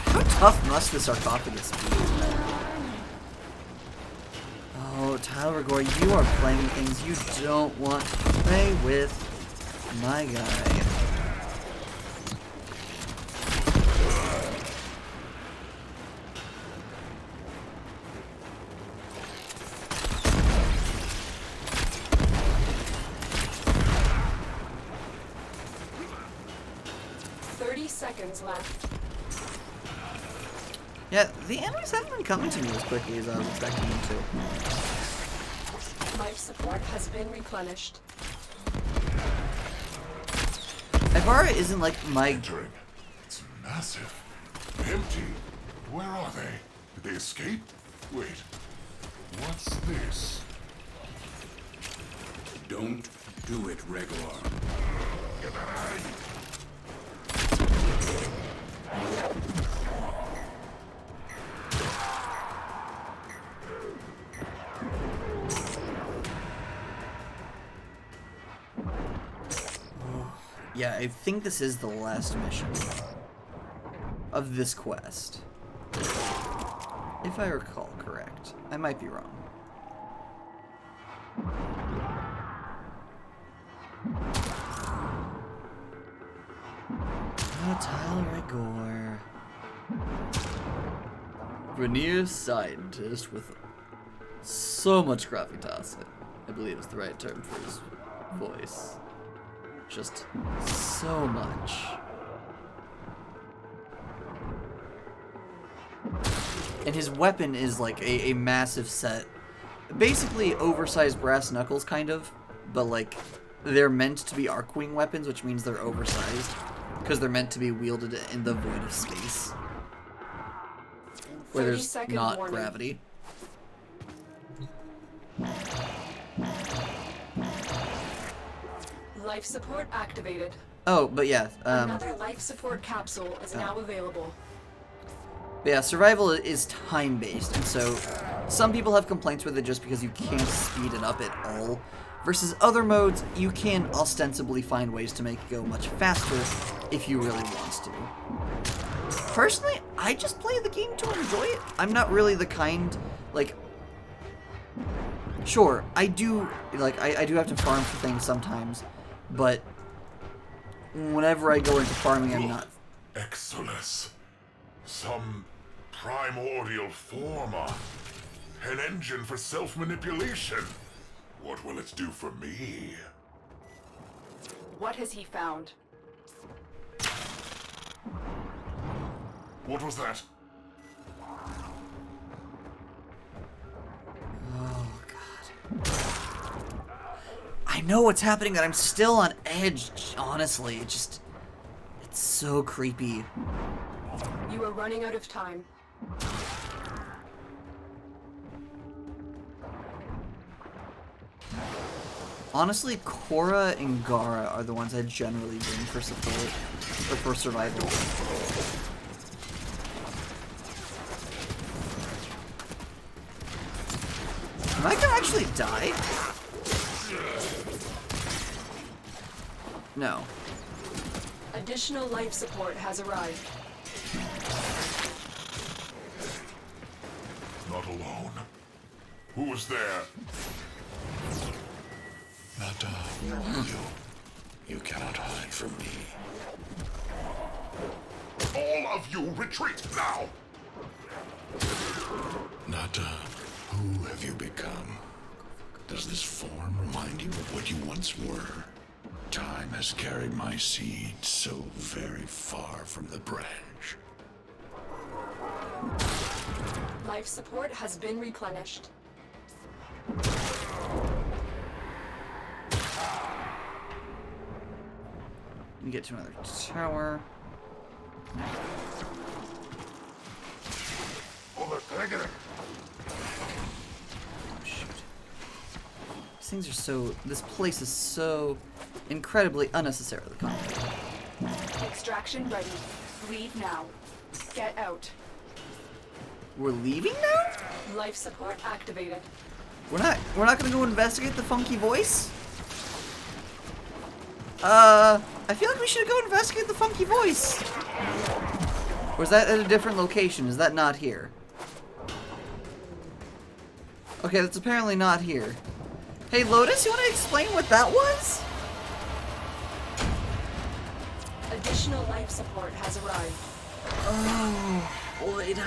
How tough must the sarcophagus be? Oh, Tyler Gore, you are playing things you don't want to play with, my guy. Left. Yeah, the enemies haven't been coming to me as quickly as I was expecting them to. Life support has been replenished. Ibarra isn't like my... Entering. It's massive. Empty. Where are they? Did they escape? Wait. What's this? Don't do it, Regor. Yeah, I think this is the last mission of this quest. If I recall correct. I might be wrong. Oh, Tyler Gore. Veneer scientist with so much gravitas. I believe is the right term for his voice. Just so much. And his weapon is like a massive set. Basically oversized brass knuckles, kind of. But like, they're meant to be Arcwing weapons, which means they're oversized. Because they're meant to be wielded in the void of space. Where there's not gravity. Life support activated. Oh, but yeah. Another life support capsule is now available. But yeah, survival is time-based, and so some people have complaints with it just because you can't speed it up at all. Versus other modes, you can ostensibly find ways to make it go much faster if you really want to. Personally, I just play the game to enjoy it. I'm not really the kind, like... Sure, I do, like, I do have to farm for things sometimes, but whenever I go into farming, I'm not... Exodus. Some primordial forma. An engine for self-manipulation. What will it do for me? What has he found? What was that? Oh, God. I know what's happening, and I'm still on edge, honestly. It's so creepy. You are running out of time. Honestly, Korra and Gara are the ones I generally bring for support, or for survival. Am I gonna actually die? No. Additional life support has arrived. Not alone. Who's there? Nata, you cannot hide from me. All of you retreat now! Nata, who have you become? Does this form remind you of what you once were? Time has carried my seed so very far from the branch. Life support has been replenished. You get to another tower. Oh, shoot. These things are so... This place is so incredibly unnecessarily complicated. Extraction ready. Leave now. Get out. We're leaving now? Life support activated. We're not gonna go investigate the funky voice? I feel like we should go investigate the funky voice. Or is that at a different location? Is that not here? Okay, that's apparently not here. Hey, Lotus, you want to explain what that was? Additional life support has arrived. Oh, Lloyd.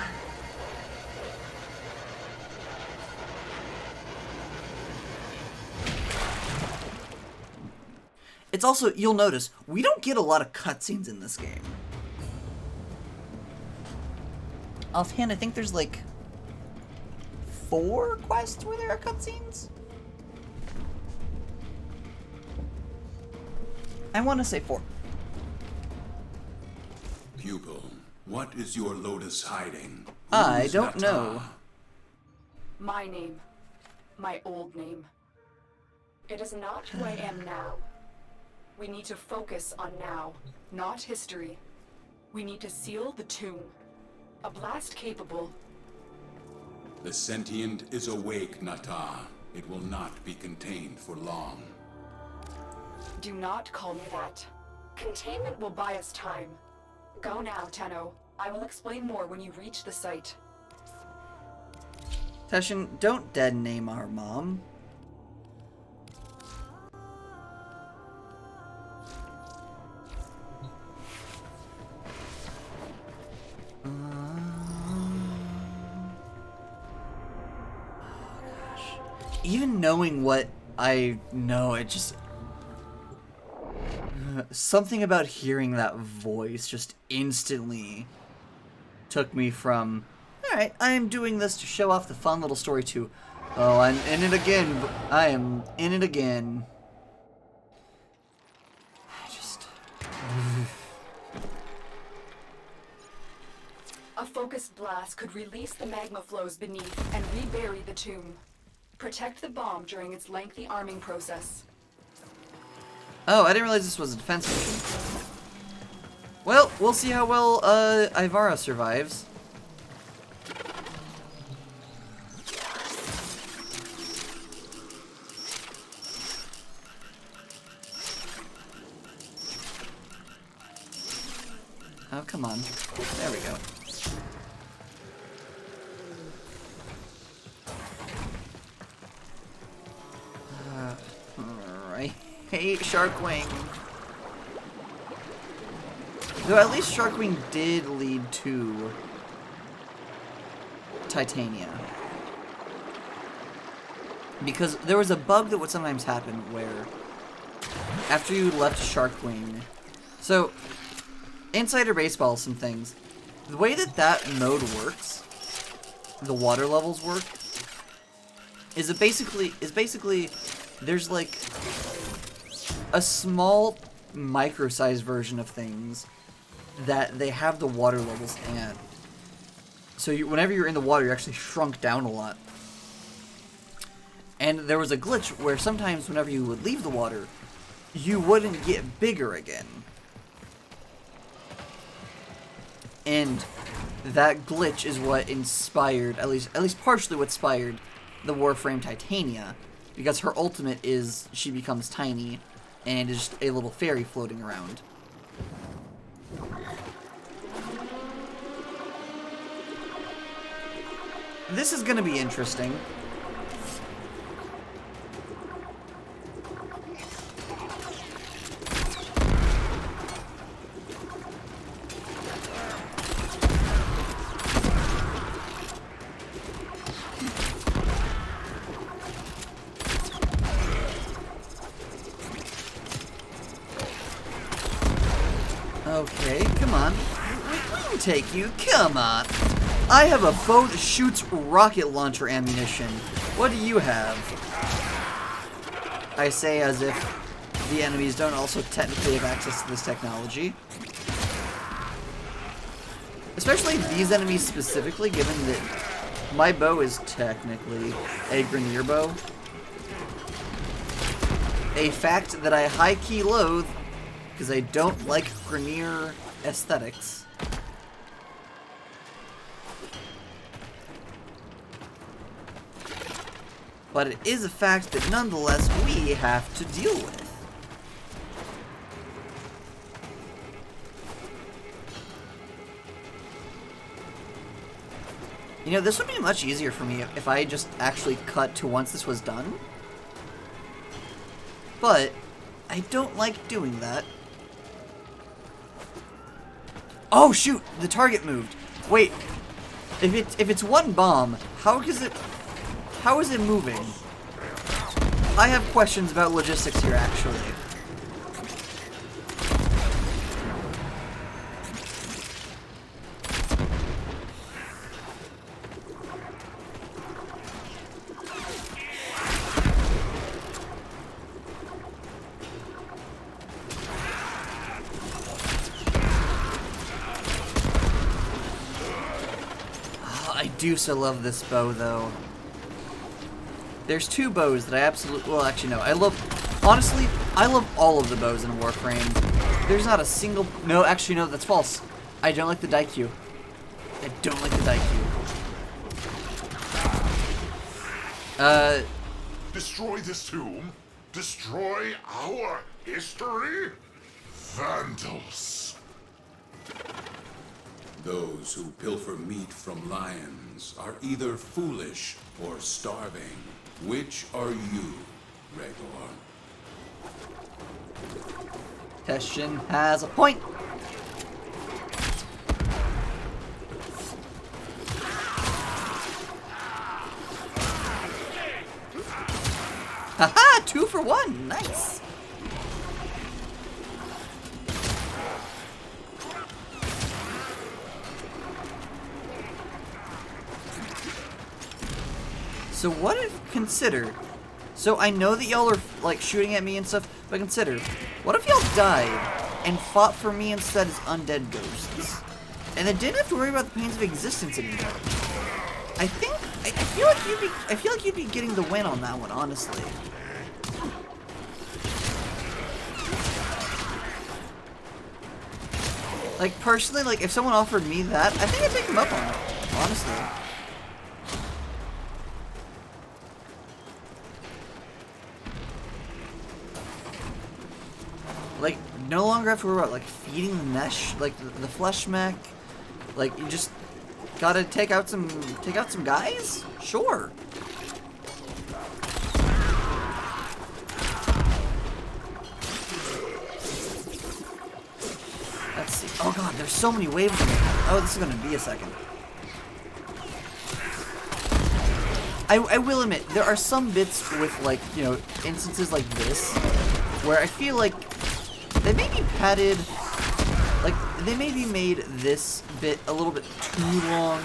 It's also, you'll notice, we don't get a lot of cutscenes in this game. Offhand, I think there's like 4 quests where there are cutscenes? I want to say 4. Pupil, what is your Lotus hiding? I Who's don't Nata? know. My name. My old name. It is not who I am now. We need to focus on now, not history. We need to seal the tomb. A blast capable. The sentient is awake, Nata. It will not be contained for long. Do not call me that. Containment will buy us time. Go now, Tenno. I will explain more when you reach the site. Teshin, don't dead name our mom. Even knowing what I know, it just... something about hearing that voice just instantly took me from, alright, I am doing this to show off the fun little story to, oh, I'm in it again, I am in it again. I just... A focused blast could release the magma flows beneath and rebury the tomb. Protect the bomb during its lengthy arming process. Oh, I didn't realize this was a defense mission. Well, we'll see how well Ivara survives. Oh, come on. There we go. I hate Sharkwing. Though at least Sharkwing did lead to Titania. Because there was a bug that would sometimes happen where after you left Sharkwing... So, Insider Baseball, some things. The way that that mode works, the water levels work, is basically there's like a small micro-sized version of things that they have the water levels at. So whenever you're in the water, you're actually shrunk down a lot. And there was a glitch where sometimes whenever you would leave the water, you wouldn't get bigger again. And that glitch is what inspired, at least partially what inspired the Warframe Titania, because her ultimate is she becomes tiny and is just a little fairy floating around. This is gonna be interesting. Okay, come on. We can take you, come on. I have a bow that shoots rocket launcher ammunition. What do you have? I say as if the enemies don't also technically have access to this technology. Especially these enemies specifically, given that my bow is technically a Grineer bow. A fact that I high-key loathe, because I don't like Grineer aesthetics. but it is a fact that nonetheless we have to deal with. You know, this would be much easier for me if I just actually cut to once this was done. But I don't like doing that. Oh shoot, the target moved. Wait, if it's one bomb, how is it moving? I have questions about logistics here, actually. I do so love this bow, though. There's two bows that I absolutely... Well, actually, no. Honestly, I love all of the bows in Warframe. There's not a single... No, actually, no, that's false. I don't like the Daikyu. I don't like the Daikyu. Destroy this tomb? Destroy our history? Vandals. Those who pilfer meat from lions are either foolish or starving. Which are you, Regor? Hessian has a point. Haha, 2 for 1. Nice. So what if, consider, so I know that y'all are like shooting at me and stuff, but consider, what if y'all died and fought for me instead as undead ghosts? And then didn't have to worry about the pains of existence anymore. I feel like you'd be getting the win on that one, honestly. Like personally, like if someone offered me that, I think I'd take them up on it, honestly. Like, no longer have to worry about, like, feeding the mesh, like, the flesh mech. Like, you just gotta take out some guys? Sure. Let's see. Oh god, there's so many waves. Oh, this is gonna be a second. I will admit, there are some bits with, like, you know, instances like this, where I feel like they may be padded, like, they may be made this bit a little bit too long.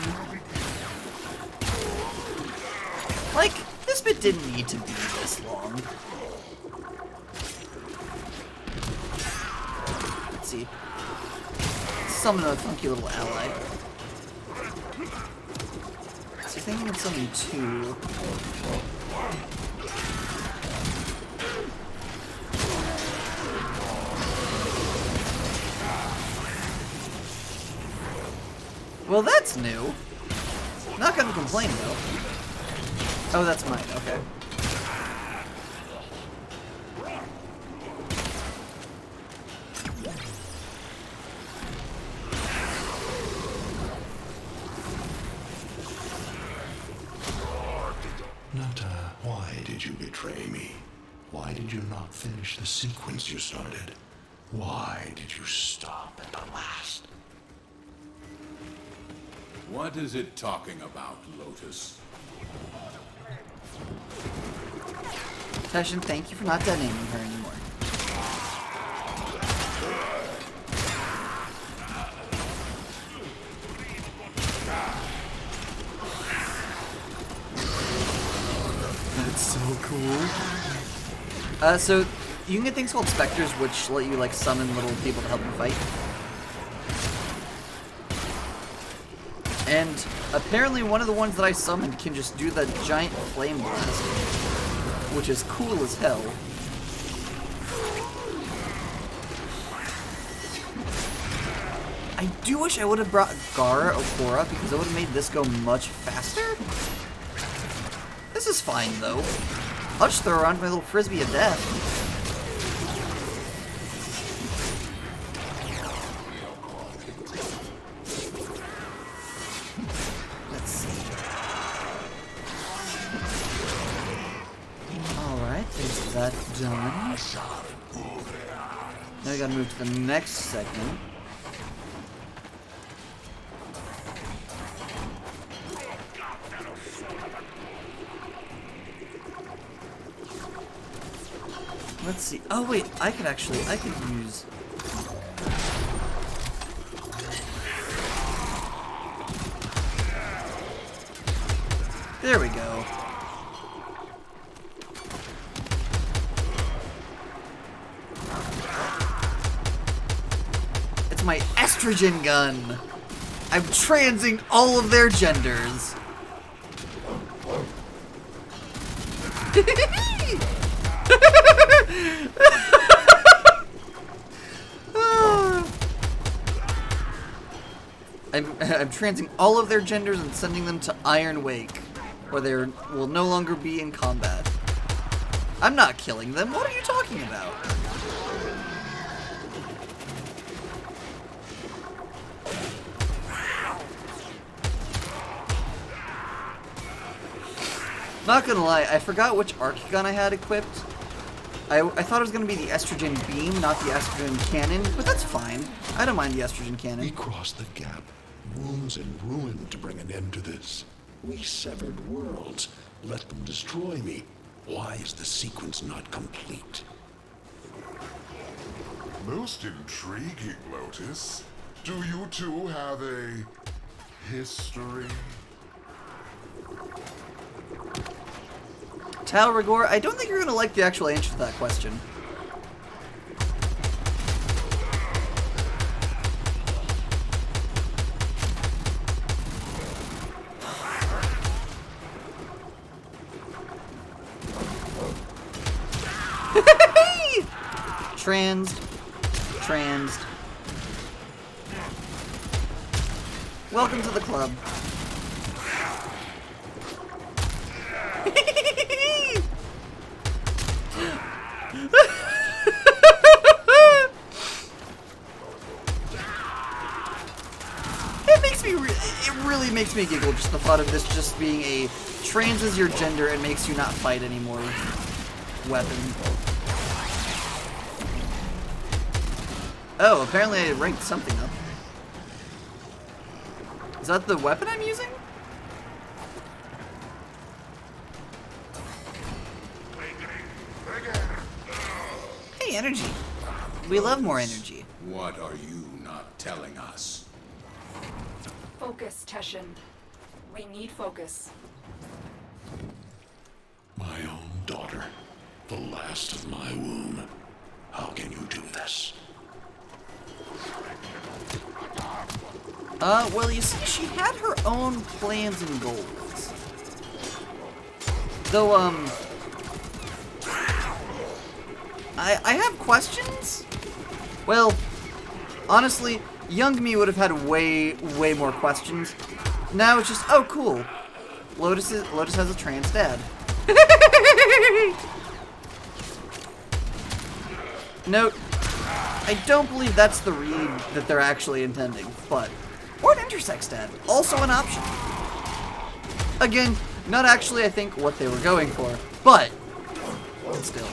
Like, this bit didn't need to be this long. Let's see. Summon a funky little ally. So I think I can summon 2. Well, that's new. Not gonna complain, though. Oh, that's mine. Okay. Nata, why did you betray me? Why did you not finish the sequence you started? Why did you stop at the last? What is it talking about, Lotus? Session, thank you for not detonating her anymore. That's so cool. So you can get things called specters, which let you like summon little people to help you fight. And apparently one of the ones that I summoned can just do the giant flame blast, which is cool as hell. I do wish I would have brought Gara Okora because it would have made this go much faster. This is fine, though. I'll just throw around my little frisbee of death. Let's see. Alright, there's that done. Now we gotta move to the next segment. Let's see. Oh wait, I could use. There we go. It's my estrogen gun. I'm transing all of their genders. I'm transing all of their genders and sending them to Iron Wake, where they will no longer be in combat. I'm not killing them. What are you talking about? Not gonna lie, I forgot which arc gun I had equipped. I thought it was gonna be the estrogen beam, not the estrogen cannon, but that's fine. I don't mind the estrogen cannon. We crossed the gap, wounds and ruin to bring an end to this. We severed worlds. Let them destroy me. Why is the sequence not complete? Most intriguing, Lotus. Do you two have a history? Tal Rigor, I don't think you're gonna like the actual answer to that question. Transed. Welcome to the club. It really makes me giggle, just the thought of this just being a trans as your gender and makes you not fight anymore weapon. Oh, apparently I ranked something up. Is that the weapon I'm using? Hey, energy. We love more energy. What are you not telling us? Focus, Teshin. We need focus. My own daughter, the last of my womb. How can you do this? Well, you see, she had her own plans and goals. Though, I have questions. Well, honestly, young me would have had way more questions. Now it's just, oh, cool. Lotus has a trans dad. Note, I don't believe that's the read that they're actually intending, but... Or an intersex dad, also an option. Again, not actually, I think, what they were going for, but... Still.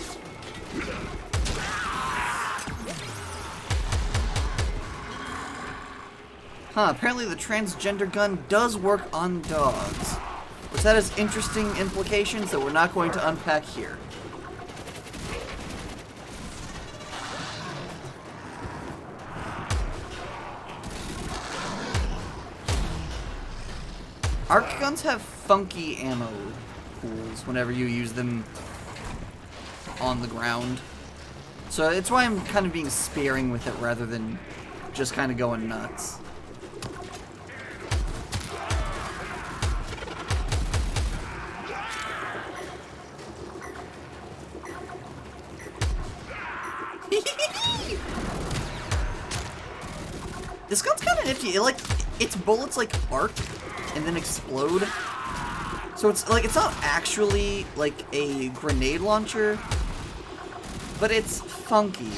Huh, apparently the transgender gun does work on dogs. Which that has interesting implications that we're not going to unpack here. Arc guns have funky ammo pools whenever you use them on the ground. So it's why I'm kind of being sparing with it rather than just kind of going nuts. This gun's kind of nifty. Its bullets like arc and then explode. So it's like, it's not actually like a grenade launcher, but it's funky.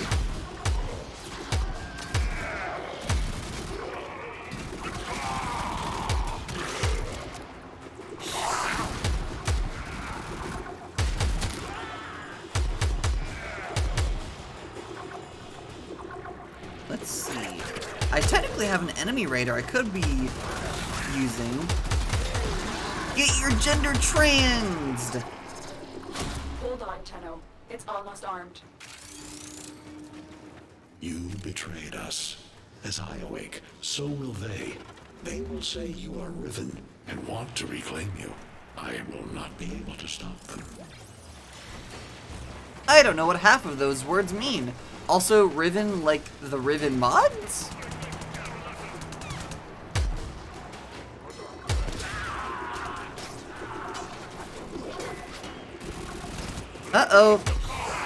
Let's see. I technically have an enemy radar I could be using. Get your gender transed! Hold on, Tenno. It's almost armed. You betrayed us. As I awake, so will they. They will say you are Riven and want to reclaim you. I will not be able to stop them. I don't know what half of those words mean. Also, Riven like the Riven mods? Uh-oh.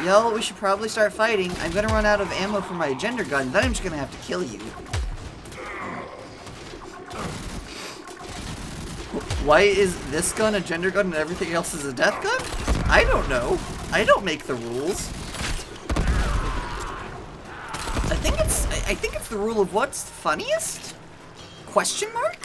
Yo, we should probably start fighting. I'm gonna run out of ammo for my gender gun, then I'm just gonna have to kill you. Why is this gun a gender gun and everything else is a death gun? I don't know. I don't make the rules. I think it's the rule of what's funniest? Question mark?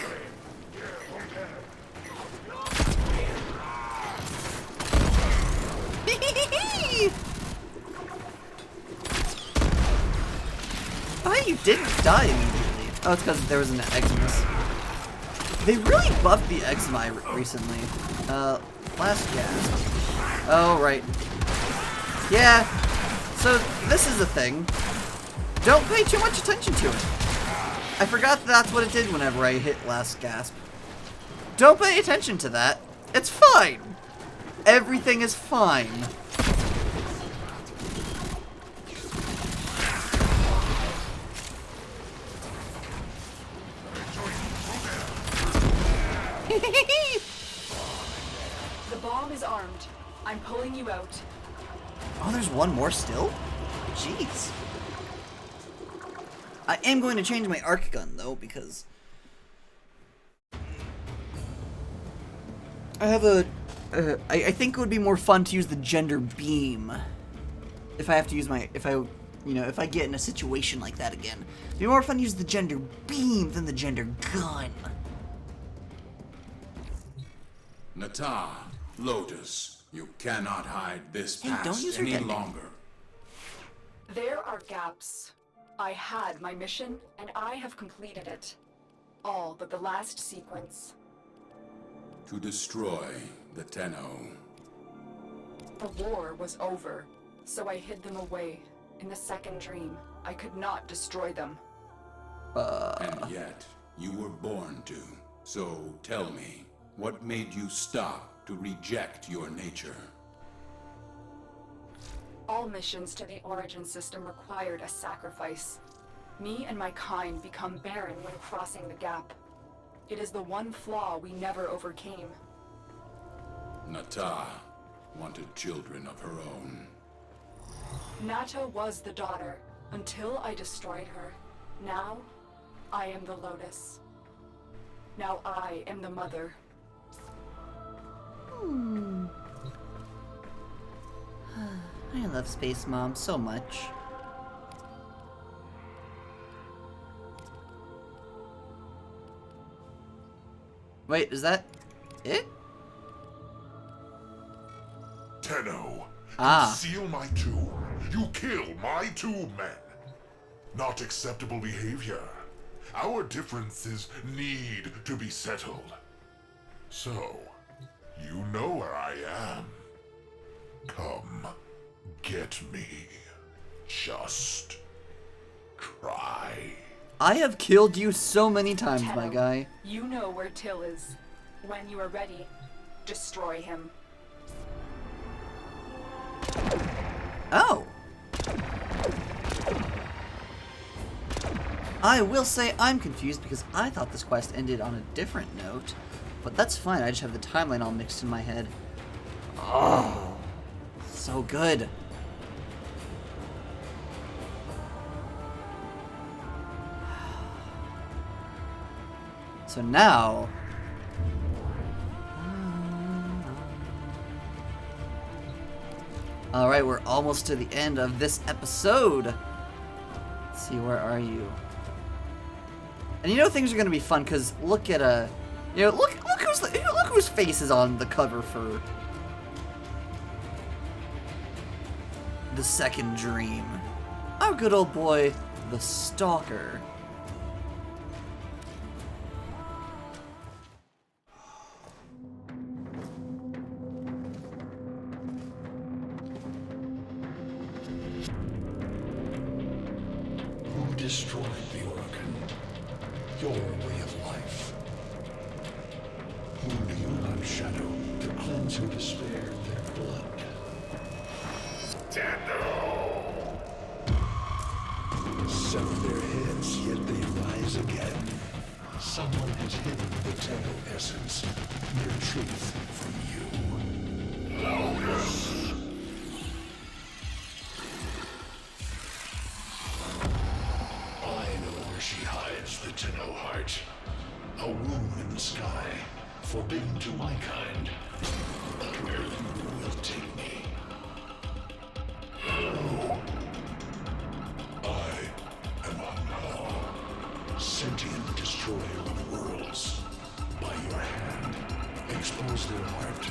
Oh, you didn't die immediately. Oh, it's because there was an Eximus. They really buffed the Eximi recently. Last gas. Oh, right. Yeah. So, this is a thing. Don't pay too much attention to it. I forgot that's what it did whenever I hit last gasp. Don't pay attention to that. It's fine. Everything is fine. The bomb is armed. I'm pulling you out. Oh, there's one more still? Jeez. I am going to change my arc gun, though, because I have a... I think it would be more fun to use the gender beam if I have to use my... If I get in a situation like that again. It'd be more fun to use the gender beam than the gender gun. Nata, Lotus, you cannot hide this Hey, don't past use her any gender. longer. There are gaps. I had my mission, and I have completed it. All but the last sequence. To destroy the Tenno. The war was over, so I hid them away. In the second dream, I could not destroy them. And yet, you were born to. So tell me, what made you stop to reject your nature? All missions to the Origin system required a sacrifice. Me and my kind become barren when crossing the gap. It is the one flaw we never overcame. Nata wanted children of her own. Nata was the daughter, until I destroyed her. Now, I am the Lotus. Now I am the mother. I love Space Mom so much. Wait, is that it? Tenno, Ah. conceal my tomb. You kill my two men. Not acceptable behavior. Our differences need to be settled. So, you know where I am. Come, get me. Just try. I have killed you so many times, my Tenno, guy. You know where Till is. When you are ready, destroy him. Oh. I will say I'm confused because I thought this quest ended on a different note. But that's fine, I just have the timeline all mixed in my head. Oh, so good. So now... Alright, we're almost to the end of this episode. Let's see, where are you? And you know things are gonna be fun, because look at look whose face is on the cover for the second dream. Our good old boy, the Stalker. Who destroyed the organ? Your way of life. Whom do you not shadow to cleanse who despaired their blood? Tenno! Sever their heads, yet they rise again. Someone has hidden the Tenno essence, their truth from you. Lotus! I know where she hides the Tenno heart. A womb in the sky, forbidden to my kind. But where you will take me. I am Hunha, sentient destroyer of worlds. By your hand, expose their heart.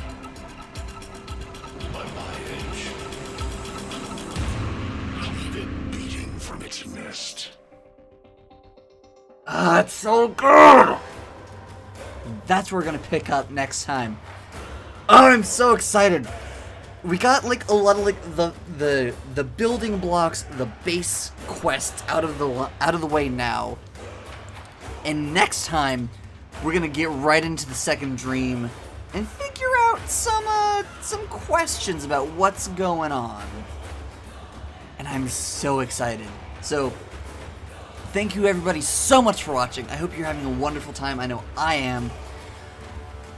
By my edge, leave it beating from its nest. Ah, it's so good! That's where we're gonna pick up next time. Oh, I'm so excited! We got like a lot of like the building blocks, the base quest out of the way now. And next time, we're gonna get right into the second dream and figure out some questions about what's going on. And I'm so excited. So, thank you everybody so much for watching. I hope you're having a wonderful time. I know I am.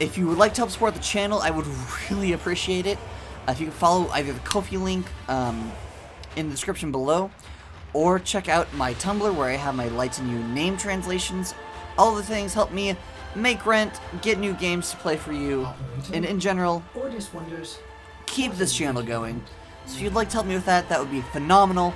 If you would like to help support the channel, I would really appreciate it. If you can follow either the Ko-fi link in the description below, or check out my Tumblr where I have my Lights and You name translations. All the things help me make rent, get new games to play for you, and in general, keep this channel going. So if you'd like to help me with that, that would be phenomenal.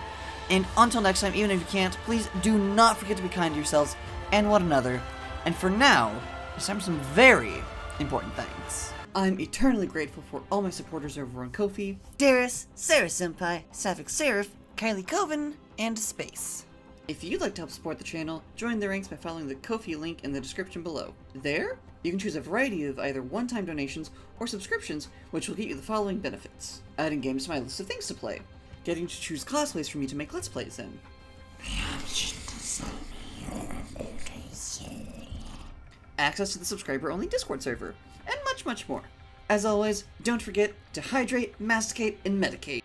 And until next time, even if you can't, please do not forget to be kind to yourselves and one another. And for now, it's time for some very important things. I'm eternally grateful for all my supporters over on Ko-fi. Darius, Sarah Senpai, Sapphic Seraph, Kylie Coven, and Space. If you'd like to help support the channel, join the ranks by following the Ko-fi link in the description below. There, you can choose a variety of either one-time donations or subscriptions, which will get you the following benefits. Adding games to my list of things to play. Getting to choose cosplays for me to make Let's Plays in. Access to the subscriber-only Discord server, and much, much more. As always, don't forget to hydrate, masticate, and medicate.